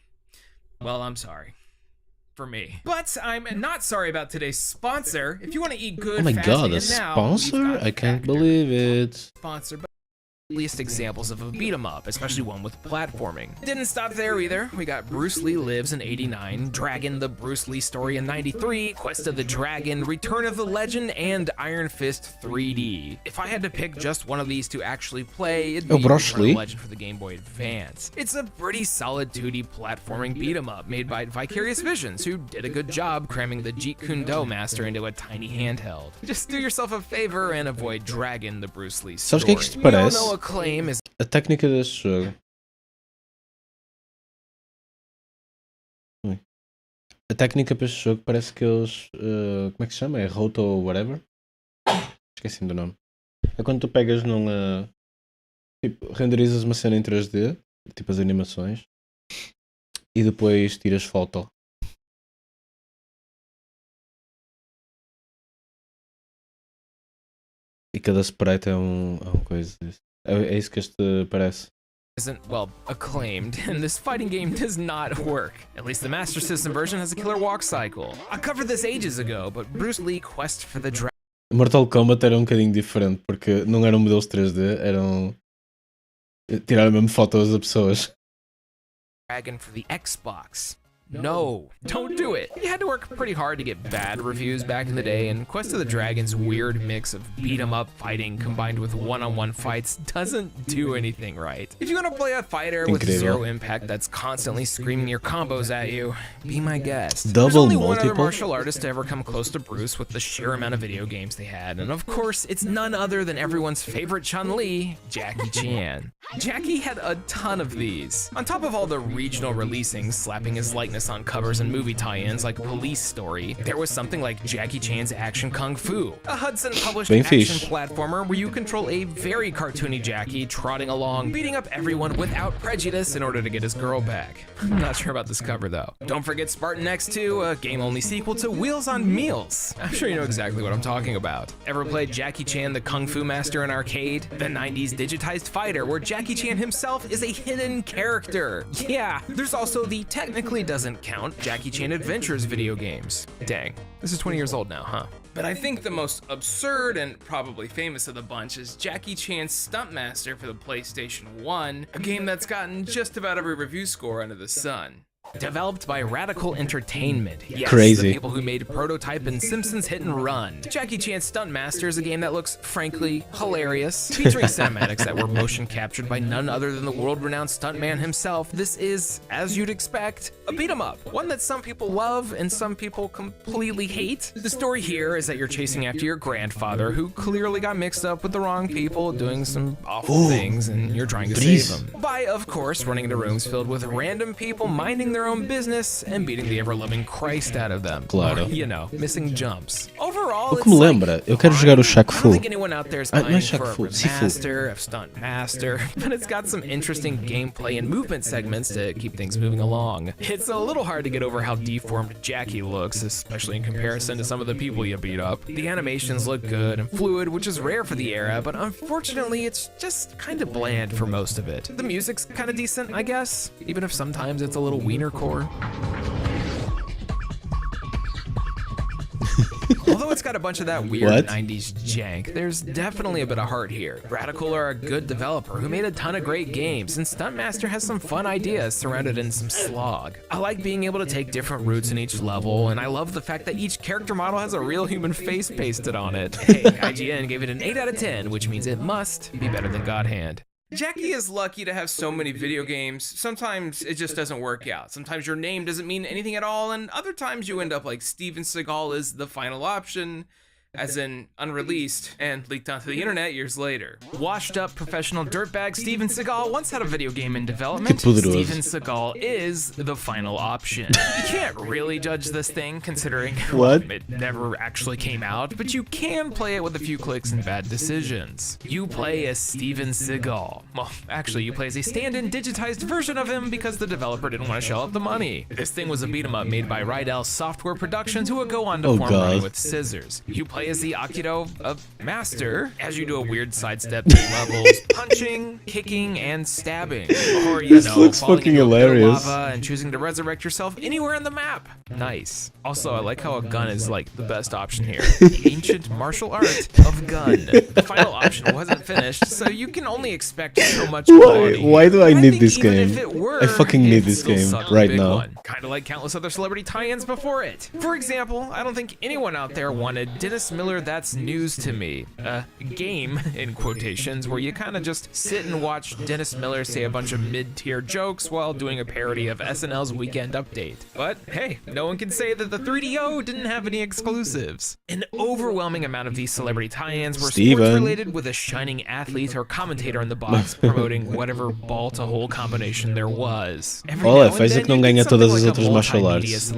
well, I'm sorry. For me. But I'm not sorry about today's sponsor. If you want to eat good, oh my fast, god, and a now, sponsor? I can't believe it. Sponsor, but Least examples of a beat 'em up, especially one with platforming. Didn't stop there either. We got Bruce Lee Lives in '89, Dragon: The Bruce Lee Story in '93, Quest of the Dragon, Return of the Legend, and Iron Fist 3D. If I had to pick just one of these to actually play, it'd be Return of the Legend for the Game Boy Advance. It's a pretty solid 2D platforming beat 'em up made by Vicarious Visions, who did a good job cramming the Jeet Kune Do master into a tiny handheld. Just do yourself a favor and avoid Dragon: The Bruce Lee Story. Sabes o que é que isto parece? Claim is a técnica deste jogo. A técnica para este jogo parece que eles. Como é que se chama? É Roto ou whatever? Esqueci-me do nome. É quando tu pegas num. Tipo, renderizas uma cena em 3D, tipo as animações, e depois tiras foto. E cada sprite é uma coisa disso. É isso que este parece. Isn't, well, acclaimed, and this fighting game does not work. At least the Master System version has a killer walk cycle. I covered this ages ago, but Bruce Lee Quest for the Dragon. Mortal Kombat era um bocadinho diferente, porque não eram modelos 3D, eram... tiraram mesmo fotos das pessoas. Dragon for the Xbox. No, don't do it. You had to work pretty hard to get bad reviews back in the day, and Quest of the Dragon's weird mix of beat-em-up fighting combined with one-on-one fights doesn't do anything right. If you want to play a fighter with zero impact that's constantly screaming your combos at you, be my guest. There's only one other martial artist to ever come close to Bruce with the sheer amount of video games they had, and of course, it's none other than everyone's favorite Chun-Li, Jackie Chan. Jackie had a ton of these. On top of all the regional releasings slapping his likeness on covers and movie tie-ins like Police Story, there was something like Jackie Chan's Action Kung Fu, a Hudson-published action platformer where you control a very cartoony Jackie trotting along, beating up everyone without prejudice in order to get his girl back. I'm not sure about this cover though. Don't forget Spartan X2, a game-only sequel to Wheels on Meals. I'm sure you know exactly what I'm talking about. Ever played Jackie Chan the Kung Fu Master in arcade? The 90s digitized fighter where Jackie Chan himself is a hidden character. Yeah, there's also the technically doesn't count Jackie Chan Adventures video games. Dang, this is 20 years old now, huh? But I think the most absurd and probably famous of the bunch is Jackie Chan's Stuntmaster for the PlayStation 1, a game that's gotten just about every review score under the sun. Developed by Radical Entertainment. Yes, Crazy. The people who made Prototype and Simpsons Hit and Run. Jackie Chan's Stuntmaster is a game that looks, frankly, hilarious, featuring cinematics that were motion captured by none other than the world-renowned stuntman himself. This is, as you'd expect, a beat-em-up, one that some people love and some people completely hate. The story here is that you're chasing after your grandfather, who clearly got mixed up with the wrong people, doing some awful things, and you're trying to save him. By, of course, running into rooms filled with random people minding their own business and beating the ever-loving Christ out of them. Claro. Or, you know, missing jumps. Overall, O que me lembra, eu quero jogar o Shaq Fu. I don't think anyone out there is Não é eyeing Shaq for a Fu, Sifu. remaster of Stunt Master, but it's got some interesting gameplay and movement segments to keep things moving along. It's a little hard to get over how deformed Jackie looks, especially in comparison to some of the people you beat up. The animations look good and fluid, which is rare for the era, but unfortunately it's just kind of bland for most of it. The music's kind of decent, I guess, even if sometimes it's a little wienercore. Although it's got a bunch of that weird 90s jank, there's definitely a bit of heart here. Radical are a good developer who made a ton of great games, and Stuntmaster has some fun ideas surrounded in some slog. I like being able to take different routes in each level, and I love the fact that each character model has a real human face pasted on it. Hey, IGN gave it an 8 out of 10, which means it must be better than God Hand. Jackie is lucky to have so many video games. Sometimes it just doesn't work out. Sometimes your name doesn't mean anything at all, and other times you end up like Steven Seagal is the final option, as in unreleased and leaked onto the internet years later. Washed up professional dirtbag Steven Seagal once had a video game in development. Steven Seagal is the final option. You can't really judge this thing considering it never actually came out, but you can play it with a few clicks and bad decisions. You play as Steven Seagal. Well, actually you play as a stand-in digitized version of him because the developer didn't want to shell out the money. This thing was a beat-em-up made by Rydell Software Productions, who would go on to form Running with Scissors. You play as the Akito Master as you do a weird sidestep to levels, punching, kicking, and stabbing. Or, you know, looks falling fucking into a pit of hilarious. lava and choosing to resurrect yourself anywhere on the map. Nice. Also, I like how a gun is like the best option here. The ancient martial art of gun. The final option wasn't finished, so you can only expect so much quality. Why do I need this even game? if it were, I fucking need this still game suck a right big now. one. Kind of like countless other celebrity tie-ins before it. For example, I don't think anyone out there wanted Dennis Miller That's News to Me, a game, in quotations, where you kind of just sit and watch Dennis Miller say a bunch of mid-tier jokes while doing a parody of SNL's Weekend Update. But hey, no one can say that the 3DO didn't have any exclusives. An overwhelming amount of these celebrity tie-ins were sports-related, with a shining athlete or commentator in the box promoting whatever ball-to-hole combination there was. Olha, faz é que não ganha todas as outras martial arts.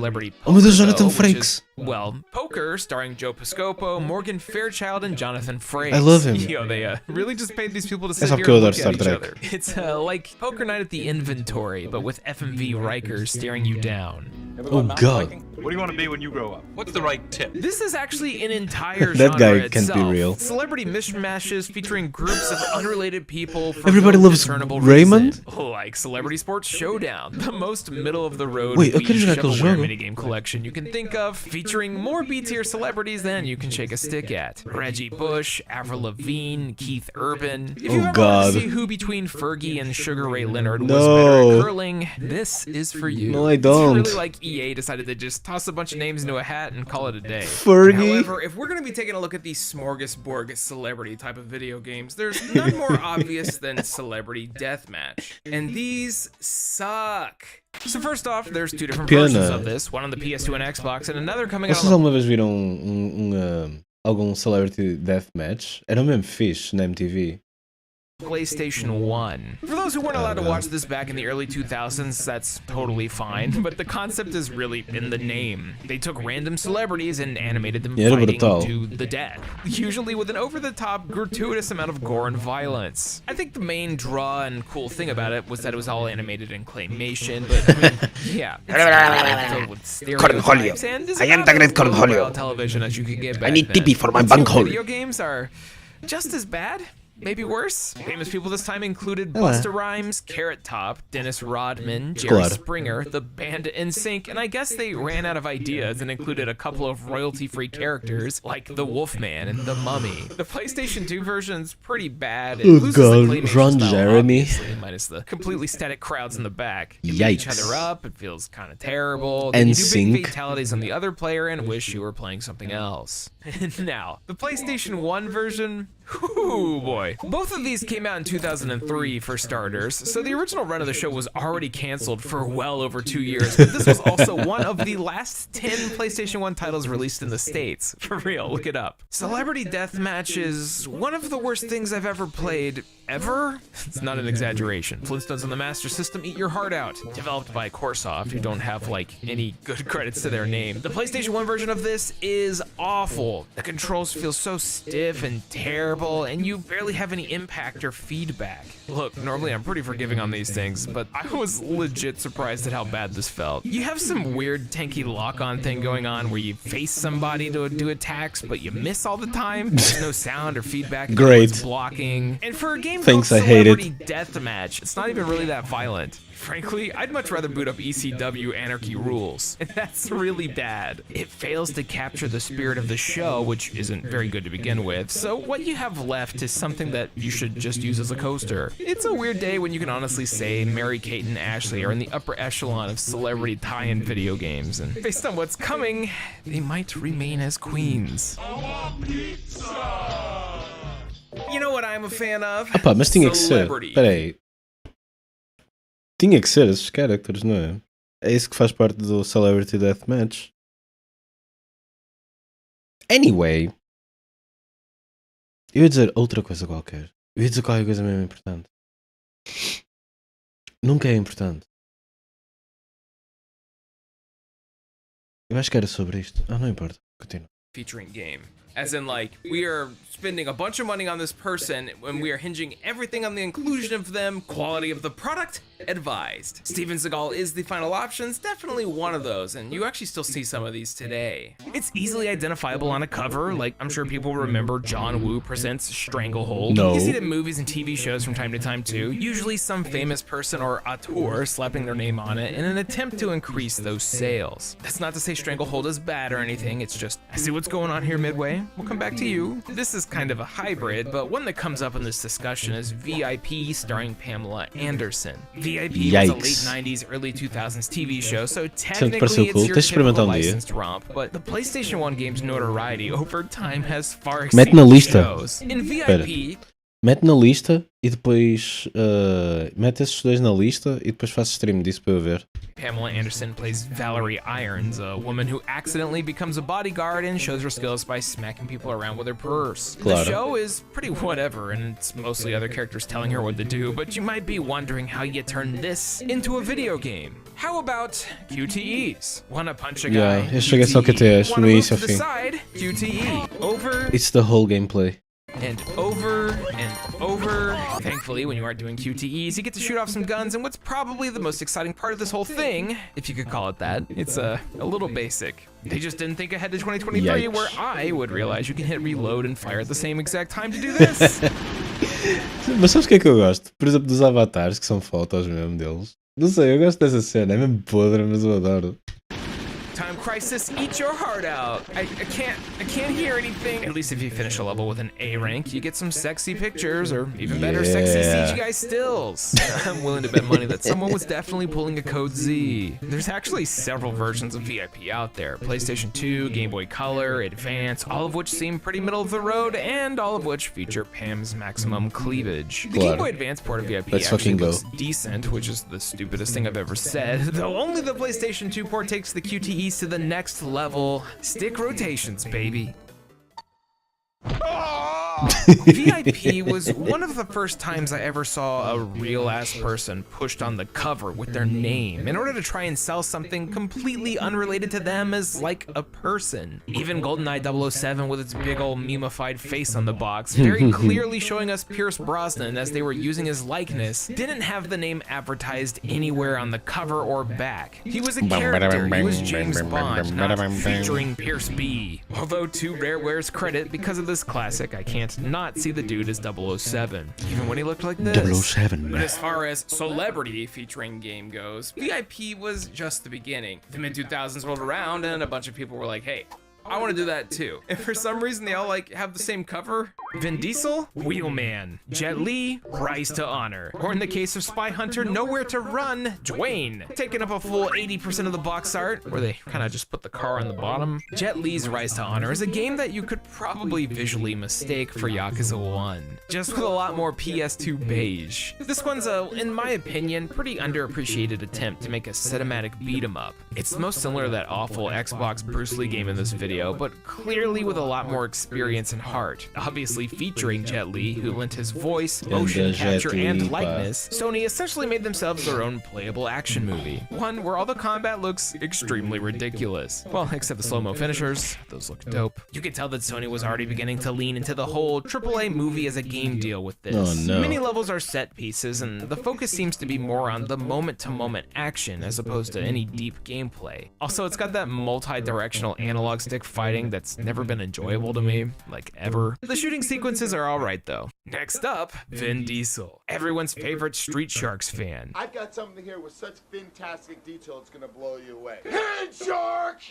Oh meu Deus, Jonathan Frakes! Well, Poker, starring Joe Piscopo, Morgan Fairchild, and Jonathan Frakes. I love him. Yo, they really just paid these people to É sit só here porque eu and adoro look Star at each Trek. other. It's like Poker Night at the Inventory, but with FMV Riker staring you down. Oh god. What do you want to be when you grow up? What's the right tip? This is actually an entire That genre guy can't itself. be real. Celebrity mishmashes featuring groups of unrelated people for Everybody no loves discernible Raymond? reason. Like Celebrity Sports Showdown, the most middle-of-the-road Wait, eu quero jogar aquele shovelware jogo. minigame collection you can think of, featuring more B-tier celebrities than you can shake a stick at. Reggie Bush, Avril Lavigne, Keith Urban. If you ever want to see who between Fergie and Sugar Ray Leonard was better at curling, this is for you. No, I don't. It's really like EA decided to just toss a bunch of names into a hat and call it a day. Fergie? However, if we're going to be taking a look at these smorgasbord celebrity type of video games, there's none more obvious than Celebrity Deathmatch. And these suck. So first off, there's two different versions of this, one on the PS2 and Xbox, and another coming out Vocês on alguma vez viram algum Celebrity Deathmatch? Era mesmo fixe na MTV. PlayStation 1. For those who weren't allowed to watch this back in the early 2000s, that's totally fine, but the concept is really in the name. They took random celebrities and animated them fighting to the death, usually with an over-the-top, gratuitous amount of gore and violence. I think the main draw and cool thing about it was that it was all animated in claymation, but I mean, yeah, it's filled with stereotypes, and is about as low-brow television as you could get back then. TP for my bunghole. Video games are just as bad. Maybe worse. Famous people this time included Busta Rhymes, Carrot Top, Dennis Rodman, Jerry Springer, the band NSYNC, and I guess they ran out of ideas and included a couple of royalty-free characters like the Wolfman and the Mummy. The PlayStation 2 version's pretty bad. It loses the claymation Ron style, Jeremy. obviously, minus the completely static crowds in the back. You beat each other up, it feels kind of terrible. Then you do big fatalities on the other player and wish you were playing something else. Now, the PlayStation 1 version, ooh boy. Both of these came out in 2003 for starters, so the original run of the show was already canceled for well over 2 years, but this was also one of the last 10 PlayStation 1 titles released in the States. For real, look it up. Celebrity Deathmatch is one of the worst things I've ever played. Ever? It's not an exaggeration. Flintstones on the Master System, eat your heart out. Developed by Corsoft, who don't have, like, any good credits to their name. The PlayStation 1 version of this is awful. The controls feel so stiff and terrible, and you barely have any impact or feedback. Look, normally I'm pretty forgiving on these things, but I was legit surprised at how bad this felt. You have some weird tanky lock-on thing going on where you face somebody to do attacks, but you miss all the time. There's no sound or feedback. Great. Blocking. And for a game Thanks, called I hate it. Celebrity Deathmatch, it's not even really that violent. Frankly, I'd much rather boot up ECW Anarchy Rules, and that's really bad. It fails to capture the spirit of the show, which isn't very good to begin with, so what you have left is something that you should just use as a coaster. It's a weird day when you can honestly say Mary-Kate and Ashley are in the upper echelon of celebrity tie-in video games, and based on what's coming, they might remain as queens. You know what I'm a fan of? Opa, mas tinha que ser. Celebrity. Espera aí. Tinha que ser esses characters, não é? É isso que faz parte do Celebrity Deathmatch. Anyway. Eu ia dizer outra coisa qualquer. Eu ia dizer qualquer coisa mesmo importante. Nunca é importante. Eu acho que era sobre isto. Ah, não importa. Continua. Featuring game. As in, like, we are spending a bunch of money on this person when we are hinging everything on the inclusion of them, quality of the product, advised. Steven Seagal is the final options, definitely one of those, and you actually still see some of these today. It's easily identifiable on a cover, like I'm sure people remember John Woo presents Stranglehold. No. You see it in movies and TV shows from time to time too, usually some famous person or auteur slapping their name on it in an attempt to increase those sales. That's not to say Stranglehold is bad or anything, it's just, I see what's going on here midway. We'll come back to you. This is kind of a hybrid, but one that comes up in this discussion is VIP starring Pamela Anderson. VIP was a late 90s, early 2000s TV show, so technically it's your typical licensed romp, but the PlayStation 1 game's notoriety over time has far exceeded the shows. In VIP... Mete na lista e depois mete esses dois na lista e depois faz stream disso para eu ver. Pamela Anderson plays Valerie Irons, a woman who accidentally becomes a bodyguard and shows her skills by smacking people around with her purse. Claro. The show is pretty whatever, and it's mostly other characters telling her what to do, but you might be wondering how you turn this into a video game. How about QTEs? Wanna punch a guy? Yeah, eu cheguei só QTEs, no início ao fim. QTE. Over It's the whole gameplay. and over and over. Thankfully, when you aren't doing QTEs, you get to shoot off some guns, and what's probably the most exciting part of this whole thing, if you could call it that, it's a little basic. They just didn't think ahead to 2023, Yikes. where I would realize you can hit reload and fire at the same exact time to do this. Mas sabes o que é que eu gosto? Por exemplo, dos avatares, que são fotos mesmo deles. Não sei, eu gosto dessa cena, é mesmo podre, mas eu adoro. Time Crisis, eat your heart out. I can't hear anything. At least if you finish a level with an A rank, you get some sexy pictures, or even better, sexy CGI stills. I'm willing to bet money that someone was definitely pulling a Code Z. There's actually several versions of VIP out there. PlayStation 2, Game Boy Color, Advance, all of which seem pretty middle of the road, and all of which feature Pam's maximum cleavage. The Game Boy Advance port of VIP actually looks decent, which is the stupidest thing I've ever said, though only the PlayStation 2 port takes the QTE to the next level. Stick rotations, baby. VIP was one of the first times I ever saw a real-ass person pushed on the cover with their name in order to try and sell something completely unrelated to them as like a person. Even GoldenEye 007 with its big ol' memified face on the box, very clearly showing us Pierce Brosnan as they were using his likeness, didn't have the name advertised anywhere on the cover or back. He was a character, he was James Bond, not featuring Pierce B. Although to Rareware's credit, because of this classic, I can't not see the dude as 007, even when he looked like this. 007. But as far as celebrity featuring game goes, VIP was just the beginning. The mid-2000s rolled around and a bunch of people were like, hey, I want to do that too. And for some reason, they all like have the same cover. Vin Diesel, Wheelman. Jet Li, Rise to Honor. Or in the case of Spy Hunter, Nowhere to Run, Dwayne. Taking up a full 80% of the box art, where they kind of just put the car on the bottom. Jet Li's Rise to Honor is a game that you could probably visually mistake for Yakuza 1, just with a lot more PS2 beige. This one's a, in my opinion, pretty underappreciated attempt to make a cinematic beat 'em up. It's most similar to that awful Xbox Bruce Lee game in this video, but clearly with a lot more experience and heart. Obviously featuring Jet Li, who lent his voice, motion capture, and likeness, Sony essentially made themselves their own playable action movie. One where all the combat looks extremely ridiculous. Well, except the slow-mo finishers, those look dope. You could tell that Sony was already beginning to lean into the whole AAA movie as a game deal with this. Oh, no. Many levels are set pieces, and the focus seems to be more on the moment-to-moment action as opposed to any deep gameplay. Also, it's got that multi-directional analog stick fighting that's never been enjoyable to me, like ever. The shooting sequences are alright though. Next up, Vin Diesel, everyone's favorite Street Sharks fan. I've got something here with such fantastic detail it's gonna blow you away. Head shark!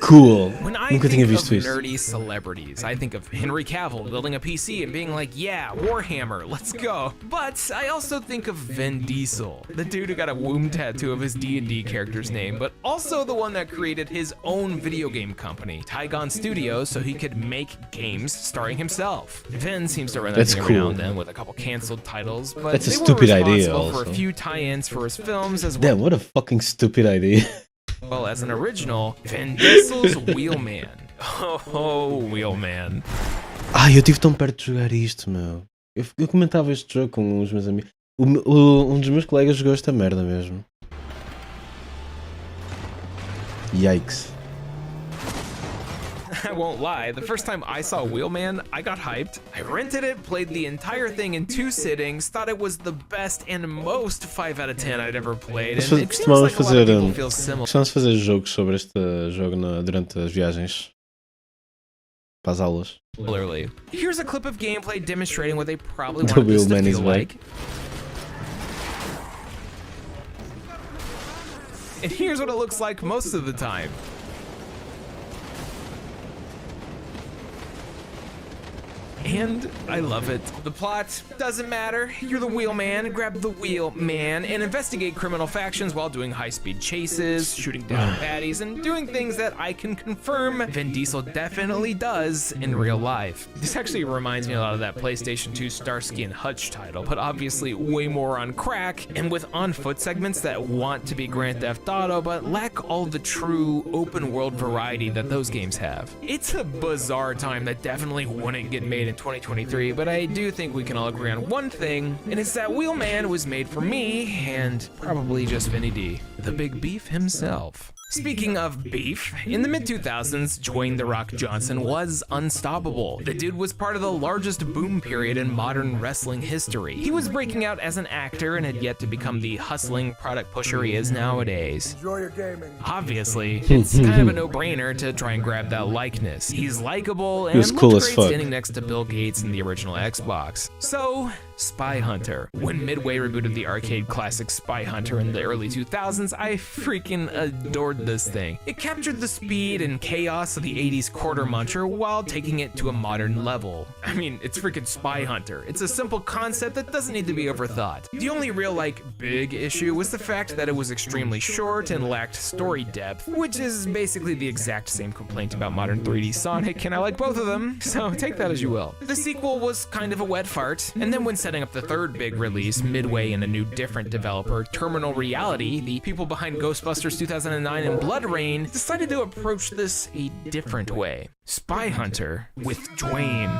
Cool. When I Nunca think tinha of visto isso. nerdy celebrities, I think of Henry Cavill building a PC and being like, yeah, Warhammer, let's go. But I also think of Vin Diesel, the dude who got a womb tattoo of his D&D character's name, but also the one that created his own video game company, Tygon Studios, so he could make games starring himself. Vin seems to run that That's thing every now cool. and then with a couple canceled titles, but That's a they were stupid idea responsible for also. a few tie-ins for his films as well. Damn, what a fucking stupid idea. Well as an original, Vin Diesel's Wheelman. Oh, Wheelman. Ai, eu estive tão perto de jogar isto, meu. Eu comentava este jogo com os meus amigos. Um dos meus colegas jogou esta merda mesmo. Yikes. I won't lie, the first time I saw Wheelman, I got hyped. I rented it, played the entire thing in 2 sittings, thought it was the best and most 5 out of 10 I'd ever played, and it seems like a lot of people feel similar. Costumamos fazer jogos sobre este jogo durante as viagens para as aulas. Similarly. Here's a clip of gameplay demonstrating what they probably The wanted this to Wheelman is feel back. like. And here's what it looks like most of the time. And I love it. The plot doesn't matter. You're the wheelman, grab the wheel man, and investigate criminal factions while doing high-speed chases, shooting down baddies, and doing things that I can confirm Vin Diesel definitely does in real life. This actually reminds me a lot of that PlayStation 2 Starsky and Hutch title, but obviously way more on crack, and with on-foot segments that want to be Grand Theft Auto, but lack all the true open-world variety that those games have. It's a bizarre time that definitely wouldn't get made in 2023, but I do think we can all agree on one thing, and it's that Wheelman was made for me, and probably just Vinny D, the big beef himself. Speaking of beef, in the mid-2000s, Dwayne "The Rock" Johnson was unstoppable. The dude was part of the largest boom period in modern wrestling history. He was breaking out as an actor and had yet to become the hustling product pusher he is nowadays. Enjoy your gaming. Obviously, it's kind of a no-brainer to try and grab that likeness. He's likable and was looked cool as great fuck. standing next to Bill Gates in the original Xbox. So, Spy Hunter. When Midway rebooted the arcade classic Spy Hunter in the early 2000s, I freaking adored this thing. It captured the speed and chaos of the 80s quarter muncher while taking it to a modern level. I mean, it's freaking Spy Hunter. It's a simple concept that doesn't need to be overthought. The only real, big issue was the fact that it was extremely short and lacked story depth, which is basically the exact same complaint about modern 3D Sonic, and I like both of them, so take that as you will. The sequel was kind of a wet fart, and then when setting up the third big release, Midway and a new different developer, Terminal Reality, the people behind Ghostbusters 2009 and Blood Rain, decided to approach this a different way. Spy Hunter with Dwayne.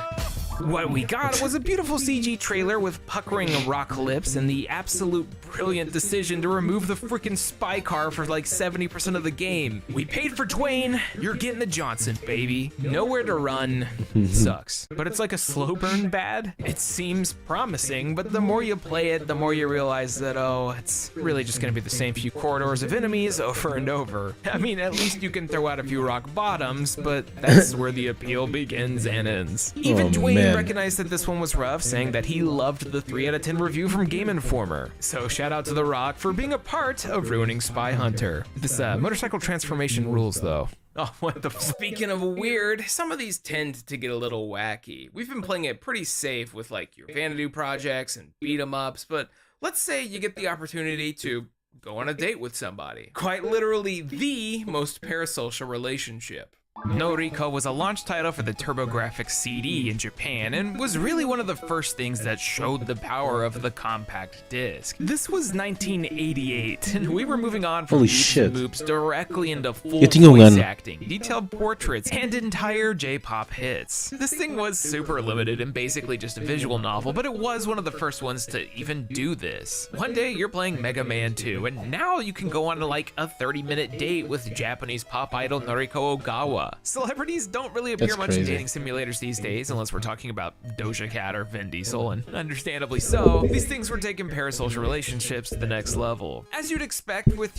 What we got was a beautiful CG trailer with puckering rock lips and the absolute brilliant decision to remove the freaking spy car for 70% of the game. We paid for Dwayne, you're getting the Johnson, baby. Nowhere to run. Sucks. But it's like a slow burn bad. It seems promising, but the more you play it, the more you realize that, oh, it's really just gonna be the same few corridors of enemies over and over. I mean, at least you can throw out a few rock bottoms, but that's where the appeal begins and ends. Even Dwayne recognized that this one was rough, saying that he loved the 3 out of 10 review from Game Informer. So shout out to The Rock for being a part of ruining Spy Hunter. This motorcycle transformation rules though. Oh, what the Speaking of weird, some of these tend to get a little wacky. We've been playing it pretty safe with your Vanity projects and beat 'em ups, but let's say you get the opportunity to go on a date with somebody. Quite literally the most parasocial relationship. Noriko was a launch title for the TurboGrafx CD in Japan and was really one of the first things that showed the power of the compact disc. This was 1988, and we were moving on from beeps and boops directly into full voice acting, detailed portraits, and entire J-pop hits. This thing was super limited and basically just a visual novel, but it was one of the first ones to even do this. One day you're playing Mega Man 2, and now you can go on a 30-minute date with Japanese pop idol Noriko Ogawa. Celebrities don't really appear much in dating simulators these days, unless we're talking about Doja Cat or Vin Diesel, and understandably so, these things were taking parasocial relationships to the next level. As you'd expect with,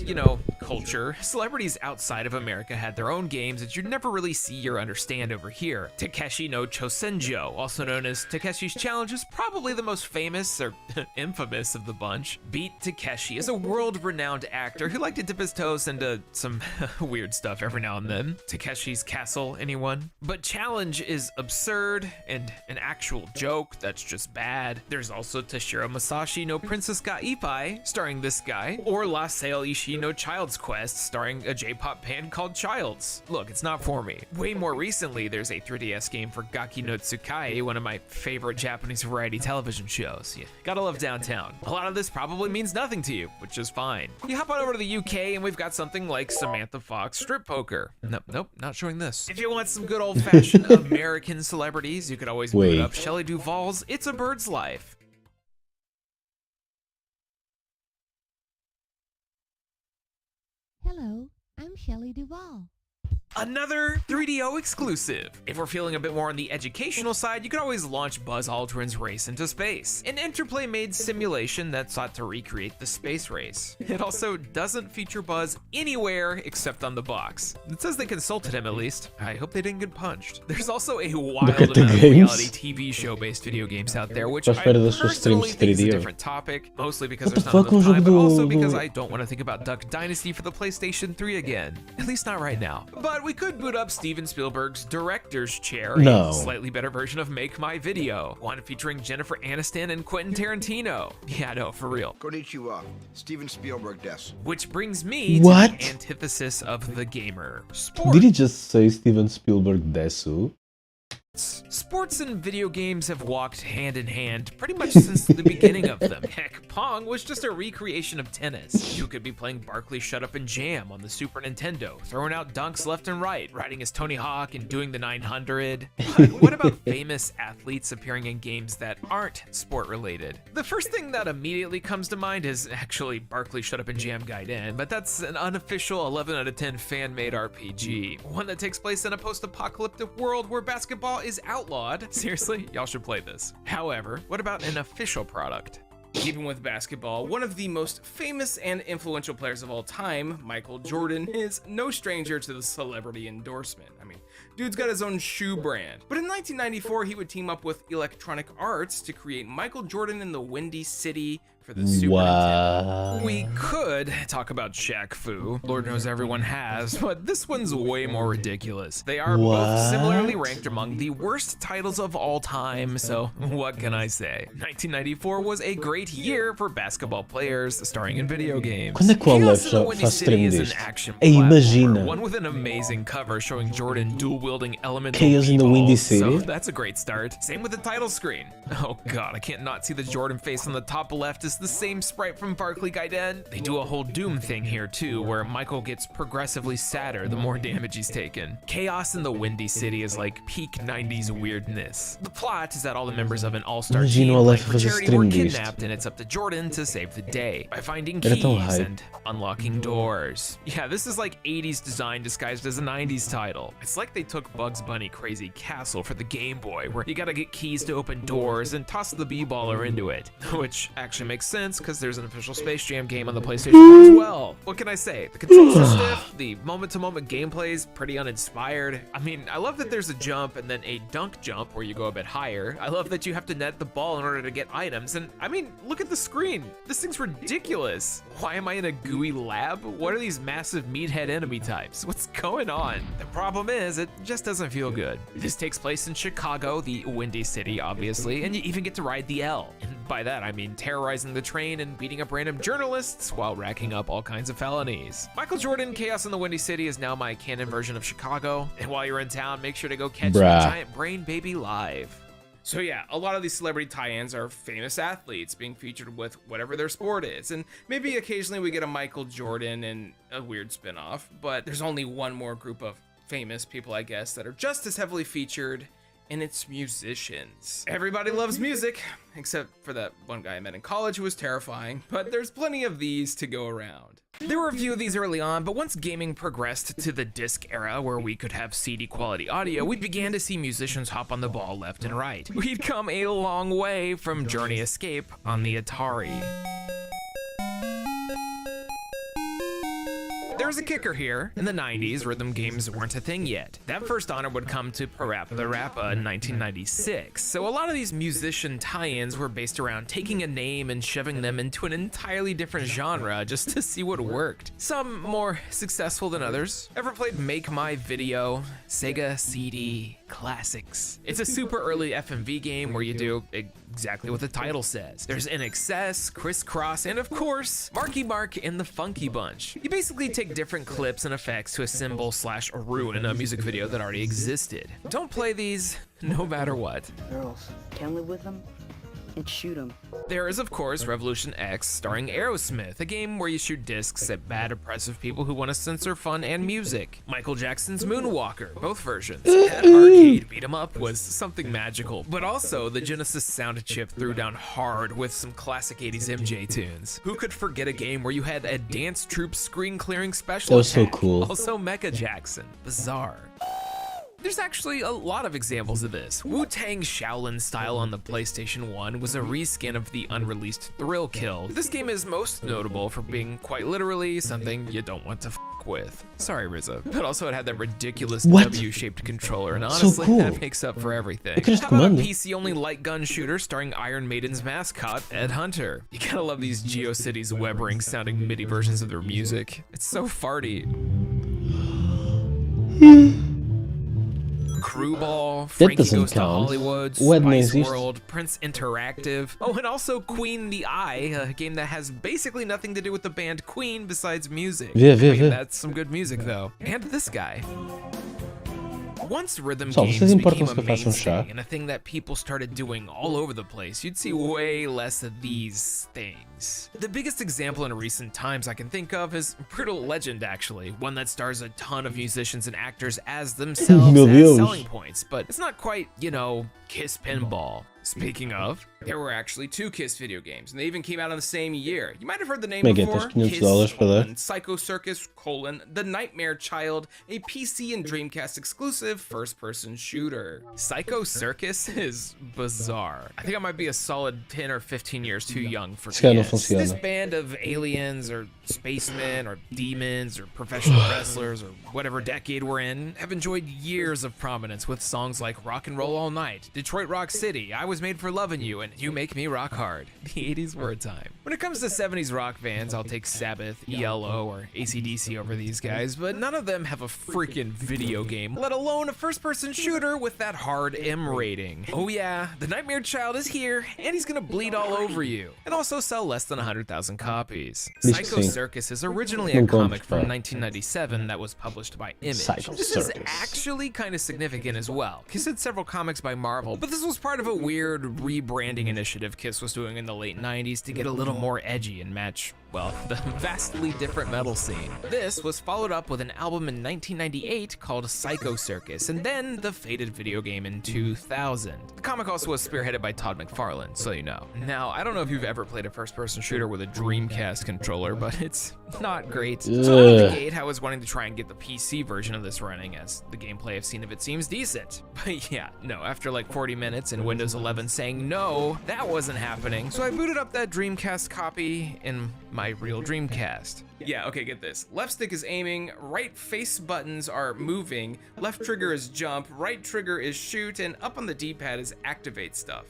culture, celebrities outside of America had their own games that you'd never really see or understand over here. Takeshi no Chosenjo, also known as Takeshi's Challenge, is probably the most famous, or infamous of the bunch. Beat Takeshi is a world-renowned actor who liked to dip his toes into some weird stuff every now and then. Takeshi's Castle, anyone? But Challenge is absurd and an actual joke that's just bad. There's also Toshiro Masashi no Princess ga Ippai, starring this guy, or La Sail Ishii no Child's Quest, starring a J-pop band called Childs. Look, it's not for me. Way more recently, there's a 3DS game for Gaki no Tsukai, one of my favorite Japanese variety television shows. You gotta love Downtown. A lot of this probably means nothing to you, which is fine. You hop on over to the UK and we've got something like Samantha Fox Strip Poker. Nope, not showing this. If you want some good old-fashioned American celebrities, you could always boot up Shelley Duvall's It's a Bird's Life. Hello, I'm Shelley Duvall. Another 3DO exclusive. If we're feeling a bit more on the educational side, you could always launch Buzz Aldrin's Race into Space, an Interplay-made simulation that sought to recreate the space race. It also doesn't feature Buzz anywhere except on the box. It says they consulted him at least. I hope they didn't get punched. There's also a wild amount of reality TV show-based video games out there, which I personally think is a different topic, mostly because there's not enough time, but also because I don't want to think about Duck Dynasty for the PlayStation 3 again. At least not right now. But we could boot up Steven Spielberg's Director's Chair, a slightly better version of Make My Video, one featuring Jennifer Aniston and Quentin Tarantino. Yeah, no, for real. Konnichiwa, Steven Spielberg des. Which brings me to the antithesis of the gamer. Sport. Did he just say Steven Spielberg desu? sports. Sports and video games have walked hand in hand pretty much since the beginning of them. Heck, Pong was just a recreation of tennis. You could be playing Barkley Shut Up and Jam on the Super Nintendo, throwing out dunks left and right, riding as Tony Hawk and doing the 900. But what about famous athletes appearing in games that aren't sport related? The first thing that immediately comes to mind is actually Barkley Shut Up and Jam Gaiden, but that's an unofficial 11 out of 10 fan-made RPG. One that takes place in a post-apocalyptic world where basketball is outlawed. Seriously, y'all should play this. However, what about an official product? Keeping with basketball, one of the most famous and influential players of all time, Michael Jordan, is no stranger to the celebrity endorsement. I mean, dude's got his own shoe brand. But in 1994, he would team up with Electronic Arts to create Michael Jordan in the Windy City for the Super Nintendo. We could talk about Shaq Fu. Lord knows everyone has, but this one's way more ridiculous. They are both similarly ranked among the worst titles of all time, so what can I say? 1994 was a great year for basketball players starring in video games. Quando é que o Chaos in the Aleph Windy faz City stream is an disto? action Ei, platformer, imagina. one with an amazing cover showing Jordan dual-wielding elemental Chaos in the Windy b-balls, so City? that's a great start. Same with the title screen. Oh god, I can't not see the Jordan face on the top left is the same sprite from Barkley Gaiden. They do a whole Doom thing here too, where Michael gets progressively sadder the more damage he's taken. Chaos in the Windy City is like peak 90s weirdness. The plot is that all the members of an all-star Imagina team o playing Aleph for fazer charity stream were disto. kidnapped, and it's up to Jordan to save the day by finding Era tão keys hype. and unlocking doors. Yeah, this is like 80s design disguised as a 90s title. It's like they took Bugs Bunny Crazy Castle for the Game Boy, where you gotta get keys to open doors and toss the b-baller into it. Which actually makes sense, because there's an official Space Jam game on the PlayStation 1 as well. What can I say? The controls are stiff, the moment-to-moment gameplay is pretty uninspired. I mean, I love that there's a jump and then a dunk jump where you go a bit higher. I love that you have to net the ball in order to get items, and I mean, look at the screen. This thing's ridiculous. Why am I in a gooey lab? What are these massive meathead enemy types? What's going on? The problem is, it just doesn't feel good. This takes place in Chicago, the Windy City, obviously, and you even get to ride the L. And by that, I mean terrorizing the train and beating up random journalists while racking up all kinds of felonies. Michael Jordan, Chaos in the Windy City is now my canon version of Chicago, and while you're in town, make sure to go catch the Bruh. Giant Brain Baby live. So yeah, a lot of these celebrity tie-ins are famous athletes being featured with whatever their sport is, and maybe occasionally we get a Michael Jordan and a weird spin-off, but there's only one more group of famous people, I guess, that are just as heavily featured, and it's musicians. Everybody loves music, except for that one guy I met in college who was terrifying, but there's plenty of these to go around. There were a few of these early on, but once gaming progressed to the disc era where we could have CD quality audio, we began to see musicians hop on the ball left and right. We'd come a long way from Journey Escape on the Atari. There's a kicker here. In the 90s, rhythm games weren't a thing yet. That first honor would come to Parappa the Rappa in 1996. So a lot of these musician tie-ins were based around taking a name and shoving them into an entirely different genre just to see what worked. Some more successful than others. Ever played Make My Video? Sega CD Classics. It's a super early FMV game where you do exactly what the title says. There's NXS, Crisscross, and of course, Marky Mark and the Funky Bunch. You basically take different clips and effects to assemble / ruin a music video that already existed. Don't play these no matter what. Girls, can't live with them? And shoot them. There is, of course, Revolution X, starring Aerosmith, a game where you shoot discs at bad, oppressive people who want to censor fun and music. Michael Jackson's Moonwalker, both versions. That arcade beat 'em up was something magical, but also the Genesis sound chip threw down hard with some classic 80s MJ tunes. Who could forget a game where you had a dance troupe screen-clearing special That was so attack? cool. Also Mecha Jackson. Bizarre. There's actually a lot of examples of this. Wu-Tang Shaolin style on the PlayStation 1 was a reskin of the unreleased Thrill Kill. This game is most notable for being quite literally something you don't want to f with. Sorry, RZA. But also it had that ridiculous What? W-shaped controller, and So honestly, cool. that makes up for everything. It could just How about a command it. PC-only light gun shooter starring Iron Maiden's mascot, Ed Hunter? You gotta love these GeoCities web rings sounding MIDI versions of their music. It's so farty. Crewball, Frankie doesn't Goes to count. Hollywood, Web não Spice existe. World, Prince Interactive. Oh, and also Queen the Eye, a game that has basically nothing to do with the band Queen besides music. Vê, I mean, vê. that's some good music though. And this guy. Once rhythm Pessoal, games vocês became importam-se a que eu faça chá? mainstay and a thing that people started doing all over the place, you'd see way less of these things. The biggest example in recent times I can think of is Brutal Legend, actually, one that stars a ton of musicians and actors as themselves Meu as Deus. selling points, but it's not quite, you know, Kiss Pinball. Speaking of, there were actually 2 Kiss video games, and they even came out in the same year. You might have heard the name Mega, before. tens Kiss, $500 para dar. Psycho Circus, The Nightmare Child, a PC and Dreamcast exclusive first-person shooter. Psycho Circus is bizarre. I think I might be a solid 10 or 15 years too young for Esse cara não Kiss. funciona. This band of aliens or spacemen or demons or professional wrestlers or whatever decade we're in have enjoyed years of prominence with songs like Rock and Roll All Night, Detroit Rock City, I Was Made for Loving You, and You Make Me Rock Hard. The 80s were a time. When it comes to 70s rock bands, I'll take Sabbath, ELO, or AC/DC over these guys, but none of them have a freaking video game, let alone a first-person shooter with that hard M rating. Oh yeah, The Nightmare Child is here, and he's gonna bleed all over you, and also sell less than 100,000 copies. Diz que Psycho sim. Circus is originally a Não comic compres, from pá. 1997 that was published by Image. Psycho This is Circus. actually kind of significant as well. Kiss had several comics by Marvel, but this was part of a weird rebranding initiative Kiss was doing in the late 90s to get a little more edgy and match, well, the vastly different metal scene. This was followed up with an album in 1998 called Psycho Circus, and then the fated video game in 2000. The comic also was spearheaded by Todd McFarlane, so you know. Now, I don't know if you've ever played a first-person shooter with a Dreamcast controller, but it's not great. So out of the gate, I was wanting to try and get the PC version of this running, as the gameplay I've seen of it seems decent. But yeah, no, after like 40 minutes and Windows 11 saying no, that wasn't happening. So I booted up that Dreamcast copy in my real Dreamcast. Yeah, okay, get this. Left stick is aiming, right face buttons are moving, left trigger is jump, right trigger is shoot, and up on the D-pad is activate stuff.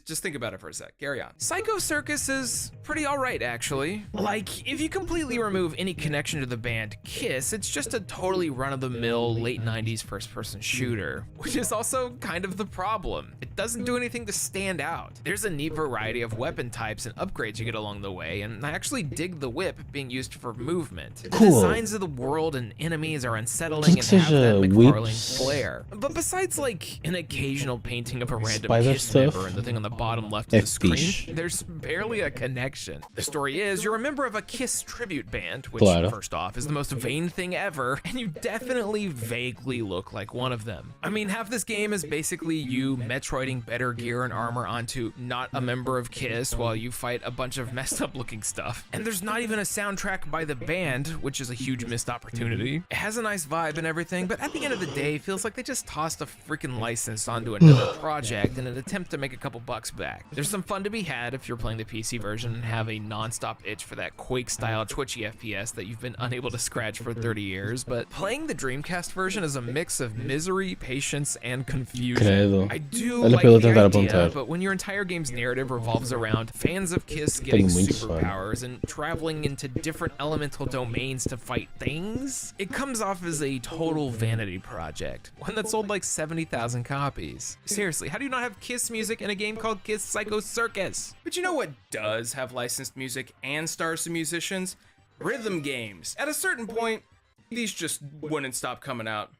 Just think about it for a sec. Carry on. Psycho Circus is pretty alright, actually. Like, if you completely remove any connection to the band Kiss, it's just a totally run-of-the-mill late 90s first-person shooter, which is also kind of the problem. It doesn't do anything to stand out. There's a neat variety of weapon types and upgrades you get along the way, and I actually dig the whip being used for movement. The Cool. designs of the world and enemies are unsettling and have that seja McFarlane whips. flair. But besides, like, an occasional painting of a random Spider Kiss stuff. member and the thing on the bottom left of the screen, Fish. there's barely a connection. The story is, you're a member of a Kiss tribute band, which, Claro. first off, is the most vain thing ever, and you definitely vaguely look like one of them. I mean, half this game is basically you Metroiding better gear and armor onto not a member of Kiss while you fight a bunch of messed up looking stuff. And there's not even a soundtrack by the band, which is a huge missed opportunity. It has a nice vibe and everything, but at the end of the day, it feels like they just tossed a freaking license onto another project in an attempt to make a couple bucks back. There's some fun to be had if you're playing the PC version and have a non-stop itch for that Quake-style twitchy FPS that you've been unable to scratch for 30 years, but playing the Dreamcast version is a mix of misery, patience, and confusion. Credo. I do Olha like para ele the tentar idea, apontar. but when your entire game's narrative revolves around fans of Kiss getting Tenho muito sono. superpowers and traveling into different elemental domains to fight things, it comes off as a total vanity project, one that sold like 70,000 copies. Seriously, how do you not have Kiss music in a game called Kiss Psycho Circus? But you know what does have licensed music and stars some musicians? Rhythm games. At a certain point, these just wouldn't stop coming out.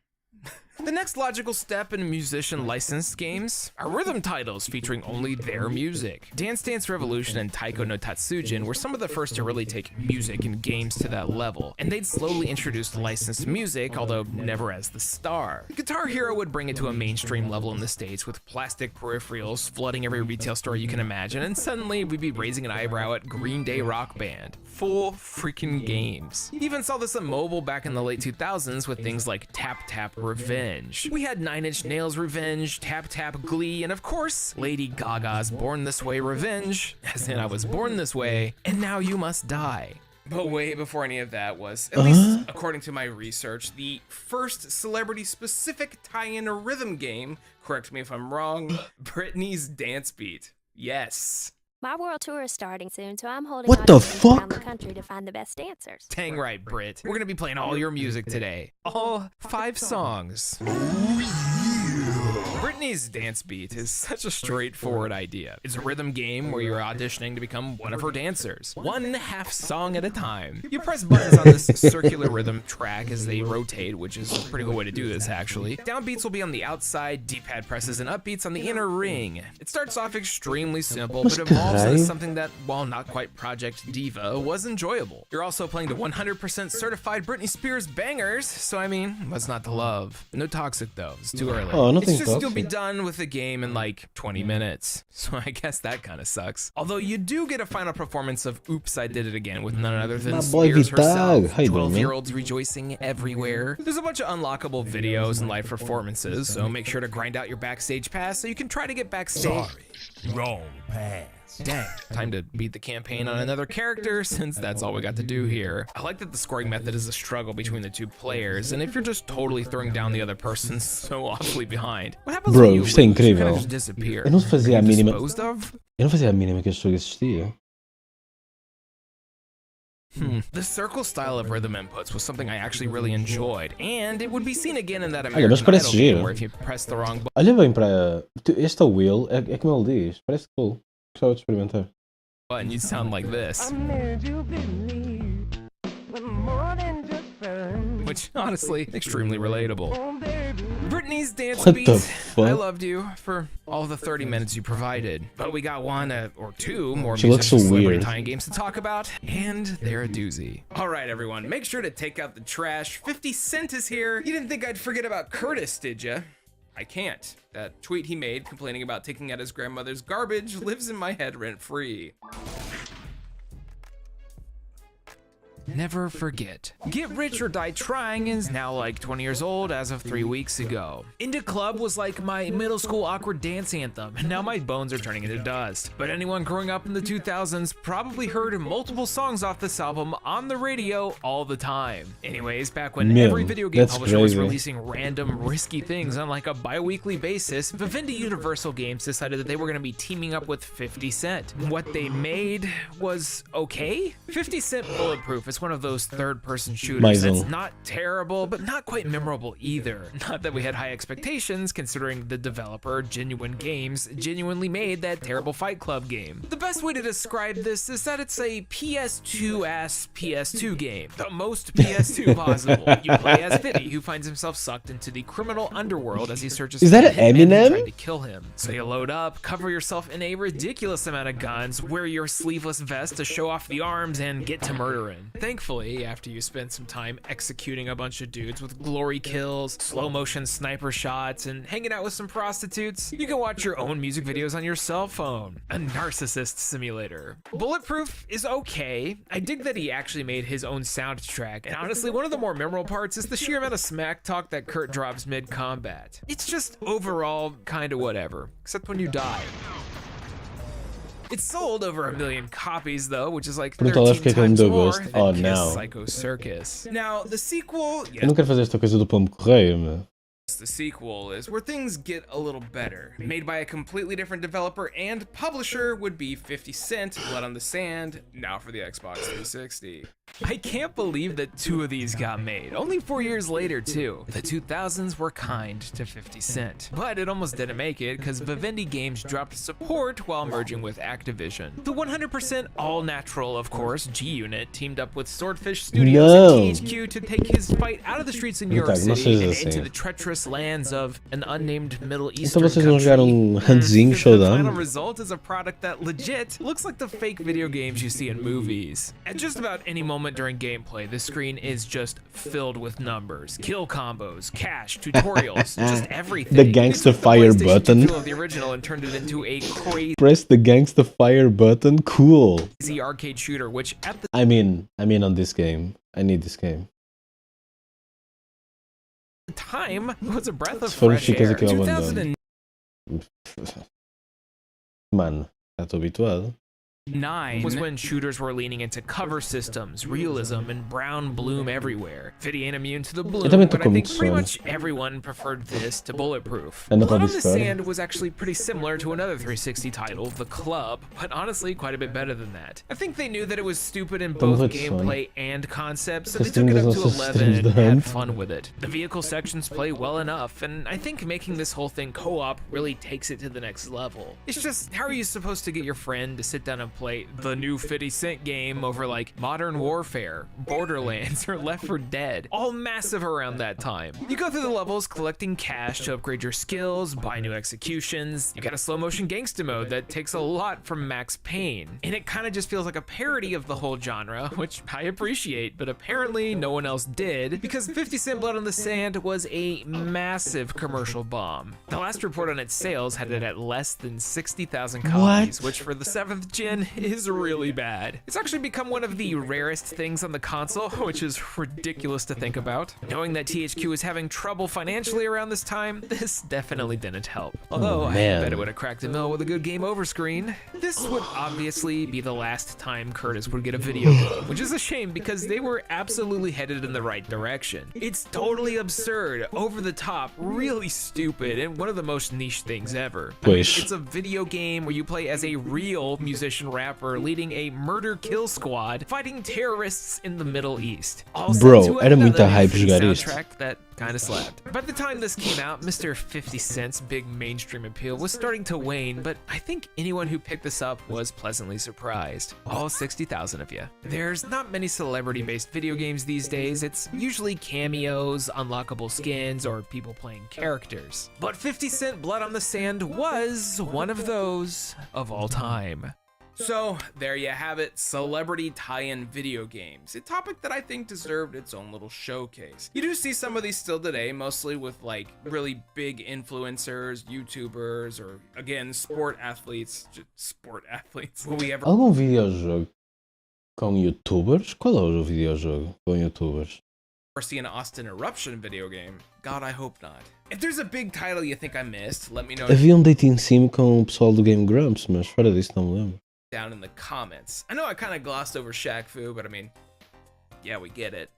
The next logical step in musician licensed games are rhythm titles featuring only their music. Dance Dance Revolution and Taiko no Tatsujin were some of the first to really take music in games to that level, and they'd slowly introduced licensed music, although never as the star. Guitar Hero would bring it to a mainstream level in the States with plastic peripherals flooding every retail store you can imagine, and suddenly we'd be raising an eyebrow at Green Day Rock Band. Full freaking games. You even saw this on mobile back in the late 2000s with things like Tap Tap Revenge. We had 9 Inch Nails Revenge, Tap Tap Glee, and of course, Lady Gaga's Born This Way Revenge, as in I was born this way, and now you must die. But way before any of that was, at least according to my research, the first celebrity-specific tie-in rhythm game, correct me if I'm wrong, Britney's Dance Beat. Yes. My world tour is starting soon, so I'm holding What the auditions around fuck? the country to find the best dancers. Dang right, Brit. We're gonna be playing all your music today. All 5 songs. Britney's dance beat is such a straightforward idea. It's a rhythm game where you're auditioning to become one of her dancers, one half song at a time. You press buttons on this circular rhythm track as they rotate, which is a pretty cool way to do this actually. Downbeats will be on the outside, D-pad presses and upbeats on the inner ring. It starts off extremely simple, but evolves into something that, while not quite Project Diva, was enjoyable. You're also playing the 100% certified Britney Spears bangers, so I mean, what's not to love? No toxic though, it's too early. Oh, nothing it's just toxic. You'll be done with the game in like 20 minutes, so I guess that kind of sucks. Although you do get a final performance of Oops, I Did It Again with none other than My boy Spears Vital. herself. How you doing, man? 12-year-olds rejoicing everywhere. There's a bunch of unlockable videos and live performances, so make sure to grind out your backstage pass so you can try to get backstage. Sorry, wrong pass. Dang, time to beat the campaign on another character since that's all we got to do here. I like that the scoring method is a struggle between the two players, and if you're just totally throwing down the other person so awfully behind, what happens Bro, when you isto é lose? You kind incrível. of just disappear. Eu não fazia a Are you mínima. disposed of? Eu não fazia a mínima que este jogo existia. The circle style of rhythm inputs was something I actually really enjoyed, and it would be seen again in that Olha, American mas parece Idol game giro. where if you press the wrong button. Olha bem para. Este Will é como ele diz. Parece cool. Gostava de experimentar. Button, you sound like this. Which, honestly, extremely relatable. Britney's dance What beat. the fuck? I loved you for all the 30 minutes you provided. But we got one or two more She looks so musician celebrity weird. tie-in games to talk about, and they're a doozy. Alright everyone, make sure to take out the trash. 50 Cent is here. You didn't think I'd forget about Curtis, did ya? I can't. That tweet he made complaining about taking out his grandmother's garbage lives in my head rent-free. Never forget. Get Rich or Die Trying is now like 20 years old as of 3 weeks ago. Into Club was like my middle school awkward dance anthem, and now my bones are turning into dust. But anyone growing up in the 2000s probably heard multiple songs off this album on the radio all the time. Anyways, back when Man, every video game that's publisher was crazy. releasing random risky things on like a bi-weekly basis, Vivendi Universal Games decided that they were going to be teaming up with 50 Cent. What they made was okay? 50 Cent Bulletproof is one of those third-person shooters Amazing. that's not terrible, but not quite memorable either. Not that we had high expectations, considering the developer, Genuine Games, genuinely made that terrible Fight Club game. The best way to describe this is that it's a PS2-ass PS2 game. The most PS2 possible. You play as Fiddy, who finds himself sucked into the criminal underworld as he searches Is for that the hitman who Eminem? tried to kill him. So you load up, cover yourself in a ridiculous amount of guns, wear your sleeveless vest to show off the arms, and get to murdering. Thankfully, after you spend some time executing a bunch of dudes with glory kills, slow motion sniper shots, and hanging out with some prostitutes, you can watch your own music videos on your cell phone. A narcissist simulator. Bulletproof is okay. I dig that he actually made his own soundtrack, and honestly, one of the more memorable parts is the sheer amount of smack talk that Kurt drops mid-combat. It's just overall kinda whatever, except when you die. It sold over 1 million copies though, which is like Brutal, 13 acho que é que ele me times deu more gosto. than Oh, Kiss não. Psycho Circus. Now, the sequel, Eu não quero fazer esta coisa do pombo correio, meu. the sequel is where things get a little better. Made by a completely different developer and publisher would be 50 Cent, Blood on the Sand, now for the Xbox 360. I can't believe that 2 of these got made, only 4 years later too. The 2000s were kind to 50 Cent, but it almost didn't make it because Vivendi Games dropped support while merging with Activision. The 100% all-natural, of course, G-Unit teamed up with Swordfish Studios and THQ to take his fight out of the streets in New York Então, não City seja and assim. into the treacherous lands of an unnamed Middle Então Eastern vocês vão jogar Handzinho The final Showdown? result is a product that legit looks like the fake video games you see in movies. At just about any moment during gameplay, the screen is just filled with numbers, kill combos, cash, tutorials, just everything. The gangster fire button. Feel of the original and turned it into a crazy Press the gangsta fire button. Cool. arcade shooter, which at the I mean on this game. I need this game. time was a breath of Se foram fresh chicas air. aqui ao 2009 abandono. Mano, já estou habituado. 9 was when shooters were leaning into cover systems, realism, and brown bloom everywhere. Fiddy ain't immune to the bloom, também tô but I com think muito pretty sono. much everyone preferred this to Bulletproof. Anda Blood para on the Discord. Sand was actually pretty similar to another 360 title, The Club, but honestly quite a bit better than that. I think they knew that it was stupid in both morrendo de sono. gameplay and concept, so Que they took it up streamers to não são 11 streams and de had Hunt. fun with it. The vehicle sections play well enough, and I think making this whole thing co-op really takes it to the next level. It's just, how are you supposed to get your friend to sit down and play the new 50 Cent game over like Modern Warfare, Borderlands, or Left 4 Dead, all massive around that time? You go through the levels collecting cash to upgrade your skills, buy new executions. You got a slow motion gangsta mode that takes a lot from Max Payne, and it kind of just feels like a parody of the whole genre, which I appreciate, but apparently no one else did, because 50 Cent Blood on the Sand was a massive commercial bomb. The last report on its sales had it at less than 60,000 copies, which for the 7th gen is really bad. It's actually become one of the rarest things on the console, which is ridiculous to think about. Knowing that THQ was having trouble financially around this time, this definitely didn't help. Although I man. bet it would have cracked a mill with a good game over screen. This would obviously be the last time Curtis would get a video game, which is a shame because they were absolutely headed in the right direction. It's totally absurd, over the top, really stupid, and one of the most niche things ever. I mean, Pois. it's a video game where you play as a real musician rapper leading a murder kill squad fighting terrorists in the Middle East. All set Bro, to era muita another hype free jogar isto. soundtrack that kind of slapped. By the time this came out, Mr. 50 Cent's big mainstream appeal was starting to wane, but I think anyone who picked this up was pleasantly surprised. All 60,000 of you. There's not many celebrity-based video games these days. It's usually cameos, unlockable skins, or people playing characters. But 50 Cent Blood on the Sand was one of those of all time. So, there you have it, celebrity tie-in video games, a topic that I think deserved its own little showcase. You do see some of these still today, mostly with like really big influencers, YouTubers, or again, sport athletes. Will we ever Algum videojogo com youtubers? Qual é o videojogo com youtubers? see an Austin Eruption video game? God, I hope not. If there's a big title you think I missed, let me know Havia um date em cima com o pessoal do Game Grumps, mas fora disso não me lembro. down in the comments. I know I kind of glossed over Shaq Fu, but I mean, yeah, we get it.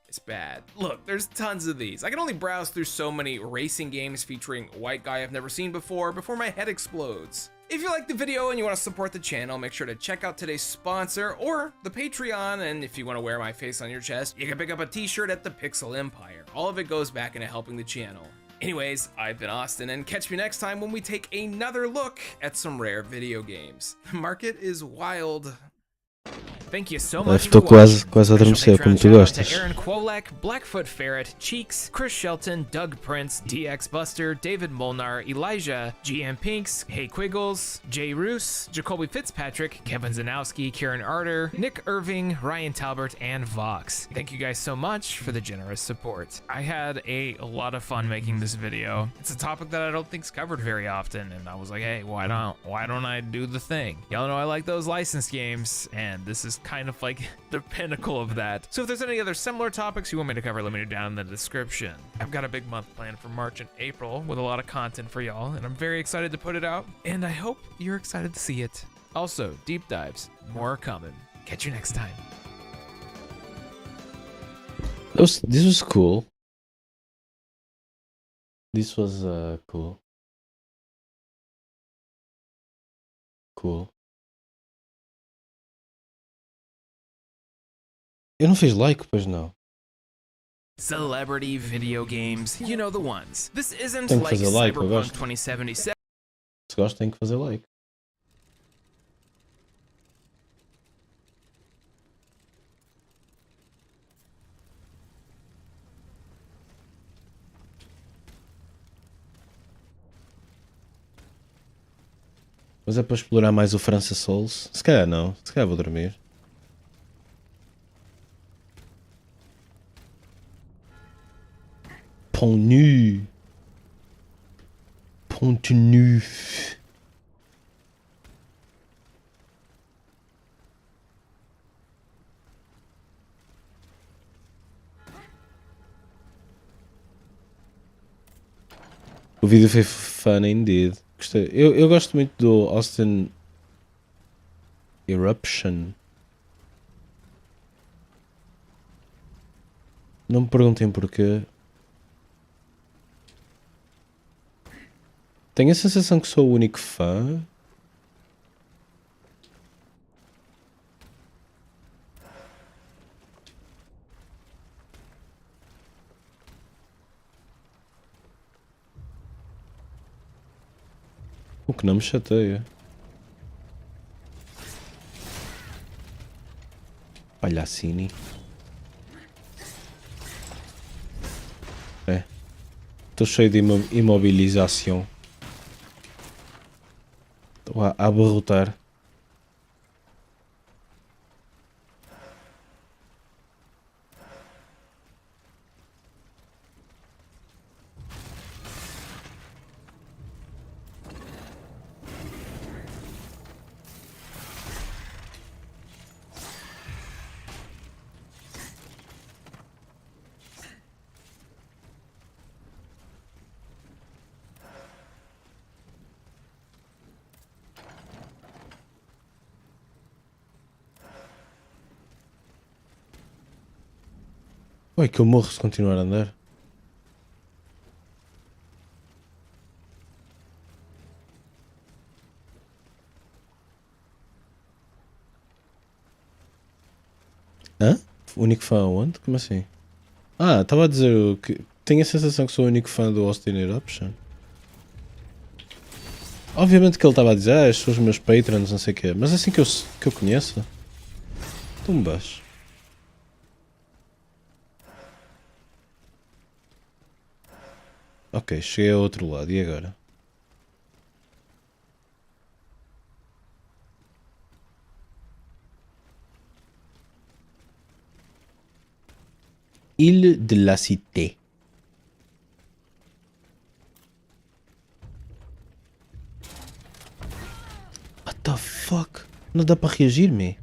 It's bad. Look, there's tons of these. I can only browse through so many racing games featuring a white guy I've never seen before my head explodes. If you like the video and you want to support the channel, make sure to check out today's sponsor or the Patreon, and if you want to wear my face on your chest, you can pick up a t-shirt at the Pixel Empire. All of it goes back into helping the channel. Anyways, I've been Austin, and catch me next time when we take another look at some rare video games. The market is wild. Thank you so much Estou for watching. quase a adormecer, como tu Shout out to gostas. Aaron Kwolek, Blackfoot Ferret, Cheeks, Chris Shelton, Doug Prince, DX Buster, David Molnar, Elijah, GM Pinks, Hey Quiggles, Jay Roos, Jacoby Fitzpatrick, Kevin Zanowski, Kieran Arter, Nick Irving, Ryan Talbert, and Vox. Thank you guys so much for the generous support. I had a lot of fun making this video. It's a topic that I don't think's covered very often, and I was like, hey, why don't I do the thing? Y'all know I like those licensed games, and this is kind of like the pinnacle of that. So if there's any other similar topics you want me to cover, let me know down in the description. I've got a big month planned for March and April with a lot of content for y'all, and I'm very excited to put it out, and I hope you're excited to see it. Also, deep dives, more are coming. Catch you next time. This was cool. This was cool. Cool. Eu não fiz like, pois não. Celebrity video games, you know the ones. This isn't Tem que like fazer like, eu Cyberpunk gosto. 2077. Se gosta, tem que fazer like. Mas é para explorar mais o França Souls? Se calhar não, se calhar vou dormir. Pont nu. Pont nu. O vídeo foi fun indeed. Gostei. Eu gosto muito do Austin Eruption. Não me perguntem porquê. Tenho a sensação que sou o único fã. O que não me chateia. Palhacini. É. Estou cheio de imobilização. Estou a abarrotar. Oi, que eu morro se continuar a andar. Hã? O único fã onde? Como assim? Ah, estava a dizer que tenho a sensação que sou o único fã do Austin Eruption. Obviamente que ele estava a dizer, estes são os meus patrons, não sei o quê, mas assim que eu conheço. Tumbas. Ok, cheguei ao outro lado, e agora? Île de la Cité. What the fuck? Não dá para reagir, me?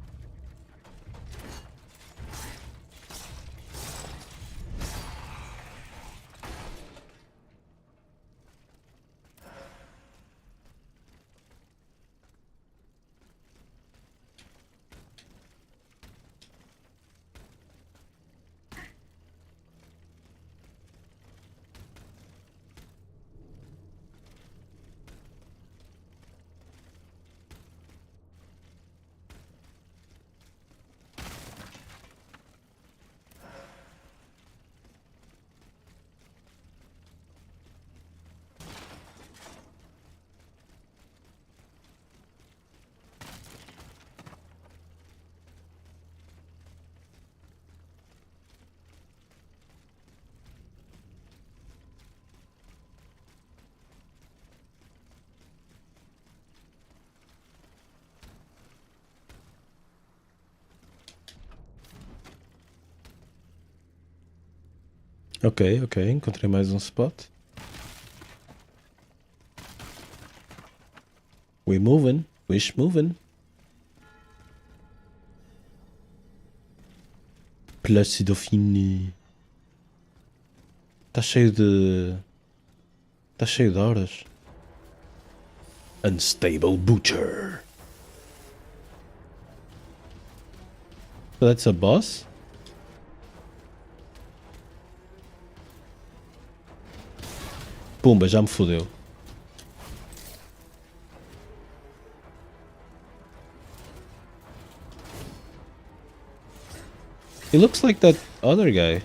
Ok, ok, encontrei mais um spot. We moving, wish moving. Plácido Fini. Está cheio de... Está cheio de horas. Unstable Butcher. So that's a boss? Pumba, já me fodeu. He looks like that other guy.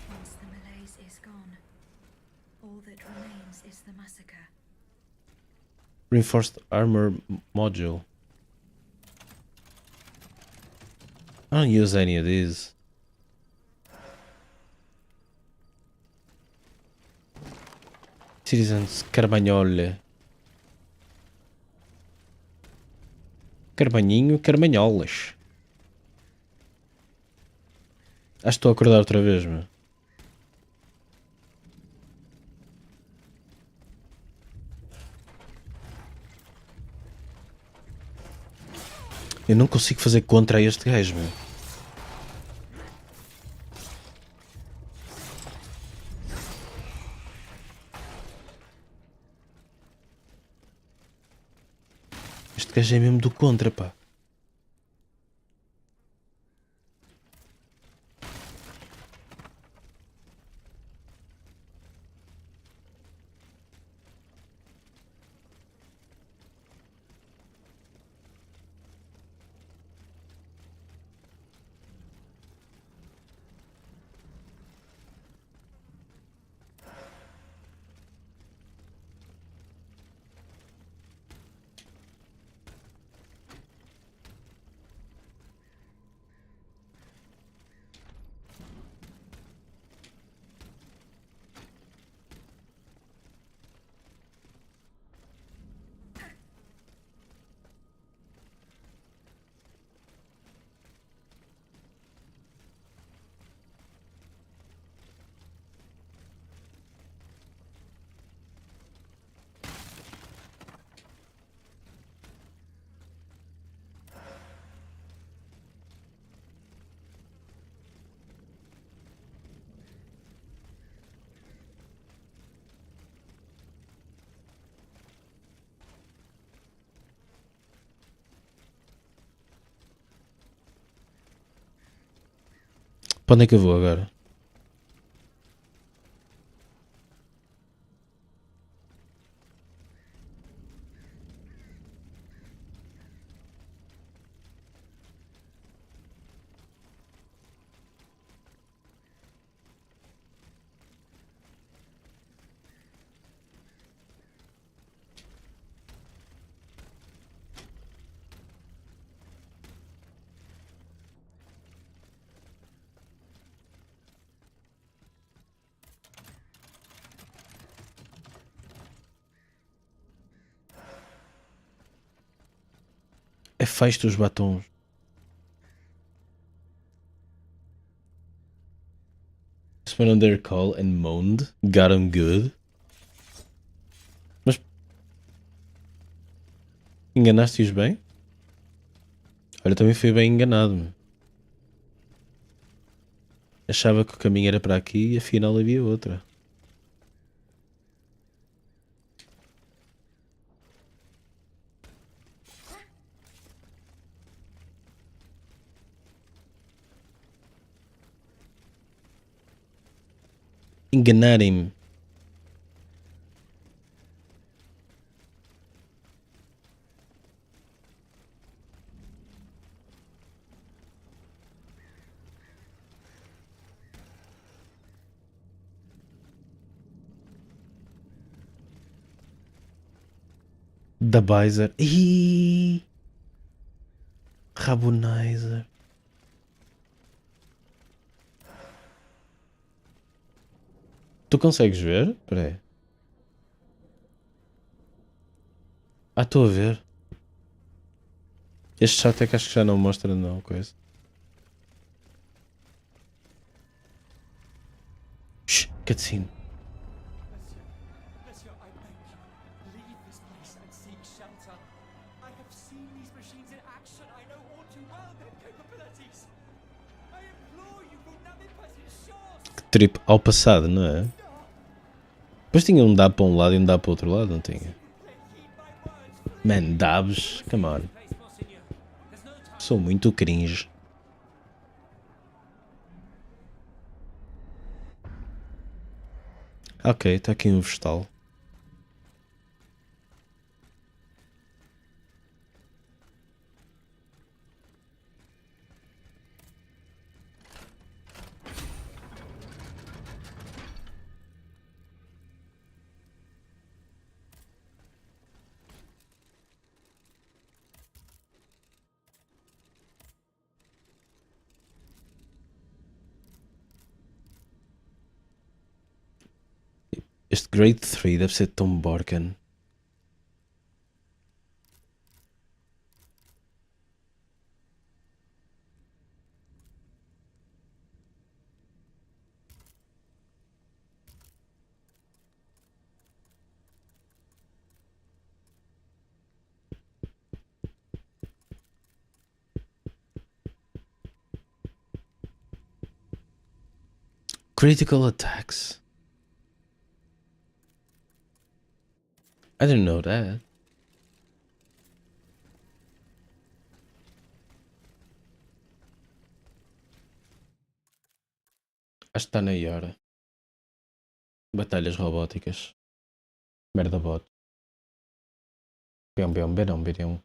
Once the malaise is gone, all that remains is the massacre. Reinforced armor module. I don't use any of these. Citizens Carmanhole. Carmanhinho, Carmanholas. Acho que estou a acordar outra vez, meu. Eu não consigo fazer contra este gajo, meu. Este gajo é mesmo do contra, pá. Para onde é que eu vou agora? É feito os batons. Went on their call and moaned. Got him good. Mas enganaste-os bem? Olha, também fui bem enganado. Meu. Achava que o caminho era para aqui e afinal havia outra. Enganarem-me. Da Bizer. Ih! Rabonizer. Tu consegues ver? Espera aí. Ah, estou a ver. Este chat é que acho que já não mostra não coisa. Shhh, cutscene. Monsieur, I beg you, leave this place and seek shelter. I have seen these machines in action. I know all too well their capabilities. I implore you, will not be put in shores. Que trip ao passado, não é? Depois tinha um dab para um lado e um dab para o outro lado, não tinha? Man, dabs, come on. Sou muito cringe. Ok, está aqui um vegetal. Este Grade 3 deve ser tão Borken. Critical attacks. I didn't know that. Acho que está na Yara. Batalhas robóticas. Merda bot. Bião, bião, berão, berão.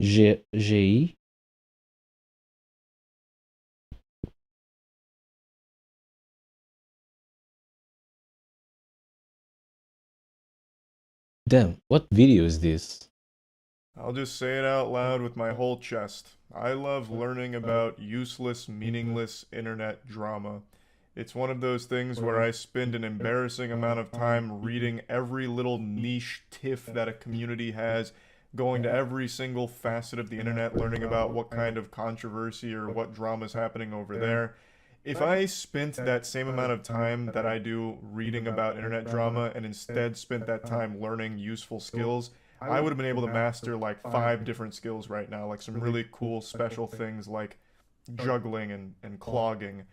GI? Damn, what video is this? I'll just say it out loud with my whole chest. I love learning about useless, meaningless internet drama. It's one of those things where I spend an embarrassing amount of time reading every little niche tiff that a community has, going to every single facet of the internet, learning about what kind of controversy or what drama is happening over there. If I spent that same amount of time that I do reading about internet drama and instead spent that time learning useful skills, I would have been able to master like 5 different skills right now, like some really cool special things like juggling and clogging.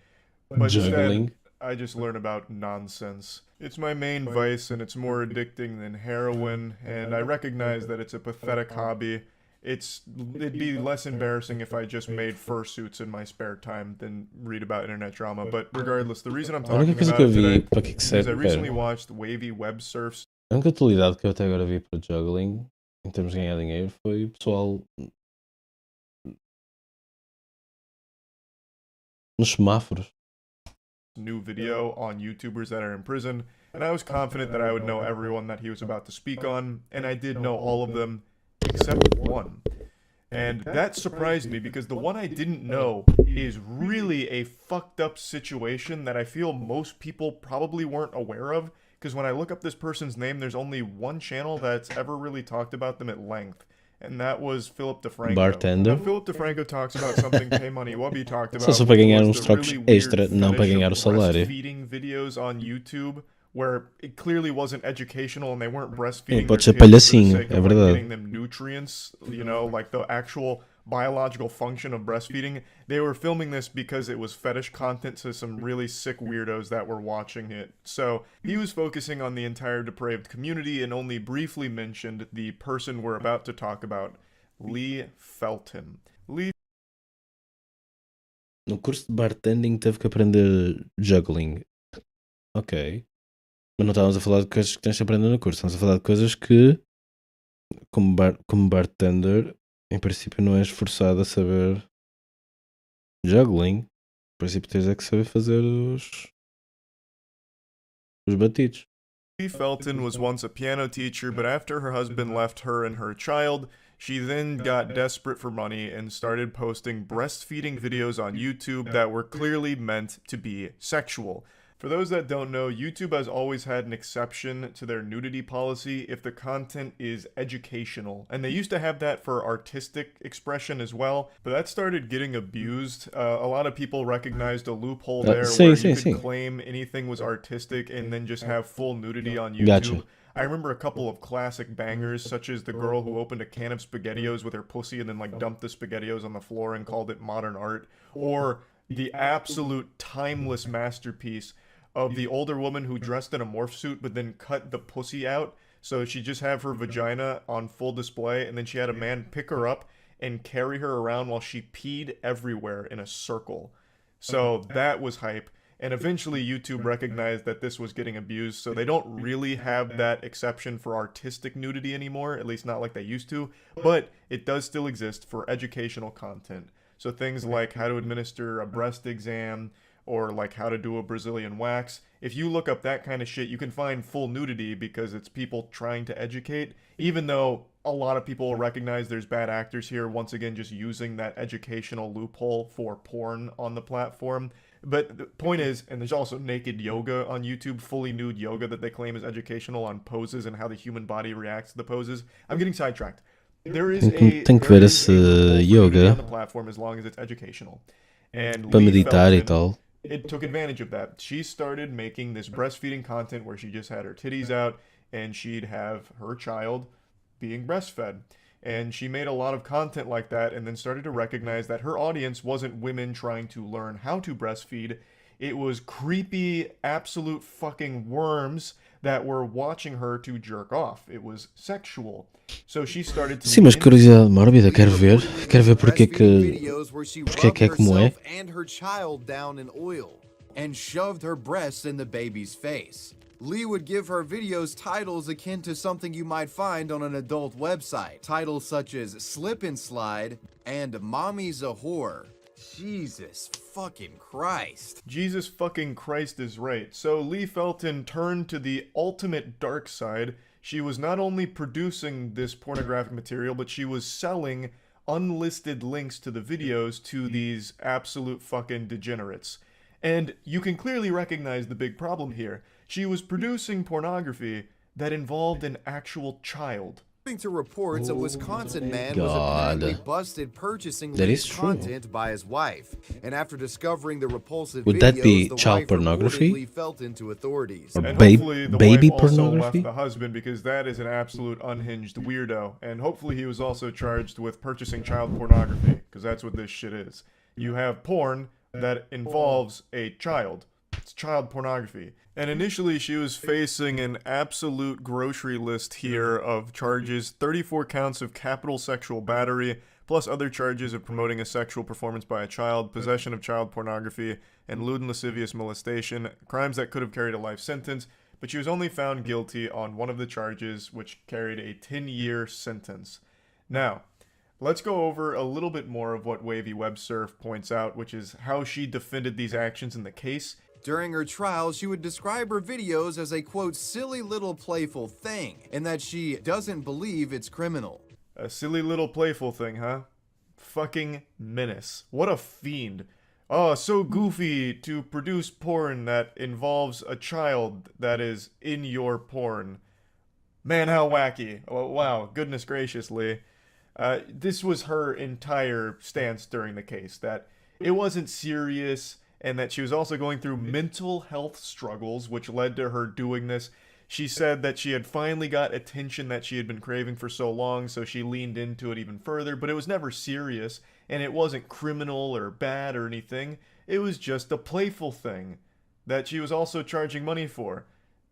But Juggling? instead, I just learn about nonsense. It's my main vice and it's more addicting than heroin, and I recognize that it's a pathetic hobby. It'd be less embarrassing if I just made fursuits in my spare time than read about internet drama, but regardless, the reason I'm A talking única coisa about que eu it vi, today para que is I serve, recently pera. watched Wavy Web Surfs. A única utilidade que eu até agora vi para juggling, em termos de ganhar dinheiro, foi o pessoal nos semáforos. New video on YouTubers that are in prison, and I was confident that I would know everyone that he was about to speak on, and I did know all of them except one. And that surprised me because the one I didn't know is really a fucked up situation that I feel most people probably weren't aware of, because when I look up this person's name, there's only one channel that's ever really talked about them at length, and that was Philip DeFranco. Bartender? Now, Philip DeFranco talks about something Paymoney Wubby talked about, Só para which ganhar was uns the trocos really weird extra, não para fetish ganhar o of salário. breastfeeding videos on YouTube, where it clearly wasn't educational and they weren't breastfeeding Pode their ser kids for the palhacinho, sake é of, like, verdade. getting them nutrients, you know, like the actual biological function of breastfeeding. They were filming this because it was fetish content to some really sick weirdos that were watching it. So he was focusing on the entire depraved community and only briefly mentioned the person we're about to talk about, Lee Felton. Lee No curso de bartending teve que aprender juggling. Ok. Mas não estávamos a falar de coisas que tens de aprender no curso. Estamos a falar de coisas que, como bartender, em princípio não és forçado a saber juggling. Em princípio tens é que saber fazer os batidos. Lee Felton was once a piano teacher, but after her husband left her and her child, she then got desperate for money and started posting breastfeeding videos on YouTube that were clearly meant to be sexual. For those that don't know, YouTube has always had an exception to their nudity policy if the content is educational. And they used to have that for artistic expression as well, but that started getting abused. A lot of people recognized a loophole there where you could claim anything was artistic and then just have full nudity on YouTube. Gotcha. I remember a couple of classic bangers, such as the girl who opened a can of SpaghettiOs with her pussy and then like dumped the SpaghettiOs on the floor and called it modern art, or the absolute timeless masterpiece of the older woman who dressed in a morph suit but then cut the pussy out, so she just have her vagina on full display, and then she had a man pick her up and carry her around while she peed everywhere in a circle. So that was hype. And eventually YouTube recognized that this was getting abused, so they don't really have that exception for artistic nudity anymore, at least not like they used to, but it does still exist for educational content. So things like how to administer a breast exam, or like how to do a Brazilian wax. If you look up that kind of shit, you can find full nudity because it's people trying to educate, even though a lot of people recognize there's bad actors here, once again just using that educational loophole for porn on the platform. But the point is, and there's also naked yoga on YouTube, fully nude yoga that they claim is educational on poses and how the human body reacts to the poses. I'm getting sidetracked. There is Tenho que ver esse yoga on the platform as long as it's educational. And para Lee meditar e Felton, tal. it took advantage of that. She started making this breastfeeding content where she just had her titties out and she'd have her child being breastfed. And she made a lot of content like that and then started to recognize that her audience wasn't women trying to learn how to breastfeed. It was creepy, absolute fucking worms that were watching her to jerk off. It was sexual. So she started to... Sim, mas curiosidade mórbida, quero ver porque é que é como é. And her child down in oil and shoved her breasts in the baby's face. Lee would give her videos titles akin to something you might find on an adult website. Titles such as Slip and Slide and Mommy's a Whore. Jesus fucking Christ. Jesus fucking Christ is right. So Lee Felton turned to the ultimate dark side. She was not only producing this pornographic material, but she was selling unlisted links to the videos to these absolute fucking degenerates. And you can clearly recognize the big problem here. She was producing pornography that involved an actual child. According to reports, a Wisconsin man was apparently busted purchasing That is leaked true. content by his wife. And after discovering the repulsive Would videos, that be the child wife pornography? reportedly Lee Felton to authorities. Or And baby hopefully the wife also pornography? left the husband because that is an absolute unhinged weirdo. And hopefully he was also charged with purchasing child pornography, because that's what this shit is. You have porn that involves a child. It's child pornography. And initially she was facing an absolute grocery list here of charges, 34 counts of capital sexual battery, plus other charges of promoting a sexual performance by a child, possession of child pornography, and lewd and lascivious molestation, crimes that could have carried a life sentence, but she was only found guilty on one of the charges, which carried a 10-year sentence. Now, let's go over a little bit more of what Wavy Web Surf points out, which is how she defended these actions in the case. During her trial, she would describe her videos as a, quote, silly little playful thing, and that she doesn't believe it's criminal. A silly little playful thing, huh? Fucking menace. What a fiend. Oh, so goofy to produce porn that involves a child that is in your porn. Man, how wacky. Oh, wow, goodness graciously. This was her entire stance during the case, that it wasn't serious, and that she was also going through mental health struggles, which led to her doing this. She said that she had finally got attention that she had been craving for so long, so she leaned into it even further, but it was never serious, and it wasn't criminal or bad or anything. It was just a playful thing that she was also charging money for.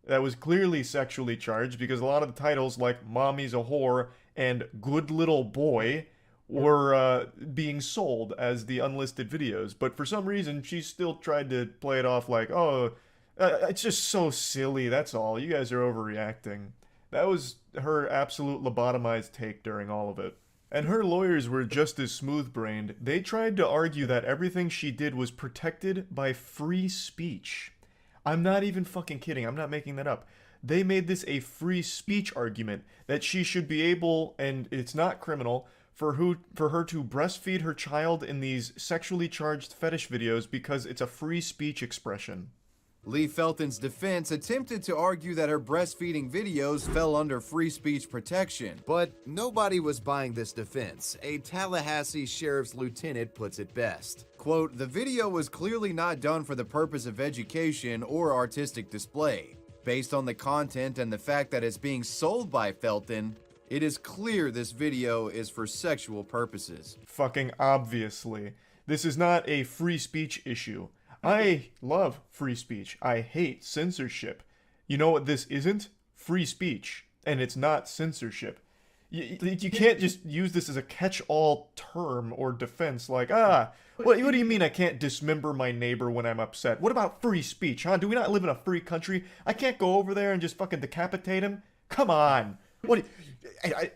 That was clearly sexually charged, because a lot of the titles, like Mommy's a Whore and Good Little Boy, were being sold as the unlisted videos, but for some reason she still tried to play it off like, oh, it's just so silly, that's all, you guys are overreacting. That was her absolute lobotomized take during all of it. And her lawyers were just as smooth-brained. They tried to argue that everything she did was protected by free speech. I'm not even fucking kidding, I'm not making that up. They made this a free speech argument, that she should be able, and it's not criminal, for her to breastfeed her child in these sexually charged fetish videos because it's a free speech expression. Lee Felton's defense attempted to argue that her breastfeeding videos fell under free speech protection, but nobody was buying this defense. A Tallahassee sheriff's lieutenant puts it best. Quote, "The video was clearly not done for the purpose of education or artistic display. Based on the content and the fact that it's being sold by Felton, it is clear this video is for sexual purposes." Fucking obviously. This is not a free speech issue. I love free speech. I hate censorship. You know what this isn't? Free speech. And it's not censorship. You can't just use this as a catch-all term or defense like, what do you mean I can't dismember my neighbor when I'm upset? What about free speech, huh? Do we not live in a free country? I can't go over there and just fucking decapitate him? Come on.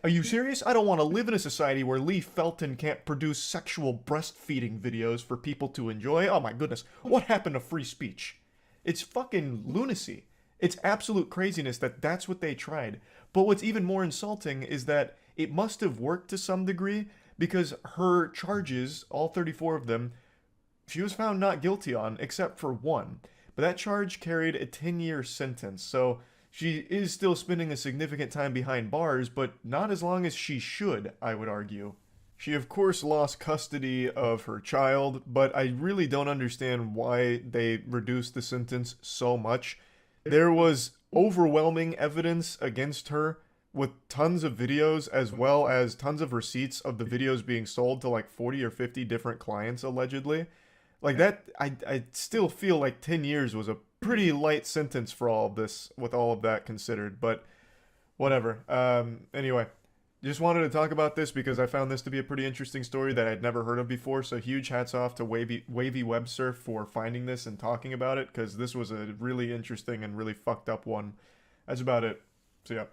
Are you serious? I don't want to live in a society where Lee Felton can't produce sexual breastfeeding videos for people to enjoy. Oh my goodness. What happened to free speech? It's fucking lunacy. It's absolute craziness that that's what they tried. But what's even more insulting is that it must have worked to some degree because her charges, all 34 of them, she was found not guilty on except for one. But that charge carried a 10-year sentence. So she is still spending a significant time behind bars, but not as long as she should, I would argue. She of course lost custody of her child, but I really don't understand why they reduced the sentence so much. There was overwhelming evidence against her with tons of videos as well as tons of receipts of the videos being sold to like 40 or 50 different clients allegedly. Like that, I still feel like 10 years was a pretty light sentence for all of this with all of that considered, but whatever. Anyway, just wanted to talk about this because I found this to be a pretty interesting story that I'd never heard of before, so huge hats off to Wavy Web Surf for finding this and talking about it, because this was a really interesting and really fucked up one. That's about it. So yeah.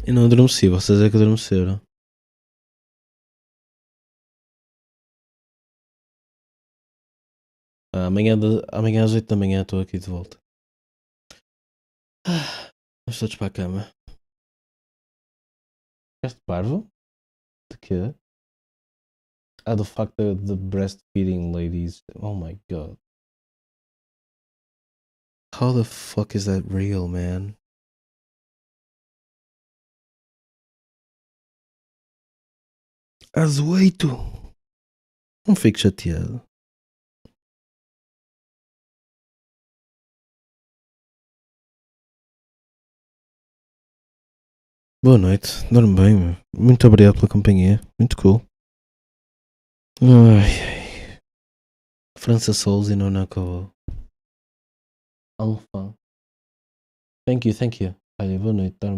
Eu não adormeci, vocês é que adormeceram. Amanhã às 8 da manhã estou aqui de volta. Vamos todos para a cama. Ficaste parvo? De quê? Do facto de breastfeeding ladies. Oh my god. How the fuck is that real, man? Às 8? Não fico chateado. Boa noite, dorme bem, meu. Muito obrigado pela companhia, muito cool. Ai. França Souls e não acabou. Enfin. Thank you. Olha, boa noite, dorme bem.